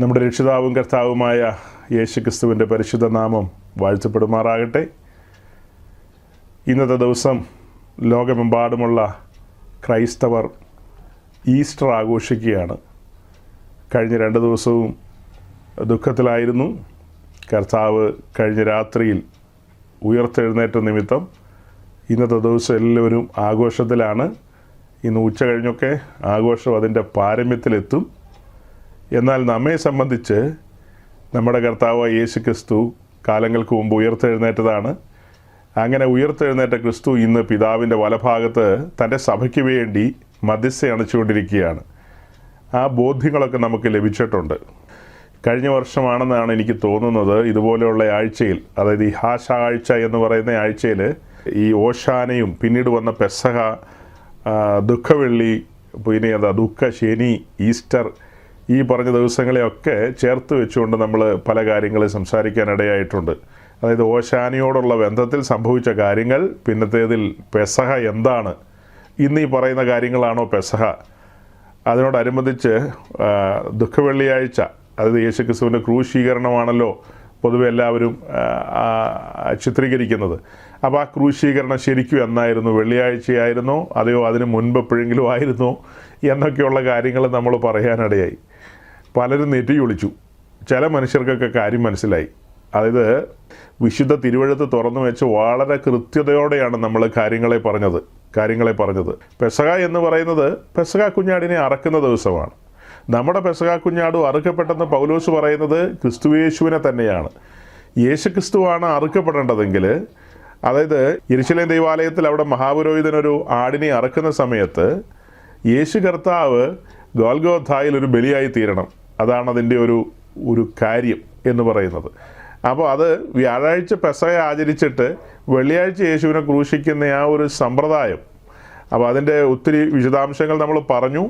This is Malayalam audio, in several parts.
നമ്മുടെ രക്ഷിതാവും കർത്താവുമായ യേശുക്രിസ്തുവിൻ്റെ പരിശുദ്ധ നാമം വാഴ്ത്തപ്പെടുമാറാകട്ടെ. ഇന്നത്തെ ദിവസം ലോകമെമ്പാടുമുള്ള ക്രൈസ്തവർ ഈസ്റ്റർ ആഘോഷിക്കുകയാണ്. കഴിഞ്ഞ 2 ദിവസവും ദുഃഖത്തിലായിരുന്നു. കർത്താവ് കഴിഞ്ഞ രാത്രിയിൽ ഉയർത്തെഴുന്നേറ്റ നിമിത്തം ഇന്നത്തെ ദിവസം എല്ലാവരും ആഘോഷത്തിലാണ്. ഇന്ന് ഉച്ച കഴിഞ്ഞൊക്കെ ആഘോഷം അതിൻ്റെ പാരമ്യത്തിലെത്തും. എന്നാൽ നമ്മെ സംബന്ധിച്ച് നമ്മുടെ കർത്താവ് യേശുക്രിസ്തു കാലങ്ങൾക്ക് മുമ്പ് ഉയർത്തെഴുന്നേറ്റതാണ്. അങ്ങനെ ഉയർത്തെഴുന്നേറ്റ ക്രിസ്തു ഇന്ന് പിതാവിൻ്റെ വലഭാഗത്ത് തൻ്റെ സഭയ്ക്ക് വേണ്ടി മധ്യസ്ഥ അണച്ചുകൊണ്ടിരിക്കുകയാണ്. ആ ബോധ്യങ്ങളൊക്കെ നമുക്ക് ലഭിച്ചിട്ടുണ്ട്. കഴിഞ്ഞ വർഷമാണെന്നാണ് എനിക്ക് തോന്നുന്നത്, ഇതുപോലെയുള്ള ആഴ്ചയിൽ, അതായത് ഈ ഹാശ ആഴ്ച എന്ന് പറയുന്ന ആഴ്ചയിൽ ഈ ഓശാനയും പിന്നീട് വന്ന പെസഹ, ദുഃഖവെള്ളി, പിന്നെ ദുഃഖ ശനി, ഈസ്റ്റർ, ഈ പറഞ്ഞ ദിവസങ്ങളെയൊക്കെ ചേർത്ത് വെച്ചുകൊണ്ട് നമ്മൾ പല കാര്യങ്ങളും സംസാരിക്കാനിടയായിട്ടുണ്ട്. അതായത് ഓശാനയോടുള്ള ബന്ധത്തിൽ സംഭവിച്ച കാര്യങ്ങൾ, പിന്നത്തേതിൽ പെസഹ എന്താണ്, ഇന്ന് ഈ പറയുന്ന കാര്യങ്ങളാണോ പെസഹ, അതിനോടനുബന്ധിച്ച് ദുഃഖവെള്ളിയാഴ്ച, അതായത് യേശുക്രിസ്തുവിൻ്റെ ക്രൂശീകരണമാണല്ലോ പൊതുവെ എല്ലാവരും ചിത്രീകരിക്കുന്നത്. അപ്പോൾ ആ ക്രൂശീകരണം ശരിക്കും എന്നായിരുന്നു? വെള്ളിയാഴ്ചയായിരുന്നോ അതെയോ അതിന് മുൻപ് എപ്പോഴെങ്കിലും ആയിരുന്നോ എന്നൊക്കെയുള്ള കാര്യങ്ങൾ നമ്മൾ പറയാനിടയായി. പലരും നെറ്റിയൊളിച്ചു. ചില മനുഷ്യർക്കൊക്കെ കാര്യം മനസ്സിലായി. അതായത് വിശുദ്ധ തിരുവെഴുത്ത് തുറന്നു വെച്ച് വളരെ കൃത്യതയോടെയാണ് നമ്മൾ കാര്യങ്ങളെ പറഞ്ഞത്. പെസഹ എന്ന് പറയുന്നത് പെസഹ കുഞ്ഞാടിനെ അറക്കുന്ന ദിവസമാണ്. നമ്മുടെ പെസഹ കുഞ്ഞാട് അറുക്കപ്പെട്ടെന്ന് പൗലോസ് പറയുന്നത് ക്രിസ്തുയേശുവിനെ തന്നെയാണ്. യേശുക്രിസ്തുവാണ് അറുക്കപ്പെടേണ്ടതെങ്കിൽ, അതായത് യെരുശലേം ദൈവാലയത്തിൽ അവിടെ മഹാപുരോഹിതനൊരു ആടിനെ അറക്കുന്ന സമയത്ത് യേശു കർത്താവ് ഗോൽഗോഥായിൽ ഒരു ബലിയായി തീരണം. അതാണ് അതിൻ്റെ ഒരു കാര്യം എന്ന് പറയുന്നത്. അപ്പോൾ അത് വ്യാഴാഴ്ച പെസഹ ആചരിച്ചിട്ട് വെള്ളിയാഴ്ച യേശുവിനെ ക്രൂശിക്കുന്ന ആ ഒരു സമ്പ്രദായം, അപ്പോൾ അതിൻ്റെ ഒത്തിരി വിശദാംശങ്ങൾ നമ്മൾ പറഞ്ഞു.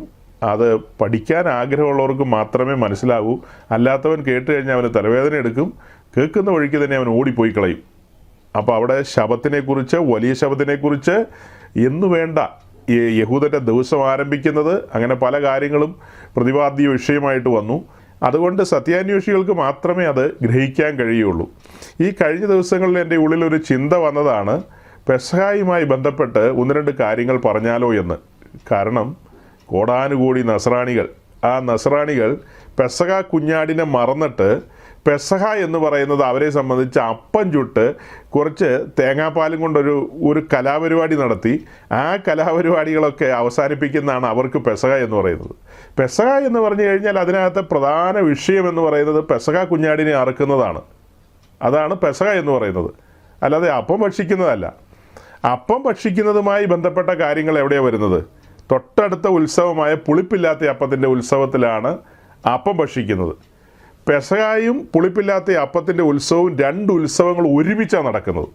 അത് പഠിക്കാൻ ആഗ്രഹമുള്ളവർക്ക് മാത്രമേ മനസ്സിലാകൂ. അല്ലാത്തവൻ കേട്ട് കഴിഞ്ഞാൽ അവന് തലവേദന എടുക്കും. കേൾക്കുന്ന വഴിക്ക് തന്നെ അവൻ ഓടിപ്പോയി കളയും. അപ്പോൾ അവിടെ ശബത്തിനെക്കുറിച്ച്, വലിയ ശബത്തിനെക്കുറിച്ച് എന്നു വേണ്ട ഈ യഹൂദൻ്റെ ദിവസം ആരംഭിക്കുന്നത്, അങ്ങനെ പല കാര്യങ്ങളും പ്രതിപാദ്യ വിഷയമായിട്ട് വന്നു. അതുകൊണ്ട് സത്യാന്വേഷികൾക്ക് മാത്രമേ അത് ഗ്രഹിക്കാൻ കഴിയുള്ളൂ. ഈ കഴിഞ്ഞ ദിവസങ്ങളിൽ എൻ്റെ ഉള്ളിലൊരു ചിന്ത വന്നതാണ്, പെസഹായുമായി ബന്ധപ്പെട്ട് 1-2 കാര്യങ്ങൾ പറഞ്ഞാലോ എന്ന്. കാരണം കോടാനുകൂടി നസ്രാണികൾ, ആ നസ്രാണികൾ പെസഹ കുഞ്ഞാടിനെ മറന്നിട്ട് പെസഹ എന്ന് പറയുന്നത് അവരെ സംബന്ധിച്ച് അപ്പം ചുട്ട് കുറച്ച് തേങ്ങാപ്പാലും കൊണ്ടൊരു കലാപരിപാടി നടത്തി. ആ കലാപരിപാടികളൊക്കെ അവസാനിപ്പിക്കുന്നതാണ് അവർക്ക് പെസഹ എന്ന് പറയുന്നത്. പെസഹ എന്ന് പറഞ്ഞു കഴിഞ്ഞാൽ അതിനകത്തെ പ്രധാന വിഷയം എന്ന് പറയുന്നത് പെസഹ കുഞ്ഞാടിനെ അറുക്കുന്നതാണ്. അതാണ് പെസഹ എന്ന് പറയുന്നത്, അല്ലാതെ അപ്പം ഭക്ഷിക്കുന്നതല്ല. അപ്പം ഭക്ഷിക്കുന്നതുമായി ബന്ധപ്പെട്ട കാര്യങ്ങൾ എവിടെയാണ് വരുന്നത്? തൊട്ടടുത്ത ഉത്സവമായ പുളിപ്പില്ലാത്ത അപ്പത്തിൻ്റെ ഉത്സവത്തിലാണ് അപ്പം ഭക്ഷിക്കുന്നത്. പെസഹായും പുളിപ്പില്ലാത്ത അപ്പത്തിൻ്റെ ഉത്സവവും 2 ഉത്സവങ്ങൾ ഒരുമിച്ചാണ് നടക്കുന്നത്.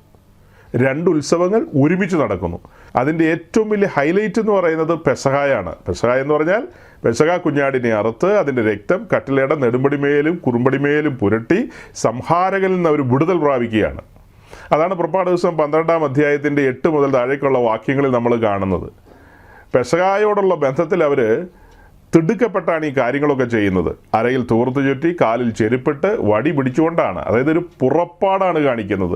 2 ഉത്സവങ്ങൾ ഒരുമിച്ച് നടക്കുന്നു. അതിൻ്റെ ഏറ്റവും വലിയ ഹൈലൈറ്റ് എന്ന് പറയുന്നത് പെസഹായാണ്. പെസഹ എന്ന് പറഞ്ഞാൽ പെസഹ കുഞ്ഞാടിനെ അറുത്ത് അതിൻ്റെ രക്തം കട്ടിലയുടെ നെടുമ്പടിമേലും കുറുമ്പടിമേലും പുരട്ടി സംഹാരകനിൽ നിന്ന് അവർ വിടുതൽ പ്രാപിക്കുകയാണ്. അതാണ് പുറപ്പാട് ദിവസം 12-ാം അധ്യായത്തിൻ്റെ 8 മുതൽ താഴേക്കുള്ള വാക്യങ്ങളിൽ നമ്മൾ കാണുന്നത്. പെസഹായോടുള്ള ബന്ധത്തിൽ അവർ തിടുക്കപ്പെട്ടാണ് ഈ കാര്യങ്ങളൊക്കെ ചെയ്യുന്നത്. അരയിൽ തൂർത്ത് ചുറ്റി, കാലിൽ ചെരുപ്പിട്ട്, വടി പിടിച്ചുകൊണ്ടാണ്. അതായത് ഒരു പുറപ്പാടാണ് കാണിക്കുന്നത്,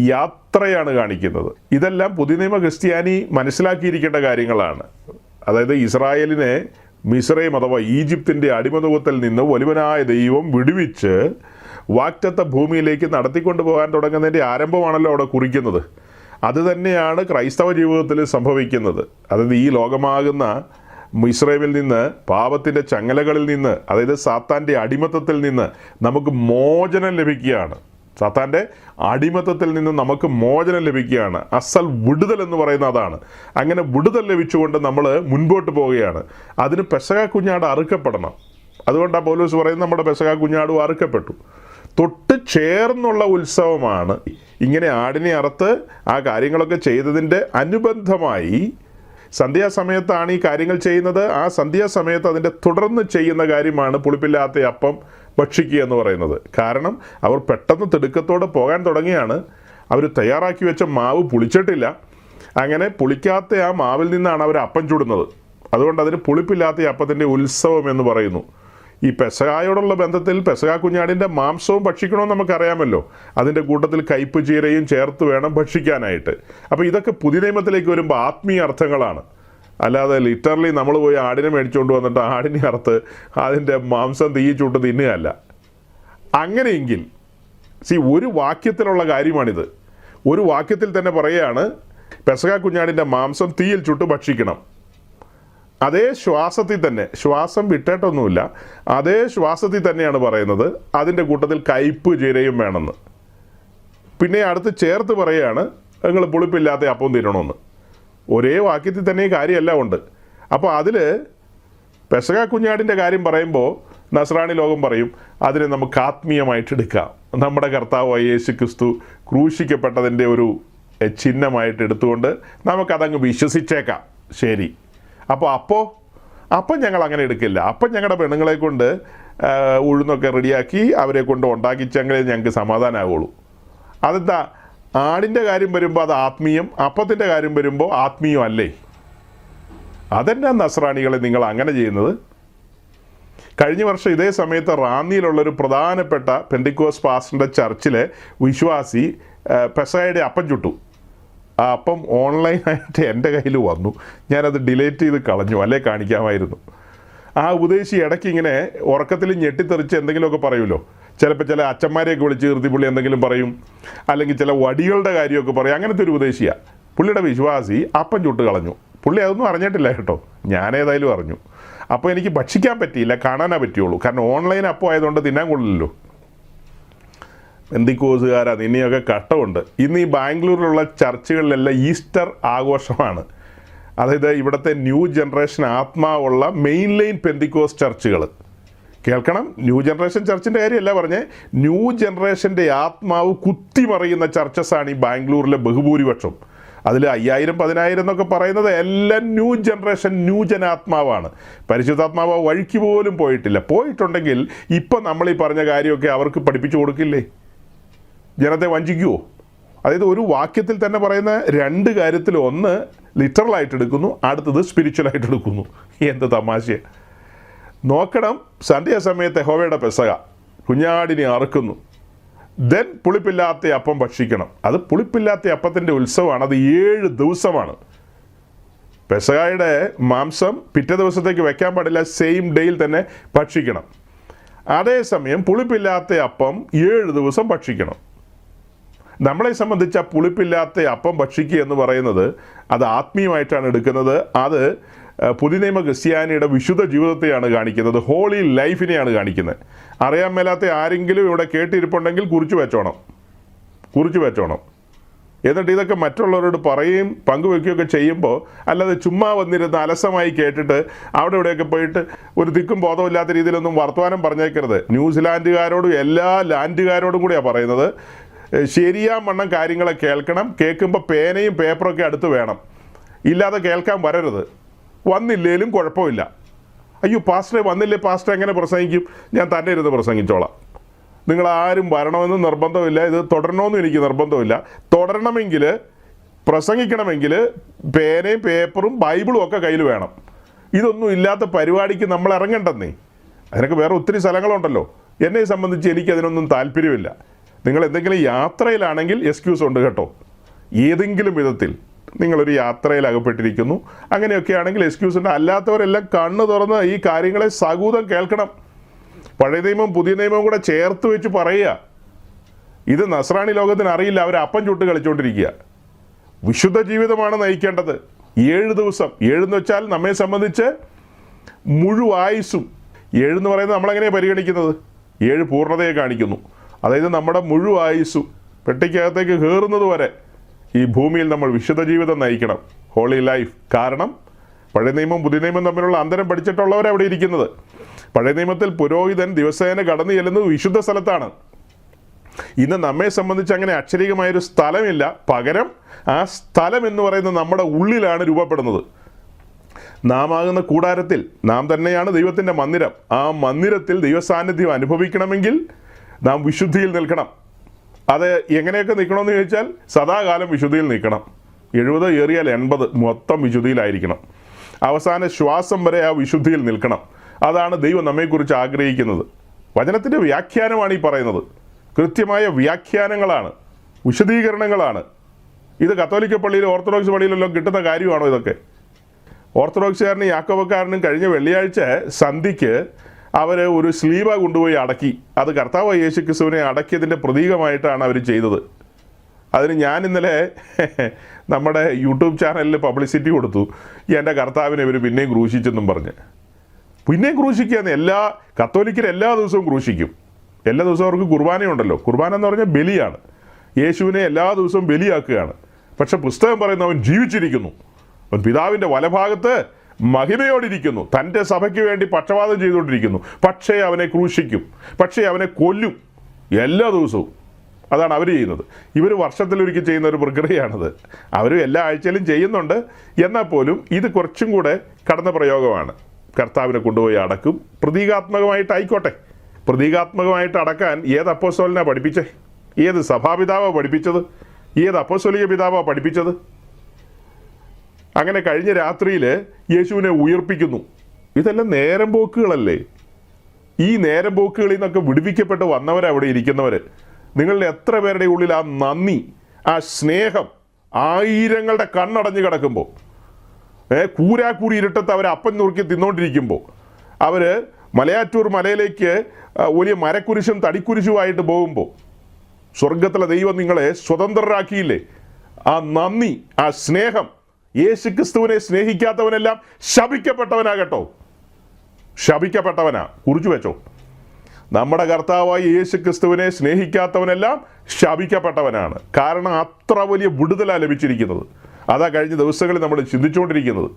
യാത്രയാണ് കാണിക്കുന്നത്. ഇതെല്ലാം പുതിയ നിയമ ക്രിസ്ത്യാനി മനസ്സിലാക്കിയിരിക്കേണ്ട കാര്യങ്ങളാണ്. അതായത് ഇസ്രായേലിനെ മിസ്രൈം അഥവാ ഈജിപ്തിൻ്റെ അടിമതത്തിൽ നിന്ന് വലുവനായ ദൈവം വിടുവിച്ച് വാഗ്ദത്ത ഭൂമിയിലേക്ക് നടത്തിക്കൊണ്ടു പോകാൻ തുടങ്ങുന്നതിൻ്റെ ആരംഭമാണല്ലോ അവിടെ കുറിക്കുന്നത്. അതുതന്നെയാണ് ക്രൈസ്തവ ജീവിതത്തിൽ സംഭവിക്കുന്നത്. അതായത് ഈ ലോകമാകുന്ന മിസ്രൈമിൽ നിന്ന്, പാപത്തിൻ്റെ ചങ്ങലകളിൽ നിന്ന്, അതായത് സാത്താൻ്റെ അടിമത്തത്തിൽ നിന്ന് നമുക്ക് മോചനം ലഭിക്കുകയാണ്. സാത്താൻ്റെ അടിമത്തത്തിൽ നിന്ന് നമുക്ക് മോചനം ലഭിക്കുകയാണ്. അസൽ വിടുതൽ എന്ന് പറയുന്ന അതാണ്. അങ്ങനെ വിടുതൽ ലഭിച്ചുകൊണ്ട് നമ്മൾ മുൻപോട്ട് പോവുകയാണ്. അതിന് പെസഹ കുഞ്ഞാട് അറുക്കപ്പെടണം. അതുകൊണ്ടാണ് പൗലോസ് പറയുന്നത് നമ്മുടെ പെസഹ കുഞ്ഞാടും അറുക്കപ്പെട്ടു. തൊട്ട് ചേർന്നുള്ള ഉത്സവമാണ്. ഇങ്ങനെ ആടിനെ അറുത്ത് ആ കാര്യങ്ങളൊക്കെ ചെയ്തതിൻ്റെ അനുബന്ധമായി സന്ധ്യാസമയത്താണ് ഈ കാര്യങ്ങൾ ചെയ്യുന്നത്. ആ സന്ധ്യാസമയത്ത് അതിൻ്റെ തുടർന്ന് ചെയ്യുന്ന കാര്യമാണ് പുളിപ്പില്ലാത്ത അപ്പം ഭക്ഷിക്കുക എന്ന് പറയുന്നത്. കാരണം അവർ പെട്ടെന്ന് തിടുക്കത്തോടെ പോകാൻ തുടങ്ങിയാണ്. അവർ തയ്യാറാക്കി വെച്ച മാവ് പുളിച്ചിട്ടില്ല. അങ്ങനെ പുളിക്കാത്ത ആ മാവിൽ നിന്നാണ് അവർ അപ്പം ചുടുന്നത്. അതുകൊണ്ട് അതിന് പുളിപ്പില്ലാത്ത അപ്പത്തിൻ്റെ ഉത്സവം എന്ന് പറയുന്നു. ഈ പെസഹായോടുള്ള ബന്ധത്തിൽ പെസഹ കുഞ്ഞാടിൻ്റെ മാംസവും ഭക്ഷിക്കണമെന്ന് നമുക്കറിയാമല്ലോ. അതിൻ്റെ കൂട്ടത്തിൽ കയ്പ് ചീരയും ചേർത്ത് വേണം ഭക്ഷിക്കാനായിട്ട്. അപ്പോൾ ഇതൊക്കെ പുതിയ നിയമത്തിലേക്ക് വരുമ്പോൾ ആത്മീയ അർത്ഥങ്ങളാണ്. അല്ലാതെ ലിറ്ററലി നമ്മൾ പോയി ആടിനെ മേടിച്ചുകൊണ്ട് വന്നിട്ട് ആടിനെ അറുത്ത് അതിൻ്റെ മാംസം തീ ചുട്ട് തിന്നുകയല്ല. അങ്ങനെയെങ്കിൽ ഒരു വാക്യത്തിലുള്ള കാര്യമാണിത്. ഒരു വാക്യത്തിൽ തന്നെ പറയുകയാണ് പെസഹ കുഞ്ഞാടിൻ്റെ മാംസം തീയിൽ ചുട്ട് ഭക്ഷിക്കണം. അതേ ശ്വാസത്തിൽ തന്നെ, ശ്വാസം വിട്ടിട്ടൊന്നുമില്ല, അതേ ശ്വാസത്തിൽ തന്നെയാണ് പറയുന്നത് അതിൻ്റെ കൂട്ടത്തിൽ കയ്പ് ചീരയും വേണമെന്ന്. പിന്നെ അടുത്ത് ചേർത്ത് പറയുകയാണ് നിങ്ങൾ പുളിപ്പില്ലാത്ത അപ്പം തിന്നണമെന്ന്. ഒരേ വാക്യത്തിൽ തന്നെ കാര്യമെല്ലാം ഉണ്ട്. അപ്പോൾ അതിൽ പെസഹ കുഞ്ഞാടിൻ്റെ കാര്യം പറയുമ്പോൾ നസ്രാണി ലോകം പറയും അതിനെ നമുക്ക് ആത്മീയമായിട്ട് എടുക്കാം. നമ്മുടെ കർത്താവായ യേശു ക്രിസ്തു ക്രൂശിക്കപ്പെട്ടതിൻ്റെ ഒരു ചിഹ്നമായിട്ട് എടുത്തുകൊണ്ട് നമുക്കതങ്ങ് വിശ്വസിച്ചേക്കാം. ശരി, അപ്പം ഞങ്ങൾ അങ്ങനെ എടുക്കില്ല. അപ്പം ഞങ്ങളുടെ പെണ്ണുങ്ങളെ കൊണ്ട് ഉഴുന്നൊക്കെ റെഡിയാക്കി അവരെ കൊണ്ട് ഉണ്ടാക്കിച്ചെങ്കിലേ ഞങ്ങൾക്ക് സമാധാനമാകുള്ളൂ. അതെന്താ, ആടിൻ്റെ കാര്യം വരുമ്പോൾ അത് ആത്മീയം, അപ്പത്തിൻ്റെ കാര്യം വരുമ്പോൾ ആത്മീയം അല്ലേ? അതെന്നാ നസ്രാണികളെ നിങ്ങൾ അങ്ങനെ ചെയ്യുന്നത്? കഴിഞ്ഞ വർഷം ഇതേ സമയത്ത് റാന്നിയിലുള്ളൊരു പ്രധാനപ്പെട്ട പെന്തിക്കോസ് പാസ്റ്ററിൻ്റെ ചർച്ചിലെ വിശ്വാസി പെസഹയുടെ അപ്പം ചുട്ടു. ആ അപ്പം ഓൺലൈനായിട്ട് എൻ്റെ കയ്യിൽ വന്നു. ഞാനത് ഡിലീറ്റ് ചെയ്ത് കളഞ്ഞു, അല്ലേ കാണിക്കാമായിരുന്നു. ആ ഉപദേശി ഇടയ്ക്ക് ഇങ്ങനെ ഉറക്കത്തിൽ ഞെട്ടിത്തെറിച്ച് എന്തെങ്കിലുമൊക്കെ പറയുമല്ലോ. ചിലപ്പോൾ ചില അച്ഛന്മാരെയൊക്കെ വിളിച്ച് നിർത്തി പുള്ളി എന്തെങ്കിലും പറയും, അല്ലെങ്കിൽ ചില വടികളുടെ കാര്യമൊക്കെ പറയും. അങ്ങനത്തെ ഒരു ഉപദേശിയാണ്. പുള്ളിയുടെ വിശ്വാസി അപ്പം ചുട്ട് കളഞ്ഞു. പുള്ളി അതൊന്നും അറിഞ്ഞിട്ടില്ല കേട്ടോ, ഞാനേതായാലും അറിഞ്ഞു. അപ്പോൾ എനിക്ക് ഭക്ഷിക്കാൻ പറ്റിയില്ല, കാണാനേ പറ്റുള്ളൂ. കാരണം ഓൺലൈൻ അപ്പം ആയതുകൊണ്ട് തിന്നാൻ കൊള്ളില്ലല്ലോ. പെന്തിക്കോസുകാരാ, നിന്നെയൊക്കെ കട്ടമുണ്ട്. ഇന്ന് ഈ ബാംഗ്ലൂരിലുള്ള ചർച്ചുകളിലെല്ലാം ഈസ്റ്റർ ആഘോഷമാണ്. അതായത് ഇവിടുത്തെ ന്യൂ ജനറേഷൻ ആത്മാവുള്ള മെയിൻ ലൈൻ പെന്തിക്കോസ് ചർച്ചുകൾ. കേൾക്കണം, ന്യൂ ജനറേഷൻ ചർച്ചിൻ്റെ കാര്യമല്ല പറഞ്ഞേ, ന്യൂ ജനറേഷൻ്റെ ആത്മാവ് കുത്തിമറിയുന്ന ചർച്ചസാണ് ഈ ബാംഗ്ലൂരിലെ ബഹുഭൂരിപക്ഷം. അതിൽ 5000 10,000 എന്നൊക്കെ പറയുന്നത് എല്ലാം ന്യൂ ജനറേഷൻ ന്യൂജനാത്മാവാണ്. പരിശുദ്ധാത്മാവ് വഴിക്ക് പോലും പോയിട്ടില്ല. പോയിട്ടുണ്ടെങ്കിൽ ഇപ്പം നമ്മൾ ഈ പറഞ്ഞ കാര്യമൊക്കെ അവർക്ക് പഠിപ്പിച്ചു കൊടുക്കില്ലേ? ജനത്തെ വഞ്ചിക്കുമോ? അതായത് ഒരു വാക്യത്തിൽ തന്നെ പറയുന്ന രണ്ട് കാര്യത്തിൽ ഒന്ന് ലിറ്ററലായിട്ട് എടുക്കുന്നു, അടുത്തത് സ്പിരിച്വലായിട്ട് എടുക്കുന്നു. എന്ത് തമാശ നോക്കണം. സന്ധ്യാസമയത്ത് യഹോവയുടെ പെസഹ, കുഞ്ഞാടിനെ അറുക്കുന്നു. ദെൻ പുളിപ്പില്ലാത്ത അപ്പം ഭക്ഷിക്കണം. അത് പുളിപ്പില്ലാത്ത അപ്പത്തിൻ്റെ ഉത്സവമാണ്. അത് 7 ദിവസമാണ്. പെസഹയുടെ മാംസം പിറ്റേ ദിവസത്തേക്ക് വെക്കാൻ പാടില്ല, സെയിം ഡേയിൽ തന്നെ ഭക്ഷിക്കണം. അതേസമയം പുളിപ്പില്ലാത്ത അപ്പം 7 ദിവസം ഭക്ഷിക്കണം. നമ്മളെ സംബന്ധിച്ച് ആ പുളിപ്പില്ലാത്ത അപ്പം ഭക്ഷിക്കുക എന്ന് പറയുന്നത് അത് ആത്മീയമായിട്ടാണ് എടുക്കുന്നത്. അത് പുതിയ നിയമ ക്രിസ്ത്യാനിയുടെ വിശുദ്ധ ജീവിതത്തെയാണ് കാണിക്കുന്നത്, ഹോളി ലൈഫിനെയാണ് കാണിക്കുന്നത്. അറിയാൻ മേലാത്ത ആരെങ്കിലും ഇവിടെ കേട്ടിരിപ്പുണ്ടെങ്കിൽ കുറിച്ച് വെച്ചോണം. എന്നിട്ട് ഇതൊക്കെ മറ്റുള്ളവരോട് പറയുകയും പങ്കുവെക്കുകയൊക്കെ ചെയ്യുമ്പോൾ, അല്ലാതെ ചുമ്മാ വന്നിരുന്ന് അലസമായി കേട്ടിട്ട് അവിടെ ഇവിടെയൊക്കെ പോയിട്ട് ഒരു ദിക്കും ബോധമില്ലാത്ത രീതിയിലൊന്നും വർത്തമാനം പറഞ്ഞേക്കരുത്. ന്യൂസിലാൻഡുകാരോടും എല്ലാ ലാൻഡുകാരോടും കൂടിയാണ് പറയുന്നത്. ശരിയാവണ്ണം കാര്യങ്ങളെ കേൾക്കണം. കേൾക്കുമ്പോൾ പേനയും പേപ്പറൊക്കെ അടുത്ത് വേണം, ഇല്ലാതെ കേൾക്കാൻ വരരുത്. വന്നില്ലേലും കുഴപ്പമില്ല. അയ്യോ പാസ്റ്ററെ വന്നില്ലേ, പാസ്റ്റർ എങ്ങനെ പ്രസംഗിക്കും? ഞാൻ തന്നെ ഇരുന്ന് പ്രസംഗിച്ചോളാം. നിങ്ങളാരും വരണമെന്ന് നിർബന്ധമില്ല, ഇത് തുടരണമെന്നും എനിക്ക് നിർബന്ധമില്ല. തുടരണമെങ്കിൽ, പ്രസംഗിക്കണമെങ്കിൽ പേനയും പേപ്പറും ബൈബിളും ഒക്കെ കയ്യിൽ വേണം. ഇതൊന്നും ഇല്ലാത്ത പരിപാടിക്ക് നമ്മൾ ഇറങ്ങണ്ടെന്നേ. അതിനൊക്കെ വേറെ ഒത്തിരി സ്ഥലങ്ങളുണ്ടല്ലോ. എന്നെ സംബന്ധിച്ച് എനിക്കതിനൊന്നും താല്പര്യമില്ല. നിങ്ങൾ എന്തെങ്കിലും യാത്രയിലാണെങ്കിൽ എക്സ്ക്യൂസ് ഉണ്ട് കേട്ടോ. ഏതെങ്കിലും വിധത്തിൽ നിങ്ങളൊരു യാത്രയിൽ അകപ്പെട്ടിരിക്കുന്നു, അങ്ങനെയൊക്കെ ആണെങ്കിൽ എക്സ്ക്യൂസ് ഉണ്ട്. അല്ലാത്തവരെല്ലാം കണ്ണ് തുറന്ന് ഈ കാര്യങ്ങളെ സകൂതം കേൾക്കണം. പഴയ നിയമവും പുതിയ നിയമവും കൂടെ ചേർത്ത് വെച്ച് പറയുക. ഇത് നസ്രാണി ലോകത്തിന് അറിയില്ല, അവർ അപ്പം ചുട്ട് കളിച്ചുകൊണ്ടിരിക്കുക. വിശുദ്ധ ജീവിതമാണ് നയിക്കേണ്ടത്. 7 ദിവസം, 7 എന്ന് വെച്ചാൽ നമ്മെ സംബന്ധിച്ച് മുഴുവായുസും. 7 എന്ന് പറയുന്നത് നമ്മളെങ്ങനെയാണ് പരിഗണിക്കുന്നത്? 7 പൂർണ്ണതയെ കാണിക്കുന്നു. അതായത് നമ്മുടെ മുഴുവായുസും പെട്ടിക്കകത്തേക്ക് കയറുന്നത് വരെ ഈ ഭൂമിയിൽ നമ്മൾ വിശുദ്ധ ജീവിതം നയിക്കണം, ഹോളി ലൈഫ്. കാരണം പഴയ നിയമവും പുതിയ നിയമം തമ്മിലുള്ള അന്തരം പഠിച്ചിട്ടുള്ളവരവിടെ ഇരിക്കുന്നത്. പഴയ നിയമത്തിൽ പുരോഹിതൻ ദിവസേന കടന്നു ചെല്ലുന്നത് വിശുദ്ധ സ്ഥലത്താണ്. ഇന്ന് നമ്മെ സംബന്ധിച്ച് അങ്ങനെ അക്ഷരികമായൊരു സ്ഥലമില്ല. പകരം ആ സ്ഥലം എന്ന് പറയുന്നത് നമ്മുടെ ഉള്ളിലാണ് രൂപപ്പെടുന്നത്. നാം ആകുന്ന കൂടാരത്തിൽ നാം തന്നെയാണ് ദൈവത്തിൻ്റെ മന്ദിരം. ആ മന്ദിരത്തിൽ ദൈവസാന്നിധ്യം അനുഭവിക്കണമെങ്കിൽ നാം വിശുദ്ധിയിൽ നിൽക്കണം. അത് എങ്ങനെയൊക്കെ നിൽക്കണമെന്ന് ചോദിച്ചാൽ സദാകാലം വിശുദ്ധിയിൽ നിൽക്കണം. 70 ഏറിയാൽ 80 മൊത്തം വിശുദ്ധിയിലായിരിക്കണം. അവസാന ശ്വാസം വരെ ആ വിശുദ്ധിയിൽ നിൽക്കണം. അതാണ് ദൈവം നമ്മെക്കുറിച്ച് ആഗ്രഹിക്കുന്നത്. വചനത്തിൻ്റെ വ്യാഖ്യാനമാണ് ഈ പറയുന്നത്. കൃത്യമായ വ്യാഖ്യാനങ്ങളാണ്, വിശദീകരണങ്ങളാണ്. ഇത് കത്തോലിക്ക പള്ളിയിലും ഓർത്തഡോക്സ് പള്ളിയിലെല്ലാം കിട്ടുന്ന കാര്യമാണോ ഇതൊക്കെ? ഓർത്തഡോക്സുകാരനും യാക്കോബക്കാരനും കഴിഞ്ഞ വെള്ളിയാഴ്ച സന്ധ്യയ്ക്ക് അവർ ഒരു സ്ലീബ കൊണ്ടുപോയി അടക്കി. അത് കർത്താവ് യേശു ക്രിസ്തുവിനെ അടക്കിയതിൻ്റെ പ്രതീകമായിട്ടാണ് അവർ ചെയ്തത്. അതിന് ഞാൻ ഇന്നലെ നമ്മുടെ യൂട്യൂബ് ചാനലിൽ പബ്ലിസിറ്റി കൊടുത്തു. എൻ്റെ കർത്താവിനെ ഇവർ പിന്നെയും ക്രൂശിച്ചെന്നും പറഞ്ഞ്. പിന്നെയും ക്രൂശിക്കുകയെന്ന് എല്ലാ കത്തോലിക്കരും എല്ലാ ദിവസവും ക്രൂശിക്കും. എല്ലാ ദിവസവും അവർക്ക് കുർബാനയുണ്ടല്ലോ. കുർബാന എന്ന് പറഞ്ഞാൽ ബലിയാണ്. യേശുവിനെ എല്ലാ ദിവസവും ബലിയാക്കുകയാണ്. പക്ഷെ പുസ്തകം പറയുന്നു അവൻ ജീവിച്ചിരിക്കുന്നു, അവൻ പിതാവിൻ്റെ വലഭാഗത്ത് മഹിമയോടിരിക്കുന്നു, തൻ്റെ സഭയ്ക്ക് വേണ്ടി പക്ഷപാതം ചെയ്തുകൊണ്ടിരിക്കുന്നു. പക്ഷേ അവനെ ക്രൂശിക്കും, പക്ഷേ അവനെ കൊല്ലും എല്ലാ ദിവസവും. അതാണ് അവർ ചെയ്യുന്നത്. ഇവർ വർഷത്തിലൊരിക്കൽ ചെയ്യുന്ന ഒരു പ്രക്രിയയാണത്. അവർ എല്ലാ ആഴ്ചയിലും ചെയ്യുന്നുണ്ട്. എന്നാൽ പോലും ഇത് കുറച്ചും കൂടെ കടന്ന പ്രയോഗമാണ്. കർത്താവിനെ കൊണ്ടുപോയി അടക്കും. പ്രതീകാത്മകമായിട്ടായിക്കോട്ടെ. പ്രതീകാത്മകമായിട്ട് അടക്കാൻ ഏത് അപ്പോസ്തലനാണ് പഠിപ്പിച്ചേ? ഏത് സഭാപിതാവാണ് പഠിപ്പിച്ചത്? ഏത് അപ്പോസ്തലിക പിതാവാണ് പഠിപ്പിച്ചത്? അങ്ങനെ കഴിഞ്ഞ രാത്രിയിൽ യേശുവിനെ ഉയർപ്പിക്കുന്നു. ഇതെല്ലാം നേരം പോക്കുകളല്ലേ? ഈ നേരം പോക്കുകളിൽ നിന്നൊക്കെ വിടുവിക്കപ്പെട്ട് വന്നവരവിടെ ഇരിക്കുന്നവർ. നിങ്ങളുടെ എത്ര പേരുടെ ഉള്ളിൽ ആ നന്ദി, ആ സ്നേഹം ആയിരങ്ങളുടെ കണ്ണടഞ്ഞ് കിടക്കുമ്പോൾ, കൂരാക്കൂരി ഇരുട്ടത്ത് അവർ അപ്പം നുറുക്കി തിന്നുകൊണ്ടിരിക്കുമ്പോൾ, അവർ മലയാറ്റൂർ മലയിലേക്ക് വലിയ മരക്കുരിശും തടിക്കുരിശുമായിട്ട് പോകുമ്പോൾ സ്വർഗത്തിലെ ദൈവം നിങ്ങളെ സ്വതന്ത്രരാക്കിയില്ലേ? ആ നന്ദി, ആ സ്നേഹം. യേശു ക്രിസ്തുവിനെ സ്നേഹിക്കാത്തവനെല്ലാം ശപിക്കപ്പെട്ടവനാകട്ടോ. ശപിക്കപ്പെട്ടവനാ. കുറിച്ചു വെച്ചോ. നമ്മുടെ കർത്താവായി യേശു ക്രിസ്തുവിനെ സ്നേഹിക്കാത്തവനെല്ലാം ശപിക്കപ്പെട്ടവനാണ്. കാരണം അത്ര വലിയ വിടുതലാണ് ലഭിച്ചിരിക്കുന്നത്. അതാ കഴിഞ്ഞ ദിവസങ്ങളിൽ നമ്മൾ ചിന്തിച്ചുകൊണ്ടിരിക്കുന്നത്.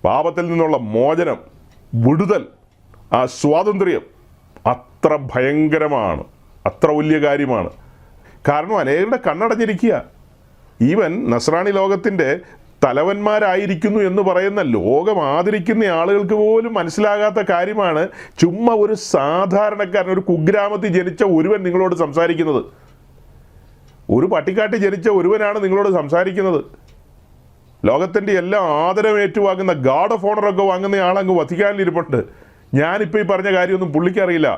പാപത്തിൽ നിന്നുള്ള മോചനം, വിടുതൽ, ആ സ്വാതന്ത്ര്യം അത്ര ഭയങ്കരമാണ്, അത്ര വലിയ കാര്യമാണ്. കാരണം അനേകരുടെ കണ്ണടഞ്ഞിരിക്കുക. ഈവൻ നസ്രാണി ലോകത്തിൻ്റെ തലവന്മാരായിരിക്കുന്നു എന്ന് പറയുന്ന ലോകം ആദരിക്കുന്ന ആളുകൾക്ക് പോലും മനസ്സിലാകാത്ത കാര്യമാണ് ചുമ്മാ ഒരു സാധാരണക്കാരൻ, ഒരു കുഗ്രാമത്തിൽ ജനിച്ച ഒരുവൻ നിങ്ങളോട് സംസാരിക്കുന്നത്. ഒരു പട്ടിക്കാട്ടിൽ ജനിച്ച ഒരുവനാണ് നിങ്ങളോട് സംസാരിക്കുന്നത്. ലോകത്തിൻ്റെ എല്ലാ ആദരം ഏറ്റുവാങ്ങുന്ന ഗാർഡ് ഓഫ് ഓണറൊക്കെ വാങ്ങുന്ന ആളങ്ങ് വത്തിക്കാനിലിരിപ്പുണ്ട്. ഞാനിപ്പോൾ ഈ പറഞ്ഞ കാര്യമൊന്നും പുള്ളിക്കറിയില്ല.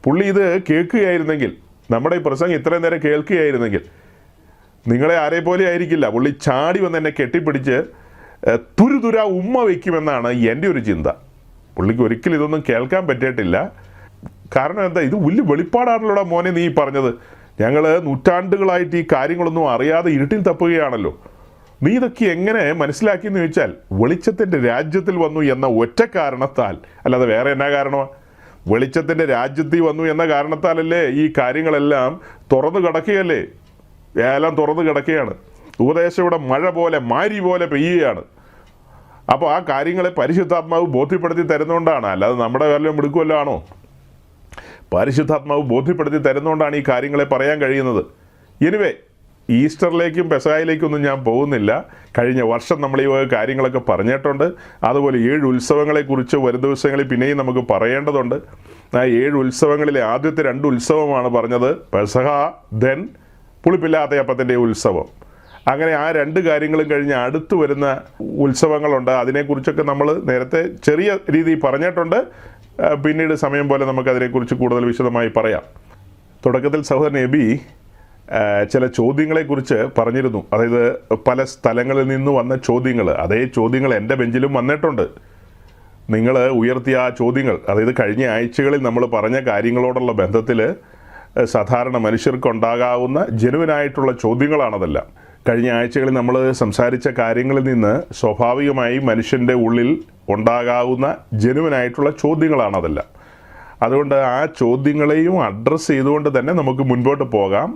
പുള്ളി ഇത് കേൾക്കുകയായിരുന്നെങ്കിൽ, നമ്മുടെ ഈ പ്രസംഗം ഇത്രയും നേരം കേൾക്കുകയായിരുന്നെങ്കിൽ, നിങ്ങളെ ആരെ പോലെ ആയിരിക്കില്ല, പുള്ളി ചാടി വന്ന് എന്നെ കെട്ടിപ്പിടിച്ച് തുരുതുര ഉമ്മ വയ്ക്കുമെന്നാണ് എൻ്റെ ഒരു ചിന്ത. പുള്ളിക്ക് ഒരിക്കലും ഇതൊന്നും കേൾക്കാൻ പറ്റിയിട്ടില്ല. കാരണം എന്താ, ഇത് വലിയ വെളിപ്പാടാണല്ലോടാ മോനെ നീ പറഞ്ഞത്. ഞങ്ങൾ നൂറ്റാണ്ടുകളായിട്ട് ഈ കാര്യങ്ങളൊന്നും അറിയാതെ ഇരുട്ടിൽ തപ്പുകയാണല്ലോ. നീ ഇതൊക്കെ എങ്ങനെ മനസ്സിലാക്കിയെന്ന് ചോദിച്ചാൽ, വെളിച്ചത്തിൻ്റെ രാജ്യത്തിൽ വന്നു എന്ന ഒറ്റ കാരണത്താൽ, അല്ലാതെ വേറെ എന്നാ കാരണമാണ്? വെളിച്ചത്തിൻ്റെ രാജ്യത്തിൽ വന്നു എന്ന കാരണത്താലല്ലേ ഈ കാര്യങ്ങളെല്ലാം തുറന്നു കിടക്കുകയല്ലേ? എല്ലാം തുറന്നു കിടക്കുകയാണ്. ഉപദേശം ഇവിടെ മഴ പോലെ മാരി പോലെ പെയ്യുകയാണ്. അപ്പോൾ ആ കാര്യങ്ങളെ പരിശുദ്ധാത്മാവ് ബോധ്യപ്പെടുത്തി തരുന്നതുകൊണ്ടാണ്, അല്ലാതെ നമ്മുടെ വല്ലതും മിടുക്കുമല്ലോ ആണോ? പരിശുദ്ധാത്മാവ് ബോധ്യപ്പെടുത്തി തരുന്നതുകൊണ്ടാണ് ഈ കാര്യങ്ങളെ പറയാൻ കഴിയുന്നത്. എനിവേ, ഈസ്റ്ററിലേക്കും പെസഹായിലേക്കൊന്നും ഞാൻ പോകുന്നില്ല. കഴിഞ്ഞ വർഷം നമ്മൾ ഈ കാര്യങ്ങളൊക്കെ പറഞ്ഞിട്ടുണ്ട്. അതുപോലെ 7 ഉത്സവങ്ങളെക്കുറിച്ച് വരും ദിവസങ്ങളിൽ പിന്നെയും നമുക്ക് പറയേണ്ടതുണ്ട്. ആ 7 ഉത്സവങ്ങളിലെ ആദ്യത്തെ 2 ഉത്സവമാണ് പറഞ്ഞത്. പെസഹ, ദെൻ പുളിപ്പില്ലാത്ത അപ്പത്തിൻ്റെ ഉത്സവം. അങ്ങനെ ആ 2 കാര്യങ്ങളും കഴിഞ്ഞ് അടുത്ത് വരുന്ന ഉത്സവങ്ങളുണ്ട്. അതിനെക്കുറിച്ചൊക്കെ നമ്മൾ നേരത്തെ ചെറിയ രീതിയിൽ പറഞ്ഞിട്ടുണ്ട്. പിന്നീട് സമയം പോലെ നമുക്കതിനെക്കുറിച്ച് കൂടുതൽ വിശദമായി പറയാം. തുടക്കത്തിൽ സഹോദരൻ എബി ചില ചോദ്യങ്ങളെക്കുറിച്ച് പറഞ്ഞിരുന്നു. അതായത് പല സ്ഥലങ്ങളിൽ നിന്ന് വന്ന ചോദ്യങ്ങൾ, അതേ ചോദ്യങ്ങൾ എൻ്റെ ബെഞ്ചിലും വന്നിട്ടുണ്ട്. നിങ്ങൾ ഉയർത്തിയ ആ ചോദ്യങ്ങൾ, അതായത് കഴിഞ്ഞ ആഴ്ചകളിൽ നമ്മൾ പറഞ്ഞ കാര്യങ്ങളോടുള്ള ബന്ധത്തിൽ സാധാരണ മനുഷ്യർക്കുണ്ടാകാവുന്ന ജനുവിനായിട്ടുള്ള ചോദ്യങ്ങളാണതെല്ലാം. കഴിഞ്ഞ ആഴ്ചകളിൽ നമ്മൾ സംസാരിച്ച കാര്യങ്ങളിൽ നിന്ന് സ്വാഭാവികമായി മനുഷ്യൻ്റെ ഉള്ളിൽ ഉണ്ടാകാവുന്ന ജനുവിനായിട്ടുള്ള ചോദ്യങ്ങളാണതെല്ലാം. അതുകൊണ്ട് ആ ചോദ്യങ്ങളെയും അഡ്രസ്സ് ചെയ്തുകൊണ്ട് തന്നെ നമുക്ക് മുൻപോട്ട് പോകാം.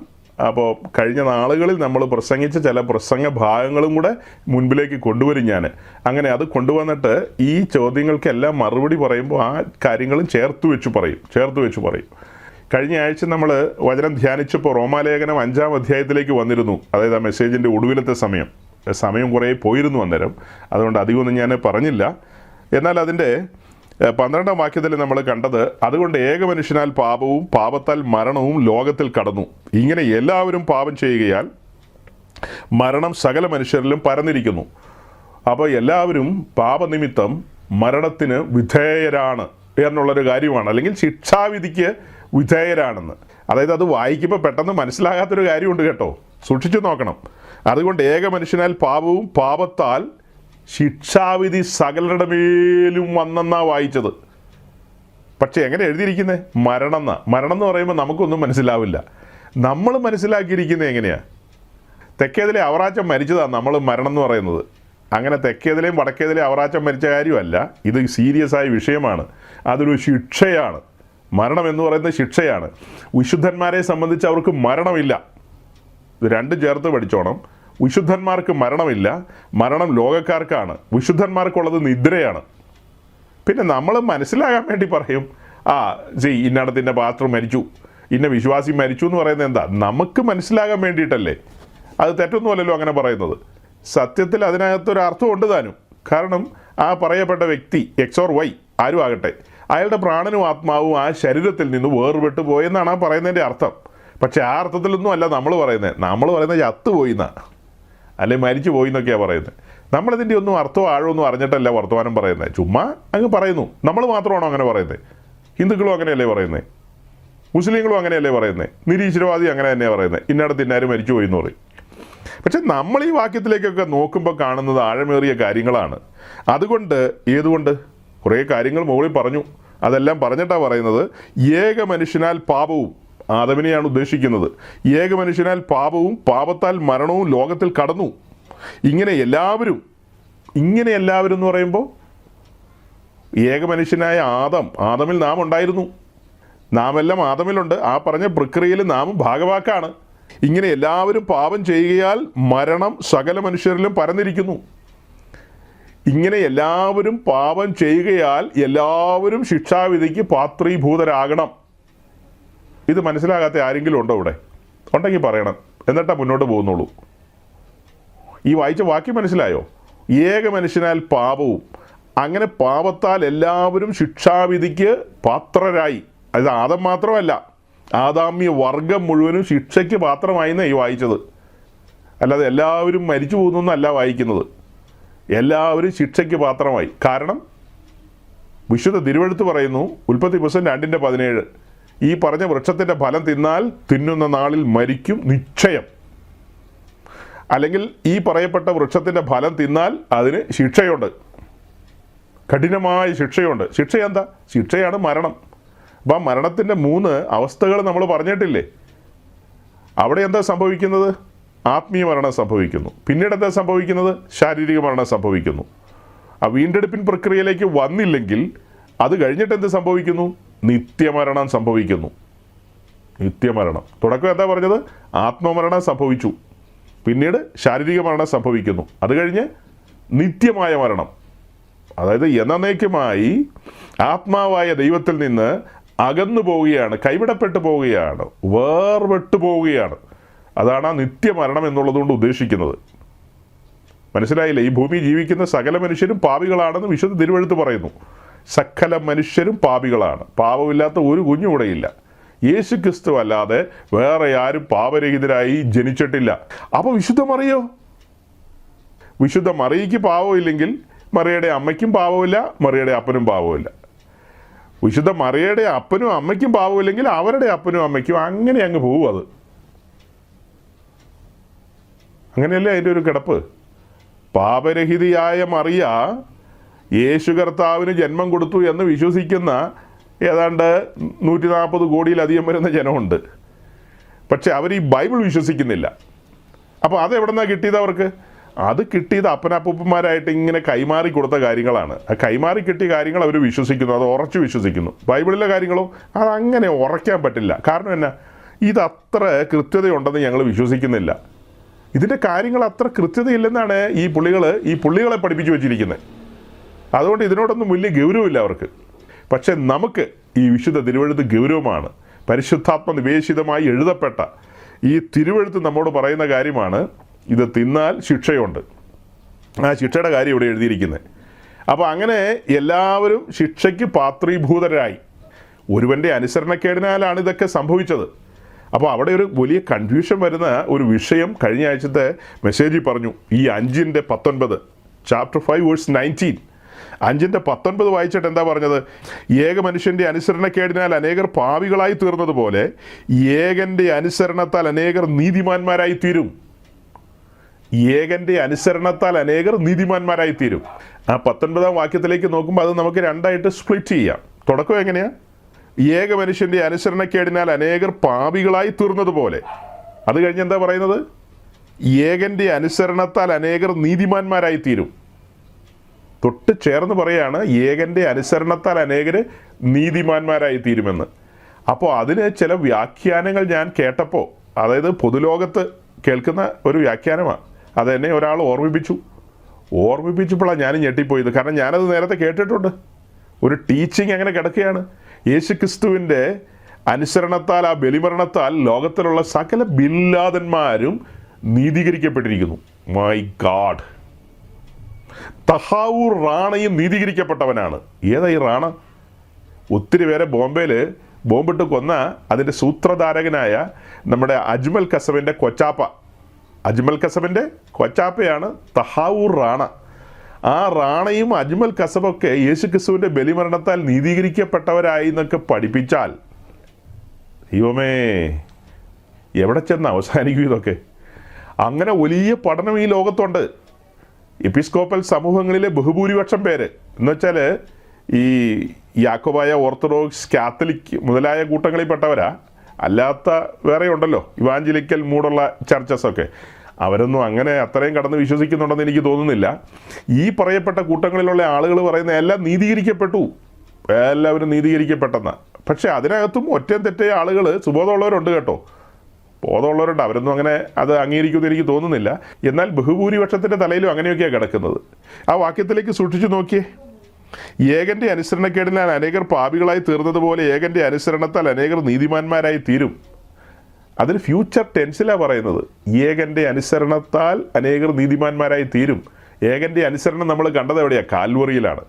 അപ്പോൾ കഴിഞ്ഞ നാളുകളിൽ നമ്മൾ പ്രസംഗിച്ച ചില പ്രസംഗ ഭാഗങ്ങളും കൂടെ മുൻപിലേക്ക് കൊണ്ടുവരും ഞാൻ. അങ്ങനെ അത് കൊണ്ടുവന്നിട്ട് ഈ ചോദ്യങ്ങൾക്കെല്ലാം മറുപടി പറയുമ്പോൾ ആ കാര്യങ്ങളും ചേർത്ത് വെച്ച് പറയും. കഴിഞ്ഞ ആഴ്ച നമ്മൾ വചനം ധ്യാനിച്ചപ്പോൾ റോമാലേഖനം 5-ാം അധ്യായത്തിലേക്ക് വന്നിരുന്നു. അതായത് ആ മെസ്സേജിൻ്റെ ഒടുവിലത്തെ സമയം കുറേ പോയിരുന്നു അന്നേരം. അതുകൊണ്ട് അധികമൊന്നും ഞാൻ പറഞ്ഞില്ല. എന്നാൽ അതിൻ്റെ 12-ാം വാക്യത്തിൽ നമ്മൾ കണ്ടത്, അതുകൊണ്ട് ഏക മനുഷ്യനാൽ പാപവും പാപത്താൽ മരണവും ലോകത്തിൽ കടന്നു. ഇങ്ങനെ എല്ലാവരും പാപം ചെയ്യുകയാൽ മരണം സകല മനുഷ്യരിലും പരന്നിരിക്കുന്നു. അപ്പോൾ എല്ലാവരും പാപനിമിത്തം മരണത്തിന് വിധേയരാണ് എന്നുള്ളൊരു കാര്യമാണ്, അല്ലെങ്കിൽ ശിക്ഷാവിധിക്ക് വിധേയരാണെന്ന്. അതായത് അത് വായിക്കുമ്പോൾ പെട്ടെന്ന് മനസ്സിലാകാത്തൊരു കാര്യമുണ്ട് കേട്ടോ, സൂക്ഷിച്ചു നോക്കണം. അതുകൊണ്ട് ഏക മനുഷ്യനാൽ പാപവും പാപത്താൽ ശിക്ഷാവിധി സകലരുടെ മേലും വന്നെന്നാണ് വായിച്ചത്. പക്ഷേ എങ്ങനെ എഴുതിയിരിക്കുന്നത്? മരണം എന്ന് പറയുമ്പോൾ നമുക്കൊന്നും മനസ്സിലാവില്ല. നമ്മൾ മനസ്സിലാക്കിയിരിക്കുന്നത് എങ്ങനെയാണ്? തെക്കേതിലെ അവറാച്ചൻ മരിച്ചതാണ് നമ്മൾ മരണം എന്ന് പറയുന്നത്. അങ്ങനെ തെക്കേതിലെയും വടക്കേതിലെയും അവറാച്ചൻ മരിച്ച കാര്യമല്ല, ഇത് സീരിയസ് ആയ വിഷയമാണ്. അതൊരു ശിക്ഷയാണ്. മരണം എന്ന് പറയുന്നത് ശിക്ഷയാണ്. വിശുദ്ധന്മാരെ സംബന്ധിച്ച് അവർക്ക് മരണമില്ല. ഇത് രണ്ടും ചേർത്ത് പഠിച്ചോണം. വിശുദ്ധന്മാർക്ക് മരണമില്ല, മരണം ലോകക്കാർക്കാണ്. വിശുദ്ധന്മാർക്കുള്ളത് നിദ്രയാണ്. പിന്നെ നമ്മൾ മനസ്സിലാകാൻ വേണ്ടി പറയും, ഇന്നടത്തിൻ്റെ പാസ്റ്റർ മരിച്ചു, ഇന്ന വിശ്വാസി മരിച്ചു എന്ന് പറയുന്നത് എന്താ? നമുക്ക് മനസ്സിലാകാൻ വേണ്ടിയിട്ടല്ലേ. അത് തെറ്റൊന്നുമല്ലല്ലോ അങ്ങനെ പറയുന്നത്. സത്യത്തിൽ അതിനകത്തൊരു അർത്ഥമുണ്ട് താനും. കാരണം ആ പറയപ്പെട്ട വ്യക്തി എക്സ് ഓർ വൈ ആരും ആകട്ടെ, അയാളുടെ പ്രാണനും ആത്മാവും ആ ശരീരത്തിൽ നിന്ന് വേർപെട്ട് പോയെന്നാണ് ആ പറയുന്നതിൻ്റെ അർത്ഥം. പക്ഷേ ആ അർത്ഥത്തിലൊന്നും അല്ല നമ്മൾ പറയുന്നത് ചത്തുപോയി എന്നാ, അല്ലെങ്കിൽ മരിച്ചു പോയി എന്നൊക്കെയാണ് പറയുന്നത്. നമ്മളിതിൻ്റെ ഒന്നും അർത്ഥമോ ആഴമൊന്നും അറിഞ്ഞിട്ടല്ല വർത്തമാനം പറയുന്നത്, ചുമ്മാ അങ്ങ് പറയുന്നു. നമ്മൾ മാത്രമാണോ അങ്ങനെ പറയുന്നത്? ഹിന്ദുക്കളും അങ്ങനെയല്ലേ പറയുന്നത്, മുസ്ലിങ്ങളും അങ്ങനെയല്ലേ പറയുന്നത്, നിരീശ്വരവാദി അങ്ങനെ തന്നെയാണ് പറയുന്നത്, ഇന്നടത്ത് ഇന്നാരും മരിച്ചു പോയി എന്ന് പറയും. പക്ഷെ നമ്മൾ ഈ വാക്യത്തിലേക്കൊക്കെ നോക്കുമ്പോൾ കാണുന്നത് ആഴമേറിയ കാര്യങ്ങളാണ്. ഏതുകൊണ്ട് കുറേ കാര്യങ്ങൾ മുകളിൽ പറഞ്ഞു, അതെല്ലാം പറഞ്ഞിട്ടാണ് പറയുന്നത്. ഏക മനുഷ്യനാൽ പാപവും, ആദമിനെയാണ് ഉദ്ദേശിക്കുന്നത്, ഏക മനുഷ്യനാൽ പാപവും പാപത്താൽ മരണവും ലോകത്തിൽ കടന്നു. ഇങ്ങനെ എല്ലാവരും എന്ന് പറയുമ്പോൾ ഏക മനുഷ്യനായ ആദമിൽ നാം ഉണ്ടായിരുന്നു, നാം എല്ലാം ആദമിലുണ്ട്. ആ പറഞ്ഞ പ്രക്രിയയിൽ നാമും ഭാഗവാക്കാണ്. ഇങ്ങനെ എല്ലാവരും പാപം ചെയ്യുകയാൽ മരണം സകല മനുഷ്യരിലും പരന്നിരിക്കുന്നു. ഇങ്ങനെ എല്ലാവരും പാപം ചെയ്യുകയാൽ എല്ലാവരും ശിക്ഷാവിധിക്ക് പാത്രീഭൂതരാകണം. ഇത് മനസ്സിലാകാത്ത ആരെങ്കിലും ഉണ്ടോ ഇവിടെ? ഉണ്ടെങ്കിൽ പറയണം, എന്നിട്ടാ മുന്നോട്ട് പോകുന്നുള്ളൂ. ഈ വായിച്ച വാക്യം മനസ്സിലായോ? ഏക മനുഷ്യനാൽ പാപവും, അങ്ങനെ പാപത്താൽ എല്ലാവരും ശിക്ഷാവിധിക്ക് പാത്രരായി. അത് ആദം മാത്രമല്ല, ആദാമ്യ വർഗം മുഴുവനും ശിക്ഷയ്ക്ക് പാത്രമായിന്നാണ് ഈ വായിച്ചത്. അല്ലാതെ എല്ലാവരും മരിച്ചു പോകുന്നല്ല വായിക്കുന്നത്. എല്ലാവരും ശിക്ഷയ്ക്ക് പാത്രമായി. കാരണം വിശുദ്ധ തിരുവെഴുത്ത് പറയുന്നു, ഉൽപ്പത്തി പുസ്തകം 2:17, ഈ പറഞ്ഞ വൃക്ഷത്തിൻ്റെ ഫലം തിന്നാൽ തിന്നുന്ന നാളിൽ മരിക്കും നിശ്ചയം. അല്ലെങ്കിൽ ഈ പറയപ്പെട്ട വൃക്ഷത്തിൻ്റെ ഫലം തിന്നാൽ അതിന് ശിക്ഷയുണ്ട്, കഠിനമായ ശിക്ഷയുണ്ട്. ശിക്ഷ എന്താ? ശിക്ഷയാണ് മരണം. അപ്പം മരണത്തിൻ്റെ 3 അവസ്ഥകൾ നമ്മൾ പറഞ്ഞിട്ടില്ലേ? അവിടെ എന്താ സംഭവിക്കുന്നത്? ആത്മീയ മരണം സംഭവിക്കുന്നു. പിന്നീട് എന്താ സംഭവിക്കുന്നത്? ശാരീരിക മരണം സംഭവിക്കുന്നു. ആ വീണ്ടെടുപ്പിൻ പ്രക്രിയയിലേക്ക് വന്നില്ലെങ്കിൽ അത് കഴിഞ്ഞിട്ട് എന്ത് സംഭവിക്കുന്നു? നിത്യമരണം സംഭവിക്കുന്നു. നിത്യമരണം. തുടക്കം എന്താ പറഞ്ഞത്? ആത്മമരണം സംഭവിച്ചു, പിന്നീട് ശാരീരിക മരണം സംഭവിക്കുന്നു, അത് കഴിഞ്ഞ് നിത്യമായ മരണം. അതായത് എന്നേക്കുമായി ആത്മാവായ ദൈവത്തിൽ നിന്ന് അകന്നു പോവുകയാണ്, കൈവിടപ്പെട്ടു പോവുകയാണ്, വേർപെട്ടു പോവുകയാണ്. അതാണ് ആ നിത്യമരണം എന്നുള്ളതുകൊണ്ട് ഉദ്ദേശിക്കുന്നത്. മനസ്സിലായില്ലേ? ഈ ഭൂമി ജീവിക്കുന്ന സകല മനുഷ്യരും പാപികളാണെന്ന് വിശുദ്ധ തിരുവെഴുത്ത് പറയുന്നു. സകല മനുഷ്യരും പാപികളാണ്. പാപമില്ലാത്ത ഒരു കുഞ്ഞും ഇവിടെയില്ല. യേശു ക്രിസ്തു അല്ലാതെ വേറെ ആരും പാപരഹിതരായി ജനിച്ചിട്ടില്ല. അപ്പോൾ വിശുദ്ധ മറിയോ? വിശുദ്ധ മറിയയ്ക്ക് പാപമില്ലെങ്കിൽ മറിയയുടെ അമ്മയ്ക്കും പാപമില്ല, മറിയയുടെ അപ്പനും പാപമില്ല. വിശുദ്ധ മറിയയുടെ അപ്പനും അമ്മയ്ക്കും പാപമില്ലെങ്കിൽ അവരുടെ അപ്പനും അമ്മയ്ക്കും അങ്ങനെ അങ്ങ് പോവും. അത് അങ്ങനെയല്ലേ അതിൻ്റെ ഒരു കിടപ്പ്. പാപരഹിതയായ മറിയ യേശു കർത്താവിന് ജന്മം കൊടുത്തു എന്ന് വിശ്വസിക്കുന്ന ഏതാണ്ട് 140 കോടിയിലധികം വരുന്ന ജനമുണ്ട്. പക്ഷെ അവർ ഈ ബൈബിൾ വിശ്വസിക്കുന്നില്ല. അപ്പോൾ അതെവിടെ നിന്നാണ് കിട്ടിയത് അവർക്ക്? അത് കിട്ടിയത് അപ്പനപ്പൂപ്പന്മാരായിട്ട് ഇങ്ങനെ കൈമാറി കൊടുത്ത കാര്യങ്ങളാണ്. ആ കൈമാറി കിട്ടിയ കാര്യങ്ങൾ അവർ വിശ്വസിക്കുന്നു, അത് ഉറച്ചു വിശ്വസിക്കുന്നു. ബൈബിളിലെ കാര്യങ്ങളോ അതങ്ങനെ ഉറയ്ക്കാൻ പറ്റില്ല. കാരണം എന്നാ? ഇതത്ര കൃത്യതയുണ്ടെന്ന് ഞങ്ങൾ വിശ്വസിക്കുന്നില്ല. ഇതിൻ്റെ കാര്യങ്ങൾ അത്ര കൃത്യതയില്ലെന്നാണ് ഈ പുള്ളികളെ പഠിപ്പിച്ചു വെച്ചിരിക്കുന്നത്. അതുകൊണ്ട് ഇതിനോടൊന്നും വലിയ ഗൗരവമില്ല അവർക്ക്. പക്ഷെ നമുക്ക് ഈ വിശുദ്ധ തിരുവെഴുത്ത് ഗൗരവമാണ്. പരിശുദ്ധാത്മ നിവേശിതമായി എഴുതപ്പെട്ട ഈ തിരുവെഴുത്ത് നമ്മോട് പറയുന്ന കാര്യമാണ്, ഇത് തിന്നാൽ ശിക്ഷയുണ്ട്. ആ ശിക്ഷയുടെ കാര്യം ഇവിടെ എഴുതിയിരിക്കുന്നത്. അപ്പോൾ അങ്ങനെ എല്ലാവരും ശിക്ഷയ്ക്ക് പാത്രീഭൂതരായി. ഒരുവൻ്റെ അനുസരണക്കേടിനാലാണ് ഇതൊക്കെ സംഭവിച്ചത്. അപ്പോൾ അവിടെ ഒരു വലിയ കൺഫ്യൂഷൻ വരുന്ന ഒരു വിഷയം കഴിഞ്ഞ ആഴ്ചത്തെ മെസ്സേജിൽ പറഞ്ഞു. ഈ 5:19 ചാപ്റ്റർ 5 വേഴ്സ് 19 5:19 വായിച്ചിട്ട് എന്താ പറഞ്ഞത്? ഏക മനുഷ്യൻ്റെ അനുസരണക്കേടിനാൽ അനേകർ പാപികളായി തീർന്നതുപോലെ ഏകൻ്റെ അനുസരണത്താൽ അനേകർ നീതിമാന്മാരായി തീരും. ഏകൻ്റെ അനുസരണത്താൽ അനേകർ നീതിമാന്മാരായി തീരും. ആ 19 വാക്യത്തിലേക്ക് നോക്കുമ്പോൾ അത് നമുക്ക് രണ്ടായിട്ട് സ്പ്ലിറ്റ് ചെയ്യാം. തുടക്കം എങ്ങനെയാ? ഏക മനുഷ്യൻ്റെ അനുസരണക്കേടിനാൽ അനേകർ പാപികളായി തീർന്നതുപോലെ. അത് കഴിഞ്ഞ് എന്താ പറയുന്നത്? ഏകൻ്റെ അനുസരണത്താൽ അനേകർ നീതിമാന്മാരായി തീരും. തൊട്ട് ചേർന്ന് പറയാണ് ഏകൻ്റെ അനുസരണത്താൽ അനേകർ നീതിമാന്മാരായി തീരുമെന്ന്. അപ്പോൾ അതിന് ചില വ്യാഖ്യാനങ്ങൾ ഞാൻ കേട്ടപ്പോൾ, അതായത് പൊതുലോകത്ത് കേൾക്കുന്ന ഒരു വ്യാഖ്യാനമാണ്, അതെന്നെ ഒരാൾ ഓർമ്മിപ്പിച്ചപ്പോഴാണ് ഞാൻ ഞെട്ടിപ്പോയത്. കാരണം ഞാനത് നേരത്തെ കേട്ടിട്ടുണ്ട്. ഒരു ടീച്ചിങ് അങ്ങനെ കിടക്കുകയാണ്. യേശുക്രിസ്തുവിൻ്റെ അനുസരണത്താൽ, ആ ബലിമരണത്താൽ ലോകത്തിലുള്ള സകല ബില്ലാദന്മാരും നീതീകരിക്കപ്പെട്ടിരിക്കുന്നു. My god! തഹാവൂർ റാണയും നീതീകരിക്കപ്പെട്ടവനാണ്. ഏതാ ഈ റാണ? ഒത്തിരി പേരെ ബോംബെയിൽ ബോംബിട്ട് കൊന്ന അതിൻ്റെ സൂത്രധാരകനായ നമ്മുടെ അജ്മൽ കസബിൻ്റെ കൊച്ചാപ്പയാണ് തഹാവൂർ റാണ. ആ റാണയും അജ്മൽ കസബൊക്കെ യേശുക്രിസ്തുവിൻ്റെ ബലിമരണത്താൽ നീതീകരിക്കപ്പെട്ടവരായി എന്നൊക്കെ പഠിപ്പിച്ചാൽ ദൈവമേ, എവിടെ ചെന്ന് അവസാനിക്കും ഇതൊക്കെ? അങ്ങനെ വലിയ പഠനം ഈ ലോകത്തുണ്ട്. എപ്പിസ്കോപ്പൽ സമൂഹങ്ങളിലെ ബഹുഭൂരിപക്ഷം പേര് എന്നുവെച്ചാൽ ഈ യാക്കോബായ, ഓർത്തഡോക്സ്, കാത്തലിക് മുതലായ കൂട്ടങ്ങളിൽപ്പെട്ടവരാ. അല്ലാത്ത വേറെ ഉണ്ടല്ലോ, ഇവാഞ്ചലിക്കൽ മൂടുള്ള ചർച്ചസൊക്കെ. അവരൊന്നും അങ്ങനെ അത്രയും കടന്ന് വിശ്വസിക്കുന്നുണ്ടെന്ന് എനിക്ക് തോന്നുന്നില്ല. ഈ പറയപ്പെട്ട കൂട്ടങ്ങളിലുള്ള ആളുകൾ പറയുന്ന എല്ലാം നീതീകരിക്കപ്പെട്ടു, എല്ലാവരും നീതീകരിക്കപ്പെട്ടെന്നാണ്. പക്ഷേ അതിനകത്തും ഒറ്റയും തെറ്റേ ആളുകൾ, സുബോധമുള്ളവരുണ്ട് കേട്ടോ, ബോധമുള്ളവരുണ്ട്. അവരൊന്നും അങ്ങനെ അത് അംഗീകരിക്കുമെന്ന് എനിക്ക് തോന്നുന്നില്ല. എന്നാൽ ബഹുഭൂരിപക്ഷത്തിൻ്റെ തലയിലും അങ്ങനെയൊക്കെയാണ് കിടക്കുന്നത്. ആ വാക്യത്തിലേക്ക് സൂക്ഷിച്ചു നോക്കിയേ. ഏകൻ്റെ അനുസരണക്കേടിനാൽ അനേകർ പാപികളായി തീർന്നതുപോലെ ഏകൻ്റെ അനുസരണത്താൽ അനേകർ നീതിമാന്മാരായി തീരും. അതിന് ഫ്യൂച്ചർ ടെൻസിലാണ് പറയുന്നത്. ഏകൻ്റെ അനുസരണത്താൽ അനേകർ നീതിമാന്മാരായി തീരും. ഏകൻ്റെ അനുസരണം നമ്മൾ കണ്ടത് എവിടെയാണ്? കാൽവറിയിലാണ്.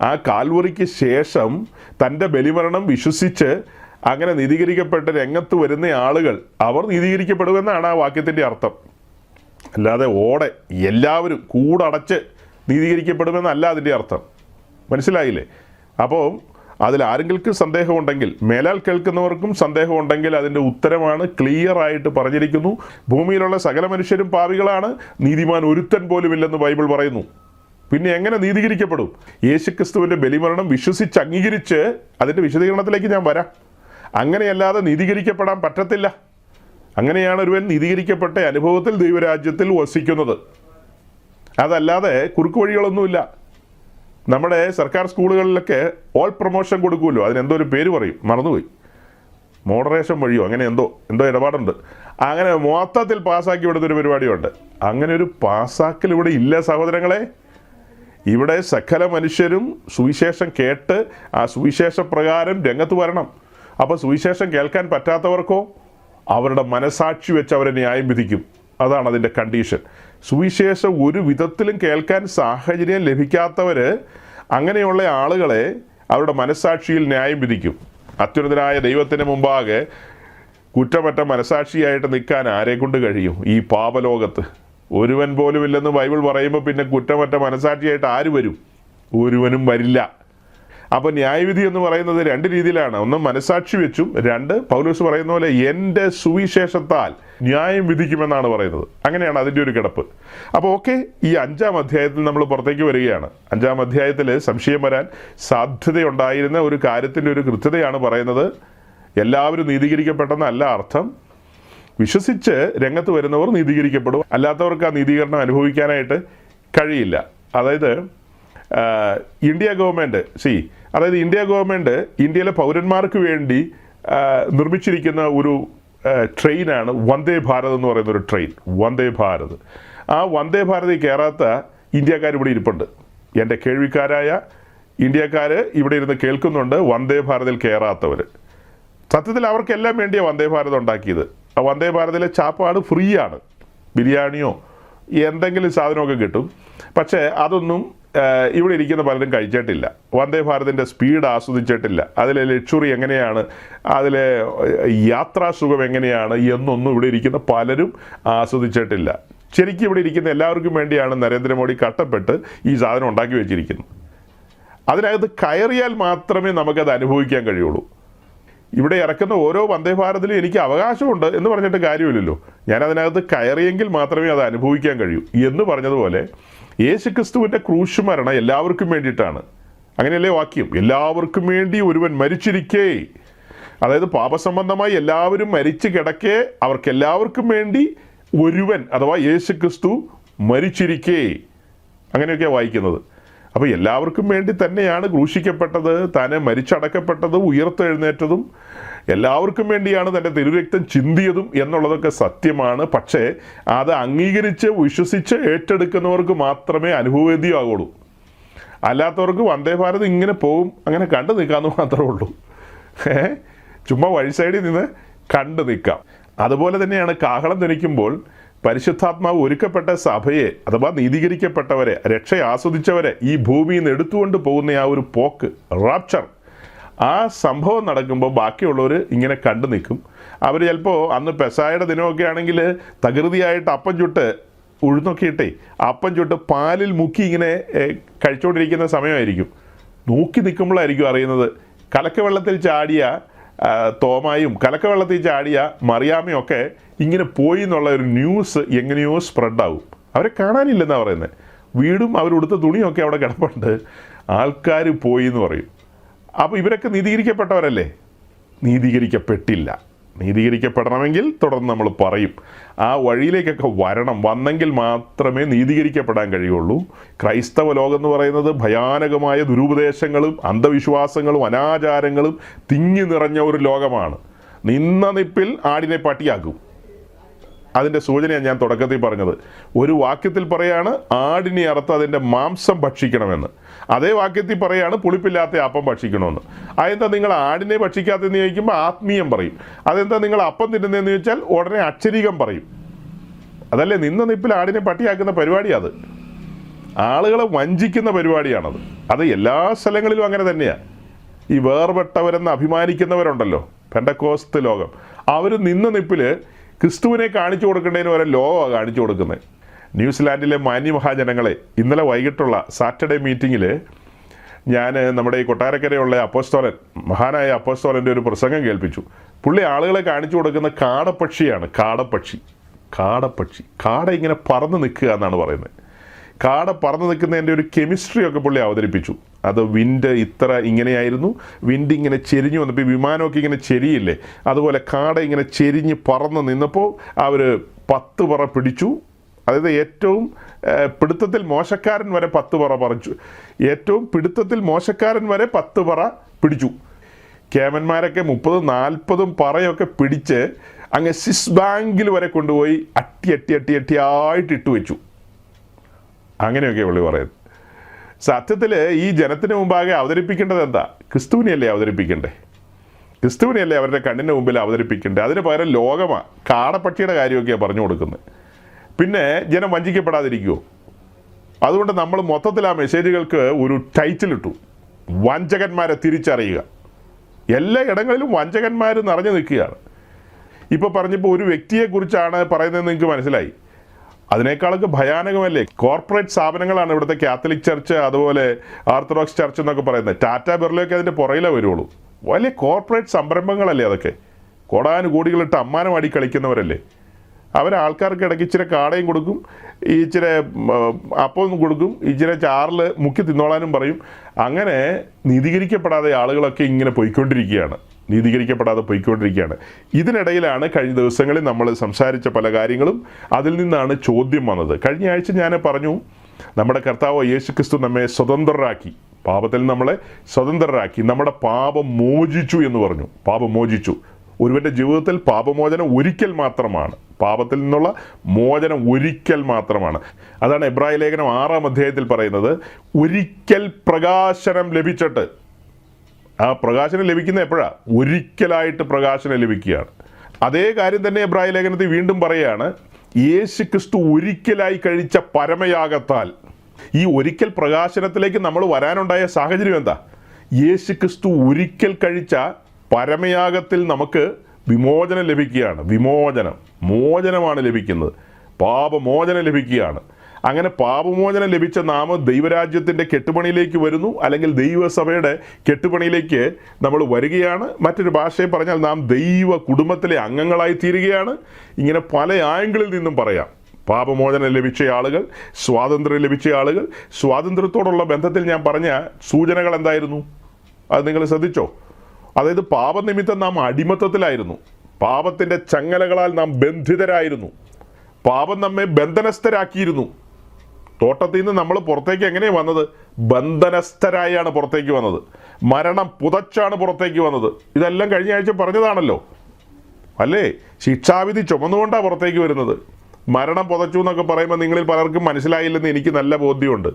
ആ കാൽവറിക്ക് ശേഷം തൻ്റെ ബലിമരണം വിശ്വസിച്ച് അങ്ങനെ നീതീകരിക്കപ്പെട്ട് രംഗത്ത് വരുന്ന ആളുകൾ, അവർ നീതീകരിക്കപ്പെടുമെന്നാണ് ആ വാക്യത്തിൻ്റെ അർത്ഥം. അല്ലാതെ എല്ലാവരും കൂടടച്ച് നീതീകരിക്കപ്പെടുമെന്നല്ല അതിൻ്റെ അർത്ഥം. മനസ്സിലായില്ലേ? അപ്പോൾ അതിൽ ആരെങ്കിലും സന്ദേഹമുണ്ടെങ്കിൽ, മേലാൽ കേൾക്കുന്നവർക്കും സന്ദേഹമുണ്ടെങ്കിൽ അതിൻ്റെ ഉത്തരമാണ് ക്ലിയർ ആയിട്ട് പറഞ്ഞിരിക്കുന്നു. ഭൂമിയിലുള്ള സകല മനുഷ്യരും പാപികളാണ്, നീതിമാൻ ഒരുത്തൻ പോലുമില്ലെന്ന് ബൈബിൾ പറയുന്നു. പിന്നെ എങ്ങനെ നീതീകരിക്കപ്പെടും? യേശുക്രിസ്തുവിൻ്റെ ബലിമരണം വിശ്വസിച്ച് അംഗീകരിച്ച് അതിൻ്റെ വിശദീകരണത്തിലേക്ക് ഞാൻ വരാം. അങ്ങനെയല്ലാതെ നീതീകരിക്കപ്പെടാൻ പറ്റത്തില്ല. അങ്ങനെയാണ് ഒരുവൻ നീതീകരിക്കപ്പെട്ട അനുഭവത്തിൽ ദൈവരാജ്യത്തിൽ വസിക്കുന്നത്. അതല്ലാതെ കുറുക്കു വഴികളൊന്നുമില്ല. നമ്മുടെ സർക്കാർ സ്കൂളുകളിലൊക്കെ ഓൾ പ്രൊമോഷൻ കൊടുക്കുമല്ലോ, അതിനെന്തോ ഒരു പേര് പറയും, മറന്നുപോയി, മോഡറേഷൻ വഴിയോ അങ്ങനെ എന്തോ ഇടപാടുണ്ട്. അങ്ങനെ മൊത്തത്തിൽ പാസ്സാക്കി വിടുന്നൊരു പരിപാടിയുണ്ട്. അങ്ങനെ ഒരു പാസ്സാക്കൽ ഇവിടെ ഇല്ല സഹോദരങ്ങളെ. ഇവിടെ സകല മനുഷ്യരും സുവിശേഷം കേട്ട് ആ സുവിശേഷ പ്രകാരം രംഗത്ത് വരണം. അപ്പോൾ സുവിശേഷം കേൾക്കാൻ പറ്റാത്തവർക്കോ അവരുടെ മനസാക്ഷി വെച്ച് അവരെ ന്യായം വിധിക്കും. അതാണ് അതിൻ്റെ കണ്ടീഷൻ. സുവിശേഷം ഒരു വിധത്തിലും കേൾക്കാൻ സാഹചര്യം ലഭിക്കാത്തവർ, അങ്ങനെയുള്ള ആളുകളെ അവരുടെ മനസാക്ഷിയിൽ ന്യായം വിധിക്കും. അത്യുന്നതനായ ദൈവത്തിന് മുമ്പാകെ കുറ്റമറ്റ മനസാക്ഷിയായിട്ട് നിൽക്കാൻ ആരെക്കൊണ്ട് കഴിയും? ഈ പാപലോകത്ത് ഒരുവൻ പോലും ഇല്ലെന്ന് ബൈബിൾ പറയുമ്പോൾ പിന്നെ കുറ്റമറ്റ മനസാക്ഷിയായിട്ട് ആര് വരും? ഒരുവനും വരില്ല. അപ്പോൾ ന്യായവിധി എന്ന് പറയുന്നത് രണ്ട് രീതിയിലാണ്. ഒന്ന് മനസാക്ഷി വെച്ചും, രണ്ട് പൗലോസ് പറയുന്ന പോലെ എൻ്റെ സുവിശേഷത്താൽ ന്യായം വിധിക്കുമെന്നാണ് പറയുന്നത്. അങ്ങനെയാണ് അതിൻ്റെ ഒരു കിടപ്പ്. അപ്പോൾ ഓക്കെ, ഈ 5-ാം അധ്യായത്തിൽ നമ്മൾ പുറത്തേക്ക് വരികയാണ്. 5-ാം അധ്യായത്തിൽ സംശയം വരാൻ സാധ്യതയുണ്ടായിരുന്ന ഒരു കാര്യത്തിൻ്റെ ഒരു കൃത്യതയാണ് പറയുന്നത്. എല്ലാവരും നീതീകരിക്കപ്പെട്ടെന്നല്ല അർത്ഥം. വിശ്വസിച്ച് രംഗത്ത് വരുന്നവർ നീതീകരിക്കപ്പെടും, അല്ലാത്തവർക്ക് ആ നീതീകരണം അനുഭവിക്കാനായിട്ട് കഴിയില്ല. അതായത് ഇന്ത്യ ഗവൺമെൻറ് ഇന്ത്യ ഗവൺമെൻറ് ഇന്ത്യയിലെ പൗരന്മാർക്ക് വേണ്ടി നിർമ്മിച്ചിരിക്കുന്ന ഒരു ട്രെയിനാണ് വന്ദേ ഭാരത് എന്ന് പറയുന്ന ഒരു ട്രെയിൻ. വന്ദേ ഭാരത്. ആ വന്ദേ ഭാരതിൽ കയറാത്ത ഇന്ത്യക്കാർ ഇവിടെ ഇരിപ്പുണ്ട്. എൻ്റെ കേൾവിക്കാരായ ഇന്ത്യക്കാർ ഇവിടെ ഇരുന്ന് കേൾക്കുന്നുണ്ട്, വന്ദേ ഭാരതിൽ കയറാത്തവർ. സത്യത്തിൽ അവർക്കെല്ലാം വേണ്ടിയാണ് വന്ദേ ഭാരത് ഉണ്ടാക്കിയത്. ആ വന്ദേ ഭാരതിലെ ചാപ്പാട് ഫ്രീ ആണ്. ബിരിയാണിയോ എന്തെങ്കിലും സാധനമൊക്കെ കിട്ടും. പക്ഷേ അതൊന്നും ഇവിടെ ഇരിക്കുന്ന പലരും കഴിച്ചിട്ടില്ല. വന്ദേ ഭാരതിൻ്റെ സ്പീഡ് ആസ്വദിച്ചിട്ടില്ല. അതിലെ ലക്ഷറി എങ്ങനെയാണ്, അതിലെ യാത്രാസുഖം എങ്ങനെയാണ് എന്നൊന്നും ഇവിടെ ഇരിക്കുന്ന പലരും ആസ്വദിച്ചിട്ടില്ല. ശരിക്കും ഇവിടെ ഇരിക്കുന്ന എല്ലാവർക്കും വേണ്ടിയാണ് നരേന്ദ്രമോദി കഷ്ടപ്പെട്ട് ഈ സാധനം ഉണ്ടാക്കി വെച്ചിരിക്കുന്നത്. അതിനകത്ത് കയറിയാൽ മാത്രമേ നമുക്കത് അനുഭവിക്കാൻ കഴിയുള്ളൂ. ഇവിടെ ഇറക്കുന്ന ഓരോ വന്ദേ ഭാരതിലും എനിക്ക് അവകാശമുണ്ട് എന്ന് പറഞ്ഞിട്ട് കാര്യമില്ലല്ലോ. ഞാൻ അതിനകത്ത് കയറിയെങ്കിൽ മാത്രമേ അത് അനുഭവിക്കാൻ കഴിയൂ എന്ന് പറഞ്ഞതുപോലെ യേശുക്രിസ്തുവിൻ്റെ ക്രൂശ് മരണം എല്ലാവർക്കും വേണ്ടിയിട്ടാണ്. അങ്ങനെയല്ലേ വാക്യം? എല്ലാവർക്കും വേണ്ടി ഒരുവൻ മരിച്ചിരിക്കേ. അതായത് പാപസംബന്ധമായി എല്ലാവരും മരിച്ചു കിടക്കെ അവർക്കെല്ലാവർക്കും വേണ്ടി ഒരുവൻ അഥവാ യേശുക്രിസ്തു മരിച്ചിരിക്കേ. അങ്ങനെയൊക്കെയാണ് വായിക്കുന്നത്. അപ്പോൾ എല്ലാവർക്കും വേണ്ടി തന്നെയാണ് ക്രൂശിക്കപ്പെട്ടത്, താനെ മരിച്ചടക്കപ്പെട്ടതും ഉയർത്തെഴുന്നേറ്റതും എല്ലാവർക്കും വേണ്ടിയാണ് തൻ്റെ തിരുരക്തം ചിന്തിയതും എന്നുള്ളതൊക്കെ സത്യമാണ്. പക്ഷേ അത് അംഗീകരിച്ച് വിശ്വസിച്ച് ഏറ്റെടുക്കുന്നവർക്ക് മാത്രമേ അനുഭവവേദ്യമാകുള്ളൂ. അല്ലാത്തവർക്ക് വന്ദേ ഭാരത് ഇങ്ങനെ പോകും, അങ്ങനെ കണ്ടു നിൽക്കാമെന്ന് മാത്രമേ ഉള്ളൂ. ചുമ്മാ വഴി സൈഡിൽ നിന്ന് കണ്ടു നിൽക്കാം. അതുപോലെ തന്നെയാണ് കാഹളം ധനിക്കുമ്പോൾ പരിശുദ്ധാത്മാവ് ഒരുക്കപ്പെട്ട സഭയെ അഥവാ നീതീകരിക്കപ്പെട്ടവരെ, രക്ഷ ആസ്വദിച്ചവരെ ഈ ഭൂമിയിൽ നിന്ന് എടുത്തുകൊണ്ട് പോകുന്ന ആ ഒരു പോക്ക്, റാപ്ചർ, ആ സംഭവം നടക്കുമ്പോൾ ബാക്കിയുള്ളവർ ഇങ്ങനെ കണ്ടു നിൽക്കും. അവർ ചിലപ്പോൾ അന്ന് പെസായുടെ ദിനമൊക്കെ ആണെങ്കിൽ തകൃതിയായിട്ട് അപ്പം ചുട്ട് ഉഴുന്നൊക്കെ ഇട്ടേ അപ്പം ചുട്ട് പാലിൽ മുക്കി ഇങ്ങനെ കഴിച്ചുകൊണ്ടിരിക്കുന്ന സമയമായിരിക്കും. നോക്കി നിൽക്കുമ്പോഴായിരിക്കും അറിയുന്നത് കലക്കവെള്ളത്തിൽ ചാടിയ തോമായും കലക്കവെള്ളത്തിൽ ചാടിയ മറിയാമയും ഒക്കെ ഇങ്ങനെ പോയി എന്നുള്ള ഒരു ന്യൂസ് എങ്ങനെയോ സ്പ്രെഡാവും. അവരെ കാണാനില്ലെന്നാണ് പറയുന്നത്. വീടും അവരുടുത്ത തുണിയൊക്കെ അവിടെ കിടപ്പുണ്ട്, ആൾക്കാർ പോയി എന്ന് പറയും. അപ്പോൾ ഇവരൊക്കെ നീതീകരിക്കപ്പെട്ടവരല്ലേ? നീതീകരിക്കപ്പെട്ടില്ല. നീതീകരിക്കപ്പെടണമെങ്കിൽ തുടർന്ന് നമ്മൾ പറയും. ആ വഴിയിലേക്കൊക്കെ വന്നെങ്കിൽ മാത്രമേ നീതീകരിക്കപ്പെടാൻ കഴിയുള്ളൂ. ക്രൈസ്തവ ലോകം എന്ന് പറയുന്നത് ഭയാനകമായ ദുരുപദേശങ്ങളും അന്ധവിശ്വാസങ്ങളും അനാചാരങ്ങളും തിങ്ങി നിറഞ്ഞ ഒരു ലോകമാണ്. നിന്ന നിപ്പിൽ ആടിനെ പട്ടിയാക്കും. അതിൻ്റെ സൂചനയാണ് ഞാൻ തുടക്കത്തിൽ പറഞ്ഞത്. ഒരു വാക്യത്തിൽ പറയാണ് ആടിനെ അറുത്ത് അതിൻ്റെ മാംസം ഭക്ഷിക്കണമെന്ന്, അതേ വാക്യത്തിൽ പറയാണ് പുളിപ്പില്ലാത്ത അപ്പം ഭക്ഷിക്കണമെന്ന്. അതെന്താ നിങ്ങൾ ആടിനെ ഭക്ഷിക്കാത്തതെന്ന് ചോദിക്കുമ്പോൾ ആത്മീയം പറയും. അതെന്താ നിങ്ങൾ അപ്പം തിന്നുന്നതെന്ന് ചോദിച്ചാൽ ഉടനെ അക്ഷരീകം പറയും. അതല്ലേ നിന്ന നിപ്പിൽ ആടിനെ പട്ടിയാക്കുന്ന പരിപാടി? അത് ആളുകളെ വഞ്ചിക്കുന്ന പരിപാടിയാണത്. അത് എല്ലാ സ്ഥലങ്ങളിലും അങ്ങനെ തന്നെയാണ്. ഈ വേർപെട്ടവരെന്ന് അഭിമാനിക്കുന്നവരുണ്ടല്ലോ, പെന്തക്കോസ്ത് ലോകം, അവർ നിന്ന നിപ്പിൽ ക്രിസ്തുവിനെ കാണിച്ചു കൊടുക്കേണ്ടതിന് വരെ ലോകമാണ് കാണിച്ചു കൊടുക്കുന്നത്. ന്യൂസിലാൻഡിലെ മാന്യമഹാജനങ്ങളെ ഇന്നലെ വൈകിട്ടുള്ള സാറ്റർഡേ മീറ്റിങ്ങിൽ ഞാൻ നമ്മുടെ ഈ കൊട്ടാരക്കരയുള്ള അപ്പോസ്തോലൻ, മഹാനായ അപ്പോസ്തോലൻ്റെ ഒരു പ്രസംഗം കേൾപ്പിച്ചു. പുള്ളി ആളുകളെ കാണിച്ചു കൊടുക്കുന്ന കാടപ്പക്ഷിയാണ്. കാട ഇങ്ങനെ പറന്ന് നിൽക്കുക എന്നാണ് പറയുന്നത്. കാട പറന്ന് നിൽക്കുന്നതിൻ്റെ ഒരു കെമിസ്ട്രിയൊക്കെ പുള്ളി അവതരിപ്പിച്ചു. അത് വിൻഡ് ഇത്ര ഇങ്ങനെയായിരുന്നു, വിൻഡ് ഇങ്ങനെ ചെരിഞ്ഞു വന്നപ്പോൾ ഈ വിമാനമൊക്കെ ഇങ്ങനെ ചെരിയില്ലേ, അതുപോലെ കാട ഇങ്ങനെ ചെരിഞ്ഞ് പറന്ന് നിന്നപ്പോൾ അവർ 10 പറ പിടിച്ചു. അതായത് ഏറ്റവും പിടുത്തത്തിൽ മോശക്കാരൻ വരെ 10 പറ പറിച്ചു. ഏറ്റവും പിടുത്തത്തിൽ മോശക്കാരൻ വരെ 10 പറ പിടിച്ചു. കേമന്മാരൊക്കെ 30-40 പറയൊക്കെ പിടിച്ച് അങ്ങ് സ്വിസ് ബാങ്കിൽ വരെ കൊണ്ടുപോയി അട്ടിയായിട്ട് ഇട്ട് വെച്ചു. അങ്ങനെയൊക്കെ പുള്ളി പറയുന്നത്. സത്യത്തിൽ ഈ ജനത്തിന് മുമ്പാകെ അവതരിപ്പിക്കേണ്ടത് എന്താ? ക്രിസ്തുവിനെയല്ലേ അവതരിപ്പിക്കണ്ടേ? ക്രിസ്തുവിനെയല്ലേ അവരുടെ കണ്ണിന് മുമ്പിൽ അവതരിപ്പിക്കണ്ടേ? അതിന് പകരം ലോകമാണ്, കാടപ്പക്ഷിയുടെ കാര്യമൊക്കെയാണ് പറഞ്ഞു കൊടുക്കുന്നത്. പിന്നെ ജനം വഞ്ചിക്കപ്പെടാതിരിക്കുമോ? അതുകൊണ്ട് നമ്മൾ മൊത്തത്തിൽ ആ മെസ്സേജുകൾക്ക് ഒരു ടൈറ്റിൽ ഇട്ടു, വഞ്ചകന്മാരെ തിരിച്ചറിയുക. എല്ലാ ഇടങ്ങളിലും വഞ്ചകന്മാർ നിറഞ്ഞു നിൽക്കുകയാണ്. ഇപ്പോൾ പറഞ്ഞപ്പോൾ ഒരു വ്യക്തിയെക്കുറിച്ചാണ് പറയുന്നതെന്ന് നിങ്ങൾക്ക് മനസ്സിലായി. അതിനേക്കാളൊക്കെ ഭയാനകമല്ലേ കോർപ്പറേറ്റ് സ്ഥാപനങ്ങളാണ് ഇവിടുത്തെ കാത്തലിക് ചർച്ച്, അതുപോലെ ഓർത്തഡോക്സ് ചർച്ച് എന്നൊക്കെ പറയുന്നത്. ടാറ്റ ബിർലയൊക്കെ അതിൻ്റെ പുറകിലേ വരുള്ളൂ. വലിയ കോർപ്പറേറ്റ് സംരംഭങ്ങളല്ലേ അതൊക്കെ? കോടാനുകോടികളിട്ട് അമ്മാനമാടി കളിക്കുന്നവരല്ലേ അവർ. ആൾക്കാർക്ക് ഇടയ്ക്ക് ഇച്ചിരി കാടയും കൊടുക്കും, ഇച്ചിരി അപ്പം കൊടുക്കും, ഇച്ചിരി ചാറിൽ മുക്കി തിന്നോളാനും പറയും. അങ്ങനെ നീതീകരിക്കപ്പെടാതെ ആളുകളൊക്കെ ഇങ്ങനെ പോയിക്കൊണ്ടിരിക്കുകയാണ്. ഇതിനിടയിലാണ് കഴിഞ്ഞ ദിവസങ്ങളിൽ നമ്മൾ സംസാരിച്ച പല കാര്യങ്ങളും, അതിൽ നിന്നാണ് ചോദ്യം വന്നത്. കഴിഞ്ഞ ആഴ്ച ഞാൻ പറഞ്ഞു, നമ്മുടെ കർത്താവ് യേശുക്രിസ്തു നമ്മെ സ്വതന്ത്രരാക്കി, പാപത്തിൽ നമ്മളെ സ്വതന്ത്രരാക്കി, നമ്മുടെ പാപം മോചിച്ചു എന്ന് പറഞ്ഞു. പാപം മോചിച്ചു. ഒരുവൻ്റെ ജീവിതത്തിൽ പാപമോചനം ഒരിക്കൽ മാത്രമാണ്. പാപത്തിൽ നിന്നുള്ള മോചനം ഒരിക്കൽ മാത്രമാണ്. അതാണ് എബ്രായ ലേഖനം 6-ാം അധ്യായത്തിൽ പറയുന്നത്. ഒരിക്കൽ പ്രകാശനം ലഭിച്ചിട്ട്, ആ പ്രകാശനം ലഭിക്കുന്ന എപ്പോഴാണ്? ഒരിക്കലായിട്ട് പ്രകാശനം ലഭിക്കുകയാണ്. അതേ കാര്യം തന്നെ എബ്രായ ലേഖനത്തിൽ വീണ്ടും പറയുകയാണ്, യേശു ക്രിസ്തു ഒരിക്കലായി കഴിച്ച പരമയാഗത്താൽ. ഈ ഒരിക്കൽ പ്രകാശനത്തിലേക്ക് നമ്മൾ വരാനുണ്ടായ സാഹചര്യം എന്താ? യേശു ക്രിസ്തു ഒരിക്കൽ കഴിച്ച പരമയാഗത്തിൽ നമുക്ക് വിമോചനം ലഭിക്കുകയാണ്. മോചനമാണ് ലഭിക്കുന്നത്. പാപമോചനം ലഭിക്കുകയാണ്. അങ്ങനെ പാപമോചനം ലഭിച്ച നാം ദൈവരാജ്യത്തിൻ്റെ കെട്ടുപണിയിലേക്ക് വരുന്നു, അല്ലെങ്കിൽ ദൈവസഭയുടെ കെട്ടുപണിയിലേക്ക് നമ്മൾ വരികയാണ്. മറ്റൊരു ഭാഷയിൽ പറഞ്ഞാൽ നാം ദൈവ കുടുംബത്തിലെ അംഗങ്ങളായി തീരുകയാണ്. ഇങ്ങനെ പല ആംഗിളിൽ നിന്നും പറയാം. പാപമോചനം ലഭിച്ച ആളുകൾ, സ്വാതന്ത്ര്യം ലഭിച്ച ആളുകൾ. സ്വാതന്ത്ര്യത്തോടുള്ള ബന്ധത്തിൽ ഞാൻ പറഞ്ഞ സൂചനകൾ എന്തായിരുന്നു? അത് നിങ്ങൾ ശ്രദ്ധിച്ചോ? അതായത് പാപനിമിത്തം നാം അടിമത്തത്തിലായിരുന്നു, പാപത്തിൻ്റെ ചങ്ങലകളാൽ നാം ബന്ധിതരായിരുന്നു, പാപം നമ്മെ ബന്ധനസ്ഥരാക്കിയിരുന്നു. തോട്ടത്തിൽ നിന്ന് നമ്മൾ പുറത്തേക്ക് എങ്ങനെയാണ് വന്നത്? ബന്ധനസ്ഥരായാണ് പുറത്തേക്ക് വന്നത്. മരണം പുതച്ചാണ് പുറത്തേക്ക് വന്നത്. ഇതെല്ലാം കഴിഞ്ഞ ആഴ്ച പറഞ്ഞതാണല്ലോ അല്ലേ? ശിക്ഷാവിധി ചുമന്നുകൊണ്ടാണ് പുറത്തേക്ക് വരുന്നത്. മരണം പുതച്ചു എന്നൊക്കെ പറയുമ്പോൾ നിങ്ങളിൽ പലർക്കും മനസ്സിലായില്ലെന്ന് എനിക്ക് നല്ല ബോധ്യമുണ്ട്.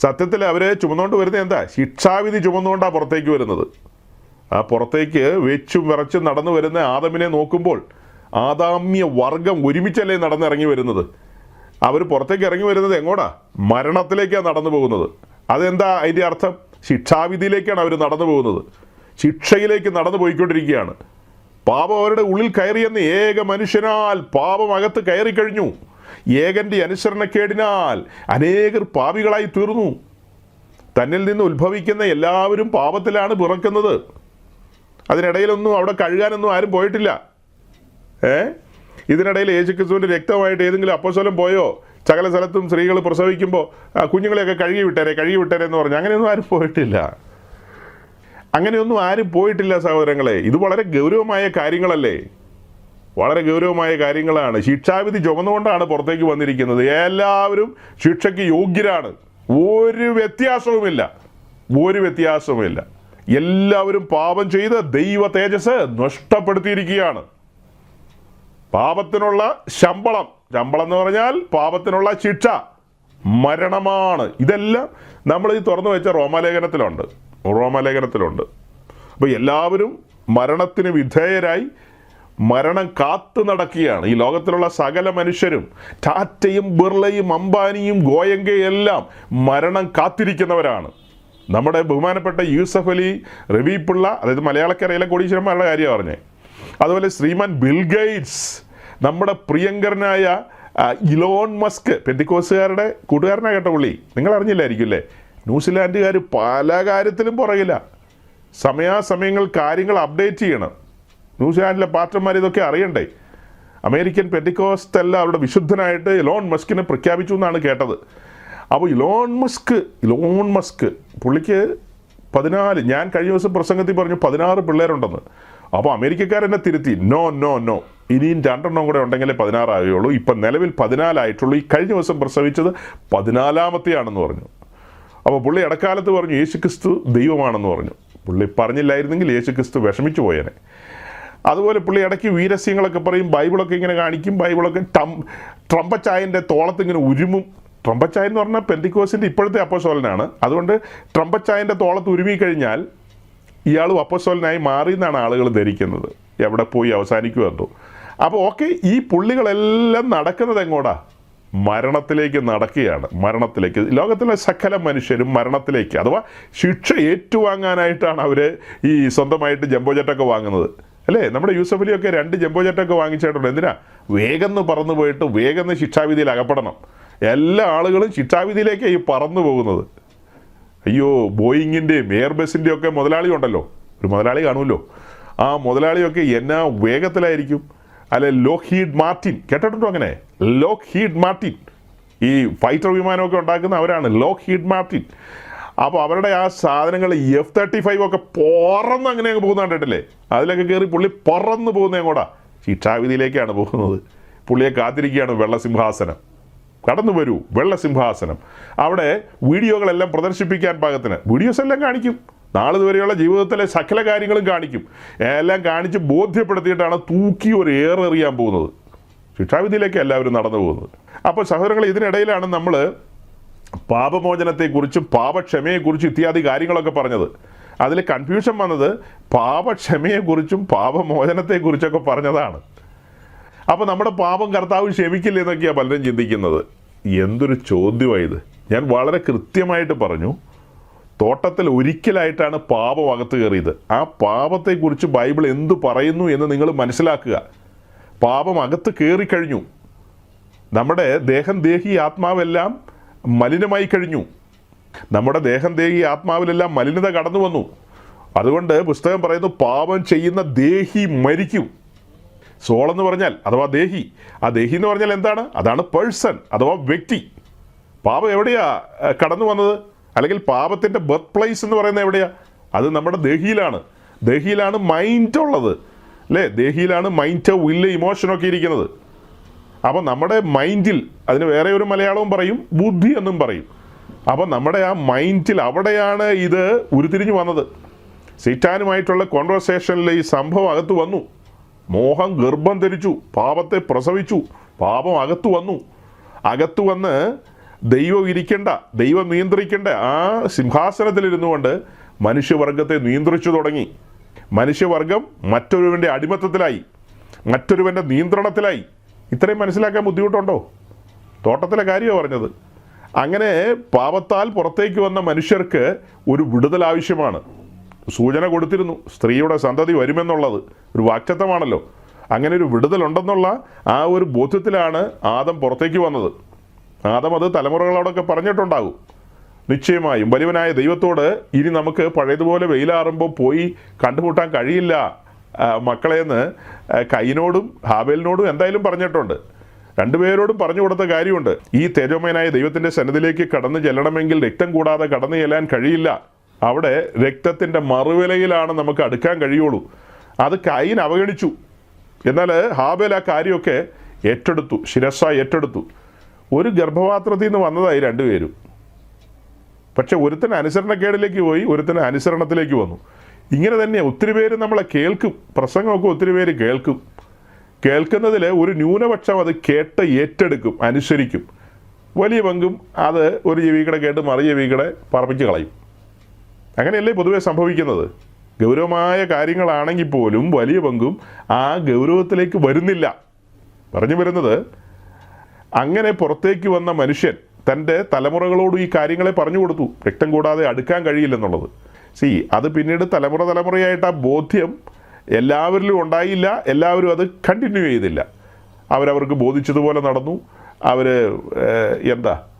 സത്യത്തിൽ അവർ ചുമന്നുകൊണ്ട് വരുന്നത് എന്താ? ശിക്ഷാവിധി ചുമന്നുകൊണ്ടാണ് പുറത്തേക്ക് വരുന്നത്. ആ പുറത്തേക്ക് വെച്ചും വിറച്ചും നടന്നു വരുന്ന ആദമിനെ നോക്കുമ്പോൾ ആദാമ്യ വർഗം ഒരുമിച്ചല്ലേ നടന്നിറങ്ങി വരുന്നത്. അവർ പുറത്തേക്ക് ഇറങ്ങി വരുന്നത് എങ്ങോട്ടാ? മരണത്തിലേക്കാണ് നടന്നു പോകുന്നത്. അതെന്താ അതിൻ്റെ അർത്ഥം? ശിക്ഷാവിധിയിലേക്കാണ് അവർ നടന്നു പോകുന്നത്. ശിക്ഷയിലേക്ക് നടന്നു പോയിക്കൊണ്ടിരിക്കുകയാണ്. പാപം അവരുടെ ഉള്ളിൽ കയറിയെന്ന് ഏക മനുഷ്യനാൽ പാപം അകത്ത് കയറിക്കഴിഞ്ഞു. ഏകൻ്റെ അനുസരണക്കേടിനാൽ അനേകർ പാപികളായി തീർന്നു. തന്നിൽ നിന്ന് ഉത്ഭവിക്കുന്ന എല്ലാവരും പാപത്തിലാണ് പിറക്കുന്നത്. അതിനിടയിലൊന്നും അവിടെ കഴുകാനൊന്നും ആരും പോയിട്ടില്ല. ഇതിനിടയിൽ യേശുക്രിസ്തുവിൻ്റെ രക്തമായിട്ട് ഏതെങ്കിലും അപ്പോസ്തലൻ പോയോ? സകല സ്ഥലത്തും സ്ത്രീകൾ പ്രസവിക്കുമ്പോൾ കുഞ്ഞുങ്ങളെയൊക്കെ കഴുകി വിട്ടേരെ എന്ന് പറഞ്ഞു. അങ്ങനെയൊന്നും ആരും പോയിട്ടില്ല. അങ്ങനെയൊന്നും ആരും പോയിട്ടില്ല സഹോദരങ്ങളെ. ഇത് വളരെ ഗൗരവമായ കാര്യങ്ങളല്ലേ? വളരെ ഗൗരവമായ കാര്യങ്ങളാണ്. ശിക്ഷാവിധി ചുമന്നുകൊണ്ടാണ് പുറത്തേക്ക് വന്നിരിക്കുന്നത്. എല്ലാവരും ശിക്ഷയ്ക്ക് യോഗ്യരാണ്. ഒരു വ്യത്യാസവുമില്ല. എല്ലാവരും പാപം ചെയ്ത് ദൈവ തേജസ് നഷ്ടപ്പെടുത്തിയിരിക്കുകയാണ്. പാപത്തിനുള്ള ശമ്പളം എന്ന് പറഞ്ഞാൽ പാപത്തിനുള്ള ശിക്ഷ മരണമാണ്. ഇതെല്ലാം നമ്മൾ ഈ തുറന്നു വെച്ച റോമാലേഖനത്തിലുണ്ട്. അപ്പോൾ എല്ലാവരും മരണത്തിന് വിധേയരായി മരണം കാത്തു നടക്കുകയാണ്. ഈ ലോകത്തിലുള്ള സകല മനുഷ്യരും, ടാറ്റയും ബിർളയും അംബാനിയും ഗോയങ്കയും എല്ലാം മരണം കാത്തിരിക്കുന്നവരാണ്. നമ്മുടെ ബഹുമാനപ്പെട്ട യൂസഫ് അലി, രവി പിള്ള, അതായത് മലയാളക്കരയിലെ കോടീശ്വരന്മാരുടെ കാര്യമാണ് പറഞ്ഞത്. അതുപോലെ ശ്രീമാൻ ബിൽ ഗേറ്റ്സ്, നമ്മുടെ പ്രിയങ്കരനായ ഇലോൺ മസ്ക്, പെന്തിക്കോസുകാരുടെ കൂട്ടുകാരനാണ് കേട്ട പുള്ളി. നിങ്ങൾ അറിഞ്ഞില്ലായിരിക്കും അല്ലേ? ന്യൂസിലാൻഡുകാർ പല കാര്യത്തിലും പുറകില്ല. സമയാസമയങ്ങൾ കാര്യങ്ങൾ അപ്ഡേറ്റ് ചെയ്യണം. ന്യൂസിലാൻഡിലെ പാസ്റ്റർമാർ ഇതൊക്കെ അറിയണ്ടേ? അമേരിക്കൻ പെന്തിക്കോസ്റ്റല്ല അവരുടെ വിശുദ്ധനായിട്ട് ഇലോൺ മസ്കിനെ പ്രഖ്യാപിച്ചു എന്നാണ് കേട്ടത്. അപ്പോൾ ഇലോൺ മസ്ക് പുള്ളിക്ക് 14, ഞാൻ കഴിഞ്ഞ ദിവസം പ്രസംഗത്തിൽ പറഞ്ഞു 16 പിള്ളേരുണ്ടെന്ന്. അപ്പോൾ അമേരിക്കക്കാരെന്നെ തിരുത്തി. നോ, ഇനിയും 2 കൂടെ ഉണ്ടെങ്കിലേ 16 ആകുകയുള്ളൂ. ഇപ്പം നിലവിൽ 14 ആയിട്ടുള്ളൂ. ഈ കഴിഞ്ഞ ദിവസം പ്രസവിച്ചത് 14ാമത്തെയാണെന്ന് പറഞ്ഞു. അപ്പോൾ പുള്ളി ഇടക്കാലത്ത് പറഞ്ഞു യേശുക്രിസ്തു ദൈവമാണെന്ന് പറഞ്ഞു. പുള്ളി പറഞ്ഞില്ലായിരുന്നെങ്കിൽ യേശുക്രിസ്തു വിഷമിച്ചു പോയേനെ. അതുപോലെ പുള്ളി ഇടയ്ക്ക് വീരസ്യങ്ങളൊക്കെ പറയും. ബൈബിളൊക്കെ ഇങ്ങനെ കാണിക്കും. ബൈബിളൊക്കെ ട്രംപച്ചായൻ്റെ തോളത്തിങ്ങനെ ഉരുമും. ട്രംപച്ചായ എന്ന് പറഞ്ഞാൽ പെന്തിക്കോസിൻ്റെ ഇപ്പോഴത്തെ അപ്പോസ്തലനാണ്. അതുകൊണ്ട് ട്രംപച്ചായൻ്റെ തോളത്ത് ഉരുമിക്കഴിഞ്ഞാൽ ഇയാളും അപ്പോസ്തലനായി മാറി എന്നാണ് ആളുകൾ ധരിക്കുന്നത്. എവിടെ പോയി അവസാനിക്കുമെന്നോ. അപ്പോൾ ഓക്കെ, ഈ പുള്ളികളെല്ലാം നടക്കുന്നത് എങ്ങോട്ടാ? മരണത്തിലേക്ക് നടക്കുകയാണ്. ലോകത്തിലെ സകല മനുഷ്യരും മരണത്തിലേക്ക്, അഥവാ ശിക്ഷ ഏറ്റുവാങ്ങാനായിട്ടാണ് അവർ ഈ സ്വന്തമായിട്ട് ജംബോ ജെറ്റൊക്കെ വാങ്ങുന്നത് അല്ലേ? നമ്മുടെ യൂസഫ് അലിയൊക്കെ 2 ജംബോ ജെറ്റൊക്കെ വാങ്ങിച്ചിട്ടുണ്ട്. എന്തിനാ? വേഗം പറന്നു പോയിട്ട് വേഗം ശിക്ഷാവിധിയിൽ അകപ്പെടണം. എല്ലാ ആളുകളും ശിക്ഷാവിധിയിലേക്കാണ് ഈ പറന്നു പോകുന്നത്. അയ്യോ, ബോയിങ്ങിൻ്റെയും എയർബസിൻ്റെയും ഒക്കെ മുതലാളി ഉണ്ടല്ലോ, ഒരു മുതലാളി കാണുമല്ലോ. ആ മുതലാളിയൊക്കെ എന്നാ വേഗത്തിലായിരിക്കും. അല്ലെ ലോക്ഹീഡ് മാർട്ടിൻ, കേട്ടിട്ടുണ്ടോ അങ്ങനെ? ലോക്ഹീഡ് മാർട്ടിൻ, ഈ ഫൈറ്റർ വിമാനമൊക്കെ ഉണ്ടാക്കുന്ന അവരാണ്, ലോക്ഹീഡ് മാർട്ടിൻ. അപ്പോൾ അവരുടെ ആ സാധനങ്ങൾ F-35 ഒക്കെ പറന്ന് അങ്ങനെ അങ്ങ് പോകുന്ന കണ്ടിട്ടില്ലേ? അതിലൊക്കെ കയറി പുള്ളി പറന്ന് പോകുന്നത് എങ്ങോട്ടാ? ശിക്ഷാവിധിയിലേക്കാണ് പോകുന്നത്. പുള്ളിയെ കാത്തിരിക്കുകയാണ് വെള്ളസിംഹാസനം. കടന്നു വരൂ വെള്ളസിംഹാസനം. അവിടെ വീഡിയോകളെല്ലാം പ്രദർശിപ്പിക്കാൻ പാകത്തിന് വീഡിയോസ് എല്ലാം കാണിക്കും. നാളിതുവരെയുള്ള ജീവിതത്തിലെ സകല കാര്യങ്ങളും കാണിക്കും. എല്ലാം കാണിച്ച് ബോധ്യപ്പെടുത്തിയിട്ടാണ് തൂക്കി ഒരു ഏറെറിയാൻ പോകുന്നത്. ശിക്ഷാവിധിയിലേക്ക് എല്ലാവരും നടന്നു പോകുന്നത്. അപ്പോൾ സഹോദരങ്ങൾ, ഇതിനിടയിലാണ് നമ്മൾ പാപമോചനത്തെക്കുറിച്ചും പാപക്ഷമയെക്കുറിച്ചും ഇത്യാദി കാര്യങ്ങളൊക്കെ പറഞ്ഞത്. അതിൽ കൺഫ്യൂഷൻ വന്നത് പാപക്ഷമയെക്കുറിച്ചും പാപമോചനത്തെക്കുറിച്ചൊക്കെ പറഞ്ഞതാണ്. അപ്പോൾ നമ്മുടെ പാപം കർത്താവ് ക്ഷമിക്കില്ല എന്നൊക്കെയാണ് പലരും ചിന്തിക്കുന്നത്. എന്തൊരു ചോദ്യമായത്! ഞാൻ വളരെ കൃത്യമായിട്ട് പറഞ്ഞു. തോട്ടത്തിൽ ഒരിക്കലായിട്ടാണ് പാപം അകത്ത് കയറിയത്. ആ പാപത്തെക്കുറിച്ച് ബൈബിൾ എന്തു പറയുന്നു എന്ന് നിങ്ങൾ മനസ്സിലാക്കുക. പാപം അകത്ത് കയറിക്കഴിഞ്ഞു. നമ്മുടെ ദേഹം, ദേഹി, ആത്മാവെല്ലാം മലിനമായി കഴിഞ്ഞു. നമ്മുടെ ദേഹം, ദേഹി, ആത്മാവിലെല്ലാം മലിനത കടന്നു വന്നു. അതുകൊണ്ട് പുസ്തകം പറയുന്നു, പാപം ചെയ്യുന്ന ദേഹി മരിക്കും. സോൾ എന്ന് പറഞ്ഞാൽ അഥവാ ദേഹി, ആ ദേഹി എന്ന് പറഞ്ഞാൽ എന്താണ്? അതാണ് പേഴ്സൺ അഥവാ വ്യക്തി. പാപം എവിടെയാ കടന്നു വന്നത്? അല്ലെങ്കിൽ പാപത്തിൻ്റെ ബർത്ത് പ്ലേസ് എന്ന് പറയുന്നത് എവിടെയാ? അത് നമ്മുടെ ദേഹിയിലാണ്. ദേഹിയിലാണ് മൈൻഡ് ഉള്ളത്, അല്ലേ? ദേഹിയിലാണ് മൈൻഡ്, വില്ല്, ഇമോഷനൊക്കെ ഇരിക്കുന്നത്. അപ്പോൾ നമ്മുടെ മൈൻഡിൽ, അതിന് വേറെ ഒരു മലയാളവും പറയും, ബുദ്ധി എന്നും പറയും. അപ്പോൾ നമ്മുടെ ആ മൈൻഡിൽ അവിടെയാണ് ഇത് ഉരുത്തിരിഞ്ഞു വന്നത്. സൈറ്റാനുമായിട്ടുള്ള കോൺവെർസേഷനിൽ ഈ സംഭവം അകത്ത് വന്നു. മോഹം ഗർഭം ധരിച്ചു, പാപത്തെ പ്രസവിച്ചു, പാപം അകത്തു വന്നു. അകത്തു വന്ന് ദൈവം ഇരിക്കേണ്ട, ദൈവം നിയന്ത്രിക്കേണ്ട ആ സിംഹാസനത്തിലിരുന്നു കൊണ്ട് മനുഷ്യവർഗത്തെ നിയന്ത്രിച്ചു തുടങ്ങി. മനുഷ്യവർഗം മറ്റൊരുവൻ്റെ അടിമത്തത്തിലായി, മറ്റൊരുവൻ്റെ നിയന്ത്രണത്തിലായി. ഇത്രയും മനസ്സിലാക്കാൻ ബുദ്ധിമുട്ടുണ്ടോ? തോട്ടത്തിലെ കാര്യമാണ് പറഞ്ഞത്. അങ്ങനെ പാപത്താൽ പുറത്തേക്ക് വന്ന മനുഷ്യർക്ക് ഒരു വിടുതൽ ആവശ്യമാണ്. സൂചന കൊടുത്തിരുന്നു, സ്ത്രീയുടെ സന്തതി വരുമെന്നുള്ളത് ഒരു വാക്തത്വമാണല്ലോ. അങ്ങനെ ഒരു വിടുതലുണ്ടെന്നുള്ള ആ ഒരു ബോധ്യത്തിലാണ് ആദം പുറത്തേക്ക് വന്നത്. ആദം അത് തലമുറകളോടൊക്കെ പറഞ്ഞിട്ടുണ്ടാകും. നിശ്ചയമായും വലിയവനായ ദൈവത്തോട് ഇനി നമുക്ക് പഴയതുപോലെ വെയിലാറുമ്പോൾ പോയി കണ്ടുമുട്ടാൻ കഴിയില്ല മക്കളെന്ന് കയ്യനോടും ഹാബേലിനോടും എന്തായാലും പറഞ്ഞിട്ടുണ്ട്. രണ്ടുപേരോടും പറഞ്ഞു കൊടുത്ത കാര്യമുണ്ട്. ഈ തേജോമയനായ ദൈവത്തിൻ്റെ സന്നിധിയിലേക്ക് കടന്നു ചെല്ലണമെങ്കിൽ രക്തം കൂടാതെ കടന്നു ചെല്ലാൻ കഴിയില്ല. അവിടെ രക്തത്തിൻ്റെ മറുവിലയിലാണ് നമുക്ക് അടുക്കാൻ കഴിയുള്ളൂ. അത് കയ്യൻ അവഗണിച്ചു. എന്നാൽ ഹാബേൽ ആ കാര്യമൊക്കെ ഏറ്റെടുത്തു, ശിരസ്സായി ഏറ്റെടുത്തു. ഒരു ഗർഭപാത്രത്തിൽ നിന്ന് വന്നതായി രണ്ടുപേരും. പക്ഷെ ഒരുത്തൻ അനുസരണക്കേടിലേക്ക് പോയി, ഒരുത്തൻ അനുസരണത്തിലേക്ക് വന്നു. ഇങ്ങനെ തന്നെയാണ് ഒത്തിരി പേര് നമ്മളെ കേൾക്കും, പ്രസംഗമൊക്കെ ഒത്തിരി പേര് കേൾക്കും. കേൾക്കുന്നതിൽ ഒരു ന്യൂനപക്ഷം അത് കേട്ട് ഏറ്റെടുക്കും, അനുസരിക്കും. വലിയ പങ്കും അത് ഒരു ചെവികടെ കേട്ട് മറു ചെവികടെ പറപ്പിച്ച് കളയും. അങ്ങനെയല്ലേ പൊതുവെ സംഭവിക്കുന്നത്. ഗൗരവമായ കാര്യങ്ങളാണെങ്കിൽ പോലും വലിയ പങ്കും ആ ഗൗരവത്തിലേക്ക് വരുന്നില്ല. പറഞ്ഞു വരുന്നത്, അങ്ങനെ പുറത്തേക്ക് വന്ന മനുഷ്യൻ തൻ്റെ തലമുറകളോട് ഈ കാര്യങ്ങളെ പറഞ്ഞു കൊടുത്തു, രക്തം കൂടാതെ അടുക്കാൻ കഴിയില്ലെന്നുള്ളത്. അത് പിന്നീട് തലമുറയായിട്ട് ആ ബോധ്യം എല്ലാവരിലും ഉണ്ടായില്ല. എല്ലാവരും അത് കണ്ടിന്യൂ ചെയ്തില്ല. അവരവർക്ക് ബോധിച്ചതുപോലെ നടന്നു. അവർ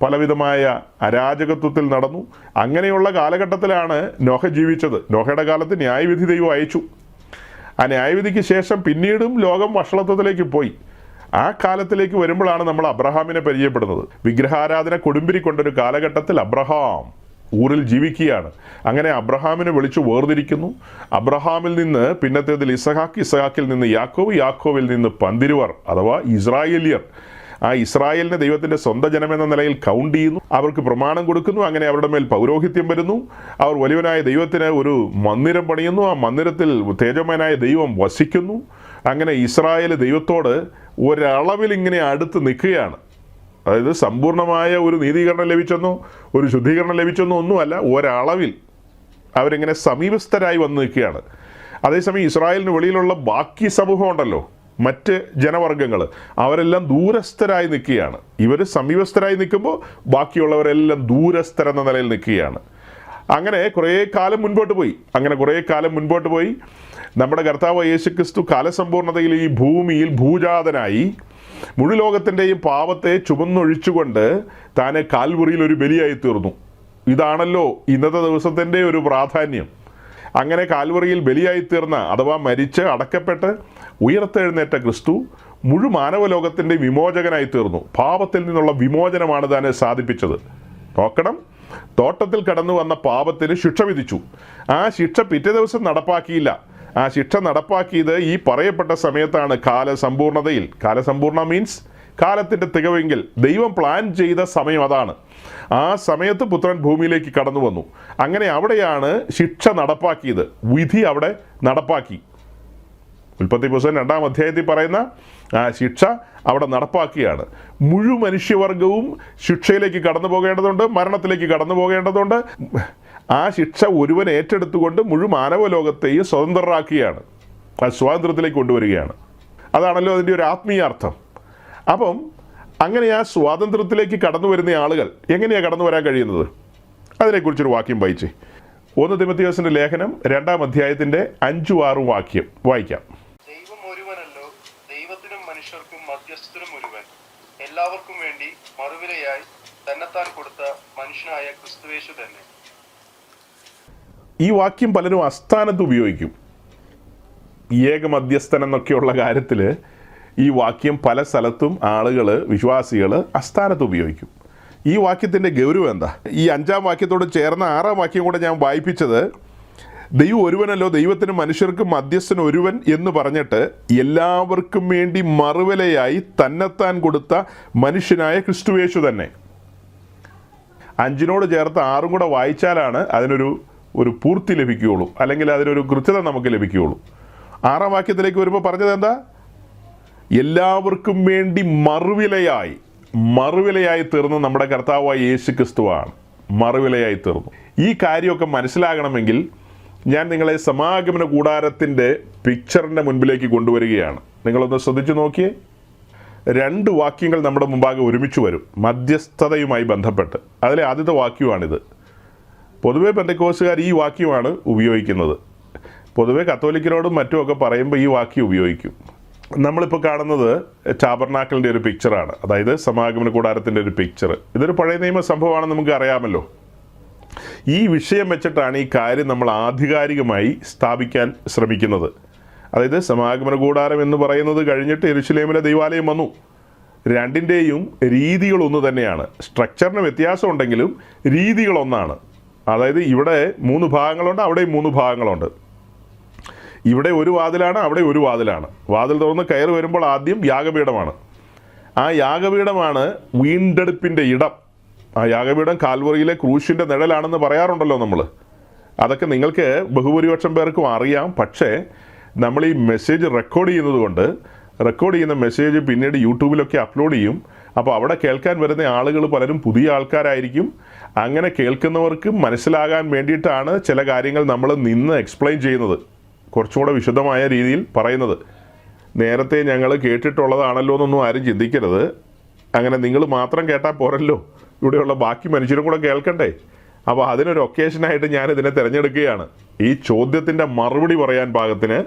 പലവിധമായ അരാജകത്വത്തിൽ നടന്നു. അങ്ങനെയുള്ള കാലഘട്ടത്തിലാണ് നോഹ ജീവിച്ചത്. നോഹയുടെ കാലത്ത് ന്യായവിധി ദൈവം അയച്ചു. ആ ന്യായവിധിക്ക് ശേഷം പിന്നീടും ലോകം വഷളത്വത്തിലേക്ക് പോയി. ആ കാലത്തിലേക്ക് വരുമ്പോഴാണ് നമ്മൾ അബ്രഹാമിനെ പരിചയപ്പെടുന്നത്. വിഗ്രഹാരാധന കൊടുമ്പിരി കൊണ്ടൊരു കാലഘട്ടത്തിൽ അബ്രഹാം ഊറിൽ ജീവിക്കുകയാണ്. അങ്ങനെ അബ്രഹാമിനെ വിളിച്ചു വേർതിരിക്കുന്നു. അബ്രഹാമിൽ നിന്ന് പിന്നത്തേതിൽ ഇസഹാക്ക്, ഇസഹാക്കിൽ നിന്ന് യാക്കോവ്, യാക്കോവിൽ നിന്ന് പന്തിരുവർ അഥവാ ഇസ്രായേലിയർ. ആ ഇസ്രായേലിനെ ദൈവത്തിൻ്റെ സ്വന്തം ജനമെന്ന നിലയിൽ കൗണ്ട് ചെയ്യുന്നു. അവർക്ക് പ്രമാണം കൊടുക്കുന്നു. അങ്ങനെ അവരുടെ മേൽ പൗരോഹിത്യം വരുന്നു. അവർ വലിയവനായ ദൈവത്തിന് ഒരു മന്ദിരം പണിയുന്നു. ആ മന്ദിരത്തിൽ തേജോമയനായ ദൈവം വസിക്കുന്നു. അങ്ങനെ ഇസ്രായേൽ ദൈവത്തോട് ഒരളവിൽ ഇങ്ങനെ അടുത്ത് നിൽക്കുകയാണ്. അതായത് സമ്പൂർണമായ ഒരു നീതീകരണം ലഭിച്ചെന്നോ ഒരു ശുദ്ധീകരണം ലഭിച്ചെന്നോ ഒന്നുമല്ല, ഒരളവിൽ അവരിങ്ങനെ സമീപസ്ഥരായി വന്ന് നിൽക്കുകയാണ്. അതേസമയം ഇസ്രായേലിന് വെളിയിലുള്ള ബാക്കി സമൂഹം ഉണ്ടല്ലോ, മറ്റ് ജനവർഗ്ഗങ്ങൾ, അവരെല്ലാം ദൂരസ്ഥരായി നിൽക്കുകയാണ്. ഇവർ സമീപസ്ഥരായി നിൽക്കുമ്പോൾ ബാക്കിയുള്ളവരെല്ലാം ദൂരസ്ഥരെന്ന നിലയിൽ നിൽക്കുകയാണ്. അങ്ങനെ കുറേ കാലം മുൻപോട്ട് പോയി നമ്മുടെ കർത്താവ് യേശുക്രിസ്തു കാലസമ്പൂർണതയിൽ ഈ ഭൂമിയിൽ ഭൂജാതനായി മുഴുലോകത്തിൻ്റെയും പാപത്തെ ചുമന്നൊഴിച്ചുകൊണ്ട് താനെ കാൽവറിയിൽ ഒരു ബലിയായി തീർന്നു. ഇതാണല്ലോ ഇന്നത്തെ ദിവസത്തിൻ്റെ ഒരു പ്രാധാന്യം. അങ്ങനെ കാൽവറിയിൽ ബലിയായി തീർന്ന അഥവാ മരിച്ച് അടക്കപ്പെട്ട് ഉയർത്തെഴുന്നേറ്റ ക്രിസ്തു മാനവലോകത്തിൻ്റെ വിമോചകനായി തീർന്നു. പാപത്തിൽ നിന്നുള്ള വിമോചനമാണ് താനെ സാധിപ്പിച്ചത്. നോക്കണം, തോട്ടത്തിൽ കടന്നു വന്ന പാപത്തിന് ശിക്ഷ വിധിച്ചു. ആ ശിക്ഷ പിറ്റേ ദിവസം നടപ്പാക്കിയില്ല. ആ ശിക്ഷ നടപ്പാക്കിയത് ഈ പറയപ്പെട്ട സമയത്താണ്. കാലസമ്പൂർണതയിൽ, കാലസമ്പൂർണ്ണ മീൻസ് കാലത്തിൻ്റെ തികവെങ്കിൽ ദൈവം പ്ലാൻ ചെയ്ത സമയം അതാണ്. ആ സമയത്ത് പുത്രൻ ഭൂമിയിലേക്ക് കടന്നു വന്നു. അങ്ങനെ അവിടെയാണ് ശിക്ഷ നടപ്പാക്കിയത്. വിധി അവിടെ നടപ്പാക്കി. ഉൽപ്പത്തി പുസ്തകം 2-ാം അധ്യായത്തിൽ പറയുന്ന ആ ശിക്ഷ അവിടെ നടപ്പാക്കിയാണ്. മനുഷ്യവർഗവും ശിക്ഷയിലേക്ക് കടന്നു പോകേണ്ടതുണ്ട്, മരണത്തിലേക്ക് കടന്നു പോകേണ്ടതുണ്ട്. ആ ശിക്ഷ ഒരുവൻ ഏറ്റെടുത്തുകൊണ്ട് മാനവലോകത്തെയും സ്വതന്ത്രരാക്കുകയാണ്, ആ സ്വാതന്ത്ര്യത്തിലേക്ക് കൊണ്ടുവരികയാണ്. അതാണല്ലോ അതിൻ്റെ ഒരു ആത്മീയാർത്ഥം. അപ്പം അങ്ങനെ ആ സ്വാതന്ത്ര്യത്തിലേക്ക് കടന്നു വരുന്ന ആളുകൾ എങ്ങനെയാണ് കടന്നു വരാൻ കഴിയുന്നത്? അതിനെക്കുറിച്ചൊരു വാക്യം വായിച്ചേ. 1 തിമോഥെയോസിന്റെ ലേഖനം 2-ാം അധ്യായത്തിന്റെ 5-6 വാക്യം വായിക്കാം. ദൈവം ഒരുവനല്ലോ, ദൈവത്തിനും മനുഷ്യർക്കും മധ്യസ്ഥനും ഒരുവൻ, എല്ലാവർക്കും വേണ്ടി മറുവിലയായി തന്നെത്താൻ കൊടുത്ത മനുഷ്യനായ ക്രിസ്തുവേശു തന്നെ. ഈ വാക്യം പലരും അസ്ഥാനത്ത് ഉപയോഗിക്കും. ഏകമധ്യസ്ഥൻ എന്നൊക്കെയുള്ള കാര്യത്തിൽ ഈ വാക്യം പല സ്ഥലത്തും ആളുകൾ, വിശ്വാസികൾ അസ്ഥാനത്ത് ഉപയോഗിക്കും. ഈ വാക്യത്തിൻ്റെ ഗൗരവം എന്താ? ഈ 5-ാം വാക്യത്തോട് ചേർന്ന 6-ാം വാക്യം കൂടെ ഞാൻ വായിപ്പിച്ചത്, ദൈവം ഒരുവനല്ലോ, ദൈവത്തിന് മനുഷ്യർക്ക് മധ്യസ്ഥൻ ഒരുവൻ എന്ന് പറഞ്ഞിട്ട് എല്ലാവർക്കും വേണ്ടി മറുവിലയായി തന്നെത്താൻ കൊടുത്ത മനുഷ്യനായ ക്രിസ്തുവേശു തന്നെ. 5നോട് ചേർത്ത് 6 കൂടെ വായിച്ചാലാണ് അതിനൊരു പൂർത്തി ലഭിക്കുകയുള്ളൂ, അല്ലെങ്കിൽ അതിനൊരു കൃത്യത നമുക്ക് ലഭിക്കുകയുള്ളൂ. 6-ാം വാക്യത്തിലേക്ക് വരുമ്പോൾ പറഞ്ഞത് എന്താ? എല്ലാവർക്കും വേണ്ടി മറുവിലയായി തീർന്ന് നമ്മുടെ കർത്താവായ യേശു ക്രിസ്തുവാണ്. മറുവിലയായി തീർന്നു. ഈ കാര്യമൊക്കെ മനസ്സിലാകണമെങ്കിൽ ഞാൻ നിങ്ങളെ സമാഗമന കൂടാരത്തിൻ്റെ പിക്ചറിൻ്റെ മുൻപിലേക്ക് കൊണ്ടുവരികയാണ്. നിങ്ങളൊന്ന് ശ്രദ്ധിച്ചു നോക്കിയേ. 2 വാക്യങ്ങൾ നമ്മുടെ മുമ്പാകെ ഒരുമിച്ച് വരും മധ്യസ്ഥതയുമായി ബന്ധപ്പെട്ട്. അതിലെ ആദ്യത്തെ വാക്യമാണിത്. പൊതുവെ പെന്തക്കോസ്തുകാർ ഈ വാക്യമാണ് ഉപയോഗിക്കുന്നത്. പൊതുവെ കത്തോലിക്കരോടും മറ്റുമൊക്കെ പറയുമ്പോൾ ഈ വാക്യം ഉപയോഗിക്കും. നമ്മളിപ്പോൾ കാണുന്നത് ടാബർനാക്കലിൻ്റെ ഒരു പിക്ചറാണ്, അതായത് സമാഗമന കൂടാരത്തിൻ്റെ ഒരു പിക്ചർ. ഇതൊരു പഴയ നിയമ സംഭവമാണെന്ന് നമുക്ക് അറിയാമല്ലോ. ഈ വിഷയം വെച്ചിട്ടാണ് ഈ കാര്യം നമ്മൾ ആധികാരികമായി സ്ഥാപിക്കാൻ ശ്രമിക്കുന്നത്. അതായത് സമാഗമന കൂടാരം എന്ന് പറയുന്നത് കഴിഞ്ഞിട്ട് യെരുശലേമിലെ ദൈവാലയം വന്നു. രണ്ടിൻ്റെയും രീതികളൊന്നു തന്നെയാണ്. സ്ട്രക്ചറിന് വ്യത്യാസമുണ്ടെങ്കിലും രീതികളൊന്നാണ്. അതായത് ഇവിടെ 3 ഭാഗങ്ങളുണ്ട്, അവിടെയും 3 ഭാഗങ്ങളുണ്ട്. ഇവിടെ ഒരു വാതിലാണ്, അവിടെ ഒരു വാതിലാണ്. വാതിൽ തുറന്ന് കയറി വരുമ്പോൾ ആദ്യം യാഗപീഠമാണ്. ആ യാഗപീഠമാണ് വീണ്ടെടുപ്പിൻ്റെ ഇടം. ആ യാഗപീഠം കാൽവറിയിലെ ക്രൂശിൻ്റെ നിഴലാണെന്ന് പറയാറുണ്ടല്ലോ നമ്മൾ. അതൊക്കെ നിങ്ങൾക്ക് ബഹുഭൂരിപക്ഷം പേർക്കും അറിയാം. പക്ഷേ നമ്മൾ ഈ മെസ്സേജ് റെക്കോർഡ് ചെയ്യുന്ന മെസ്സേജ് പിന്നീട് യൂട്യൂബിലൊക്കെ അപ്ലോഡ് ചെയ്യും. അപ്പോൾ അവിടെ കേൾക്കാൻ വരുന്ന ആളുകൾ പലരും പുതിയ ആൾക്കാരായിരിക്കും. അങ്ങനെ കേൾക്കുന്നവർക്ക് മനസ്സിലാകാൻ വേണ്ടിയിട്ടാണ് ചില കാര്യങ്ങൾ നമ്മൾ നിന്ന് എക്സ്പ്ലെയിൻ ചെയ്യുന്നത്, കുറച്ചുകൂടെ വിശദമായ രീതിയിൽ പറയുന്നത്. നേരത്തെ ഞങ്ങൾ കേട്ടിട്ടുള്ളതാണല്ലോ എന്നൊന്നും ആരും ചിന്തിക്കരുത്. അങ്ങനെ നിങ്ങൾ മാത്രം കേട്ടാൽ പോരല്ലോ, ഇവിടെയുള്ള ബാക്കി മനുഷ്യരും കൂടെ കേൾക്കണ്ടേ. അപ്പോൾ അതിനൊരു ഒക്കേഷനായിട്ട് ഞാനിതിനെ തിരഞ്ഞെടുക്കുകയാണ്. ഈ ചോദ്യത്തിൻ്റെ മറുപടി പറയാൻ പാകത്തിന്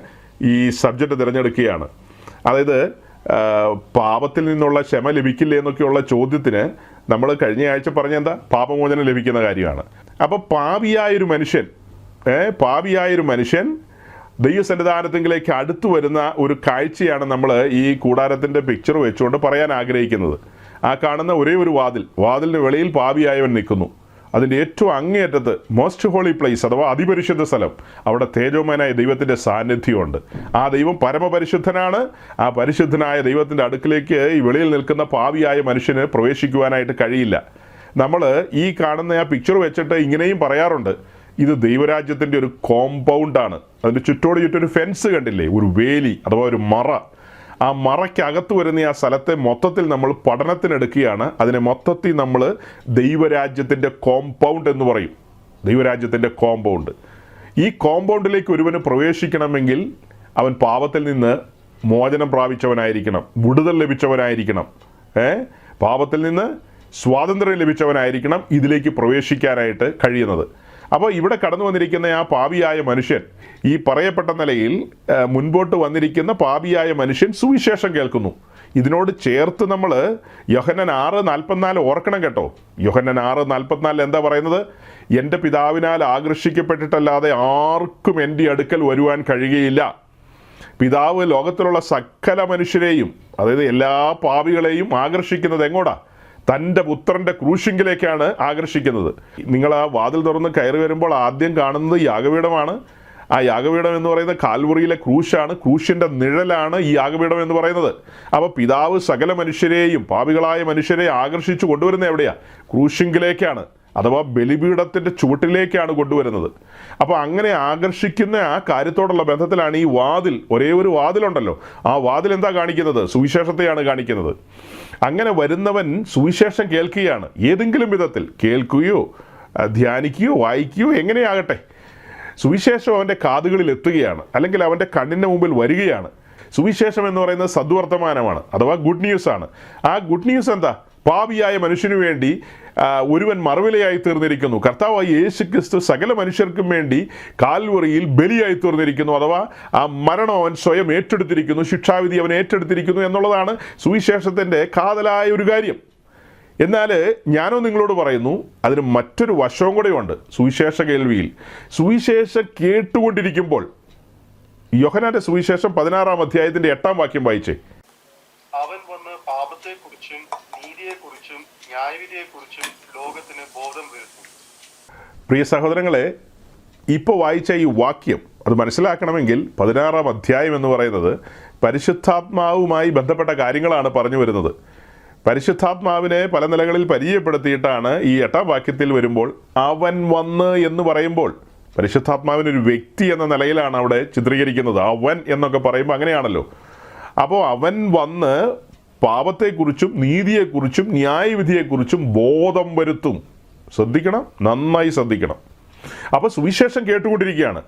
ഈ സബ്ജക്റ്റ് തിരഞ്ഞെടുക്കുകയാണ്. അതായത് പാപത്തിൽ നിന്നുള്ള ക്ഷമ ലഭിക്കില്ലേ എന്നൊക്കെയുള്ള ചോദ്യത്തിന് നമ്മൾ കഴിഞ്ഞ ആഴ്ച പറഞ്ഞ എന്താ? പാപമോചനം ലഭിക്കുന്ന കാര്യമാണ്. അപ്പോൾ പാപിയായൊരു മനുഷ്യൻ ദൈവസന്നിധാനത്തിലേക്ക് അടുത്തു വരുന്ന ഒരു കാഴ്ചയാണ് നമ്മൾ ഈ കൂടാരത്തിൻ്റെ പിക്ചർ വെച്ചുകൊണ്ട് പറയാൻ ആഗ്രഹിക്കുന്നത്. ആ കാണുന്ന ഒരേ ഒരു വാതിലിന് വെളിയിൽ പാപിയായവൻ നിൽക്കുന്നു. അതിൻ്റെ ഏറ്റവും അങ്ങേയറ്റത്ത് മോസ്റ്റ് ഹോളി പ്ലേസ് അഥവാ അതിപരിശുദ്ധ സ്ഥലം, അവിടെ തേജോമയനായ ദൈവത്തിൻ്റെ സാന്നിധ്യമുണ്ട്. ആ ദൈവം പരമപരിശുദ്ധനാണ്. ആ പരിശുദ്ധനായ ദൈവത്തിൻ്റെ അടുക്കിലേക്ക് ഈ വെളിയിൽ നിൽക്കുന്ന പാപിയായ മനുഷ്യന് പ്രവേശിക്കുവാനായിട്ട് കഴിയില്ല. നമ്മൾ ഈ കാണുന്ന ആ പിക്ചർ വെച്ചിട്ട് ഇങ്ങനെയും പറയാറുണ്ട്, ഇത് ദൈവരാജ്യത്തിൻ്റെ ഒരു കോമ്പൗണ്ടാണ്. അതിൻ്റെ ചുറ്റൊരു ഫെൻസ് കണ്ടില്ലേ, ഒരു വേലി അഥവാ ഒരു മറ. ആ മറയ്ക്കകത്ത് വരുന്ന ആ സ്ഥലത്തെ മൊത്തത്തിൽ നമ്മൾ പഠനത്തിനെടുക്കുകയാണ്. അതിനെ മൊത്തത്തിൽ നമ്മൾ ദൈവരാജ്യത്തിൻ്റെ കോമ്പൗണ്ട് എന്ന് പറയും. ദൈവരാജ്യത്തിൻ്റെ കോമ്പൗണ്ട്. ഈ കോമ്പൗണ്ടിലേക്ക് ഒരുവന് പ്രവേശിക്കണമെങ്കിൽ അവൻ പാപത്തിൽ നിന്ന് മോചനം പ്രാപിച്ചവനായിരിക്കണം, വിടുതൽ ലഭിച്ചവനായിരിക്കണം, പാപത്തിൽ നിന്ന് സ്വാതന്ത്ര്യം ലഭിച്ചവനായിരിക്കണം ഇതിലേക്ക് പ്രവേശിക്കാനായിട്ട് കഴിയുന്നത്. അപ്പോൾ ഇവിടെ കടന്നു വന്നിരിക്കുന്ന ആ പാപിയായ മനുഷ്യൻ, ഈ പറയപ്പെട്ട നിലയിൽ മുൻപോട്ട് വന്നിരിക്കുന്ന പാപിയായ മനുഷ്യൻ സുവിശേഷം കേൾക്കുന്നു. ഇതിനോട് ചേർത്ത് നമ്മൾ യോഹന്നാൻ 6:44 ഓർക്കണം കേട്ടോ. യോഹന്നാൻ 6:44 എന്താ പറയുന്നത്? എൻ്റെ പിതാവിനാൽ ആകർഷിക്കപ്പെട്ടിട്ടല്ലാതെ ആർക്കും എൻ്റെ അടുക്കൽ വരുവാൻ കഴിയുകയില്ല. പിതാവ് ലോകത്തിലുള്ള സകല മനുഷ്യരെയും, അതായത് എല്ലാ പാപികളെയും ആകർഷിക്കുന്നത് എങ്ങോട്ടാ? തൻ്റെ പുത്രൻ്റെ ക്രൂശിങ്കിലേക്കാണ് ആകർഷിക്കുന്നത്. നിങ്ങൾ ആ വാതിൽ തുറന്ന് കയറി വരുമ്പോൾ ആദ്യം കാണുന്നത് യാഗപീഠമാണ്. ആ യാഗപീഠം എന്ന് പറയുന്നത് കാൽവറിയിലെ ക്രൂശാണ്. ക്രൂശിൻ്റെ നിഴലാണ് ഈ യാഗപീഠം എന്ന് പറയുന്നത്. അപ്പോൾ പിതാവ് സകല മനുഷ്യരെയും, പാപികളായ മനുഷ്യരെ ആകർഷിച്ചു കൊണ്ടുവരുന്നത് എവിടെയാണ്? ക്രൂശിങ്കിലേക്കാണ്, അഥവാ ബലിപീഠത്തിൻ്റെ ചുവട്ടിലേക്കാണ് കൊണ്ടുവരുന്നത്. അപ്പോൾ അങ്ങനെ ആകർഷിക്കുന്ന ആ കാര്യത്തോടുള്ള ബന്ധത്തിലാണ് ഈ വാതിൽ, ഒരേ ഒരു വാതിലുണ്ടല്ലോ, ആ വാതിൽ എന്താ കാണിക്കുന്നത്? സുവിശേഷത്തെയാണ് കാണിക്കുന്നത്. അങ്ങനെ വരുന്നവൻ സുവിശേഷം കേൾക്കുകയാണ്. ഏതെങ്കിലും വിധത്തിൽ കേൾക്കുകയോ ധ്യാനിക്കുകയോ വായിക്കുകയോ എങ്ങനെയാകട്ടെ, സുവിശേഷം അവൻ്റെ കാതുകളിൽ എത്തുകയാണ്, അല്ലെങ്കിൽ അവൻ്റെ കണ്ണിൻ്റെ മുമ്പിൽ വരികയാണ്. സുവിശേഷം എന്ന് പറയുന്നത് സദ്വർത്തമാനമാണ്, അഥവാ ഗുഡ് ന്യൂസ് ആണ്. ആ ഗുഡ് ന്യൂസ് എന്താ? പാപിയായ മനുഷ്യനു വേണ്ടി ഒരുവൻ മറുവിലയായി തീർന്നിരിക്കുന്നു. കർത്താവായ യേശു ക്രിസ്തു സകല മനുഷ്യർക്കും വേണ്ടി കാൽവറിയിൽ ബലിയായി തീർന്നിരിക്കുന്നു. അഥവാ ആ മരണം അവൻ സ്വയം ഏറ്റെടുത്തിരിക്കുന്നു, ശിക്ഷാവിധി അവൻ ഏറ്റെടുത്തിരിക്കുന്നു എന്നുള്ളതാണ് സുവിശേഷത്തിൻ്റെ കാതലായ ഒരു കാര്യം. എന്നാൽ ഞാനോ നിങ്ങളോട് പറയുന്നു, അതിന് മറ്റൊരു വശവും കൂടെയുണ്ട്. സുവിശേഷ കേൾവിയിൽ സുവിശേഷം കേട്ടുകൊണ്ടിരിക്കുമ്പോൾ, യോഹന്നാന്റെ സുവിശേഷം 16-ാം അധ്യായത്തിൻ്റെ 8-ാം വാക്യം വായിച്ചേ. അവൻ വന്ന് പാപത്തെക്കുറിച്ചും നീതിയെക്കുറിച്ചും ന്യായവിധിയെക്കുറിച്ചും ലോകത്തിന് ബോധം വരുത്തും. പ്രിയ സഹോദരങ്ങളെ, ഇപ്പോൾ വായിച്ച ഈ വാക്യം അത് മനസ്സിലാക്കണമെങ്കിൽ 16-ാം അധ്യായം എന്ന് പറയുന്നത് പരിശുദ്ധാത്മാവുമായി ബന്ധപ്പെട്ട കാര്യങ്ങളാണ് പറഞ്ഞു വരുന്നത്. പരിശുദ്ധാത്മാവിനെ പല നിലകളിൽ പരിചയപ്പെടുത്തിയിട്ടാണ് ഈ 8-ാം വാക്യത്തിൽ വരുമ്പോൾ അവൻ വന്ന് എന്ന് പറയുമ്പോൾ പരിശുദ്ധാത്മാവിനൊരു വ്യക്തി എന്ന നിലയിലാണ് അവിടെ ചിത്രീകരിക്കുന്നത്. അവൻ എന്നൊക്കെ പറയുമ്പോൾ അങ്ങനെയാണല്ലോ. അപ്പോൾ അവൻ വന്ന് പാപത്തെക്കുറിച്ചും നീതിയെക്കുറിച്ചും ന്യായവിധിയെക്കുറിച്ചും ബോധം വരുത്തും. ശ്രദ്ധിക്കണം, നന്നായി ശ്രദ്ധിക്കണം. അപ്പോൾ സുവിശേഷം കേട്ടുകൊണ്ടിരിക്കുകയാണ്.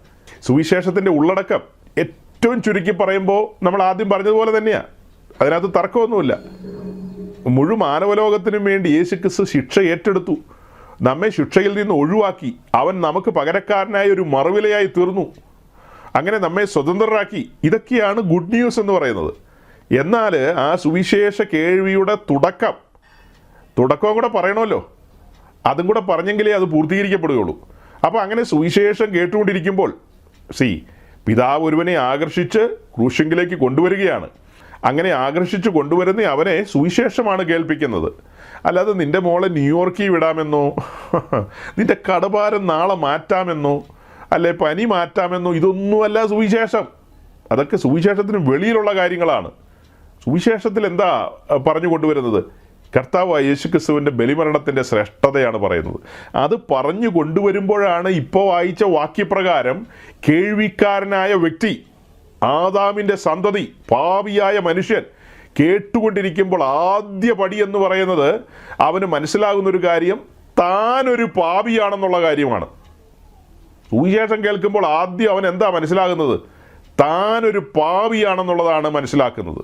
സുവിശേഷത്തിൻ്റെ ഉള്ളടക്കം ഏറ്റവും ചുരുക്കി പറയുമ്പോൾ നമ്മൾ ആദ്യം പറഞ്ഞതുപോലെ തന്നെയാണ്. അതിനകത്ത് തർക്കമൊന്നുമില്ല. മുഴു മാനവലോകത്തിനും വേണ്ടി യേശുക്രിസ്തു ശിക്ഷ ഏറ്റെടുത്തു. നമ്മെ ശിക്ഷയിൽ നിന്ന് ഒഴിവാക്കി. അവൻ നമുക്ക് പകരക്കാരനായ ഒരു മറുവിലയായി തീർന്നു. അങ്ങനെ നമ്മെ സ്വതന്ത്രരാക്കി. ഇതൊക്കെയാണ് ഗുഡ് ന്യൂസ് എന്ന് പറയുന്നത്. എന്നാൽ ആ സുവിശേഷ കേൾവിയുടെ തുടക്കവും കൂടെ പറയണമല്ലോ. അതും കൂടെ പറഞ്ഞെങ്കിലേ അത് പൂർത്തീകരിക്കപ്പെടുകയുള്ളൂ. അപ്പോൾ അങ്ങനെ സുവിശേഷം കേട്ടുകൊണ്ടിരിക്കുമ്പോൾ പിതാവ് ഒരുവനെ ആകർഷിച്ച് ക്രൂശിങ്കിലേക്ക് കൊണ്ടുവരികയാണ്. അങ്ങനെ ആകർഷിച്ച് കൊണ്ടുവരുന്ന അവനെ സുവിശേഷമാണ് കേൾപ്പിക്കുന്നത്. അല്ലാതെ നിൻ്റെ മോളെ ന്യൂയോർക്കിൽ വിടാമെന്നോ, നിൻ്റെ കടഭാരം നാളെ മാറ്റാമെന്നോ, അല്ലെ പനി മാറ്റാമെന്നോ, ഇതൊന്നുമല്ല സുവിശേഷം. അതൊക്കെ സുവിശേഷത്തിന് വെളിയിലുള്ള കാര്യങ്ങളാണ്. സുവിശേഷത്തിൽ എന്താ പറഞ്ഞു കൊണ്ടുവരുന്നത്? കർത്താവ് യേശുക്രിസ്തുവിൻ്റെ ബലിമരണത്തിൻ്റെ ശ്രേഷ്ഠതയാണ് പറയുന്നത്. അത് പറഞ്ഞു കൊണ്ടുവരുമ്പോഴാണ് ഇപ്പോൾ വായിച്ച വാക്യപ്രകാരം കേൾവിക്കാരനായ വ്യക്തി, ആദാമിൻ്റെ സന്തതി, പാപിയായ മനുഷ്യൻ കേട്ടുകൊണ്ടിരിക്കുമ്പോൾ ആദ്യ പടി എന്ന് പറയുന്നത് അവന് മനസ്സിലാകുന്നൊരു കാര്യം താനൊരു പാപിയാണെന്നുള്ള കാര്യമാണ്. സുവിശേഷം കേൾക്കുമ്പോൾ ആദ്യം അവൻ എന്താ മനസ്സിലാകുന്നത്? താനൊരു പാപിയാണെന്നുള്ളതാണ് മനസ്സിലാക്കുന്നത്.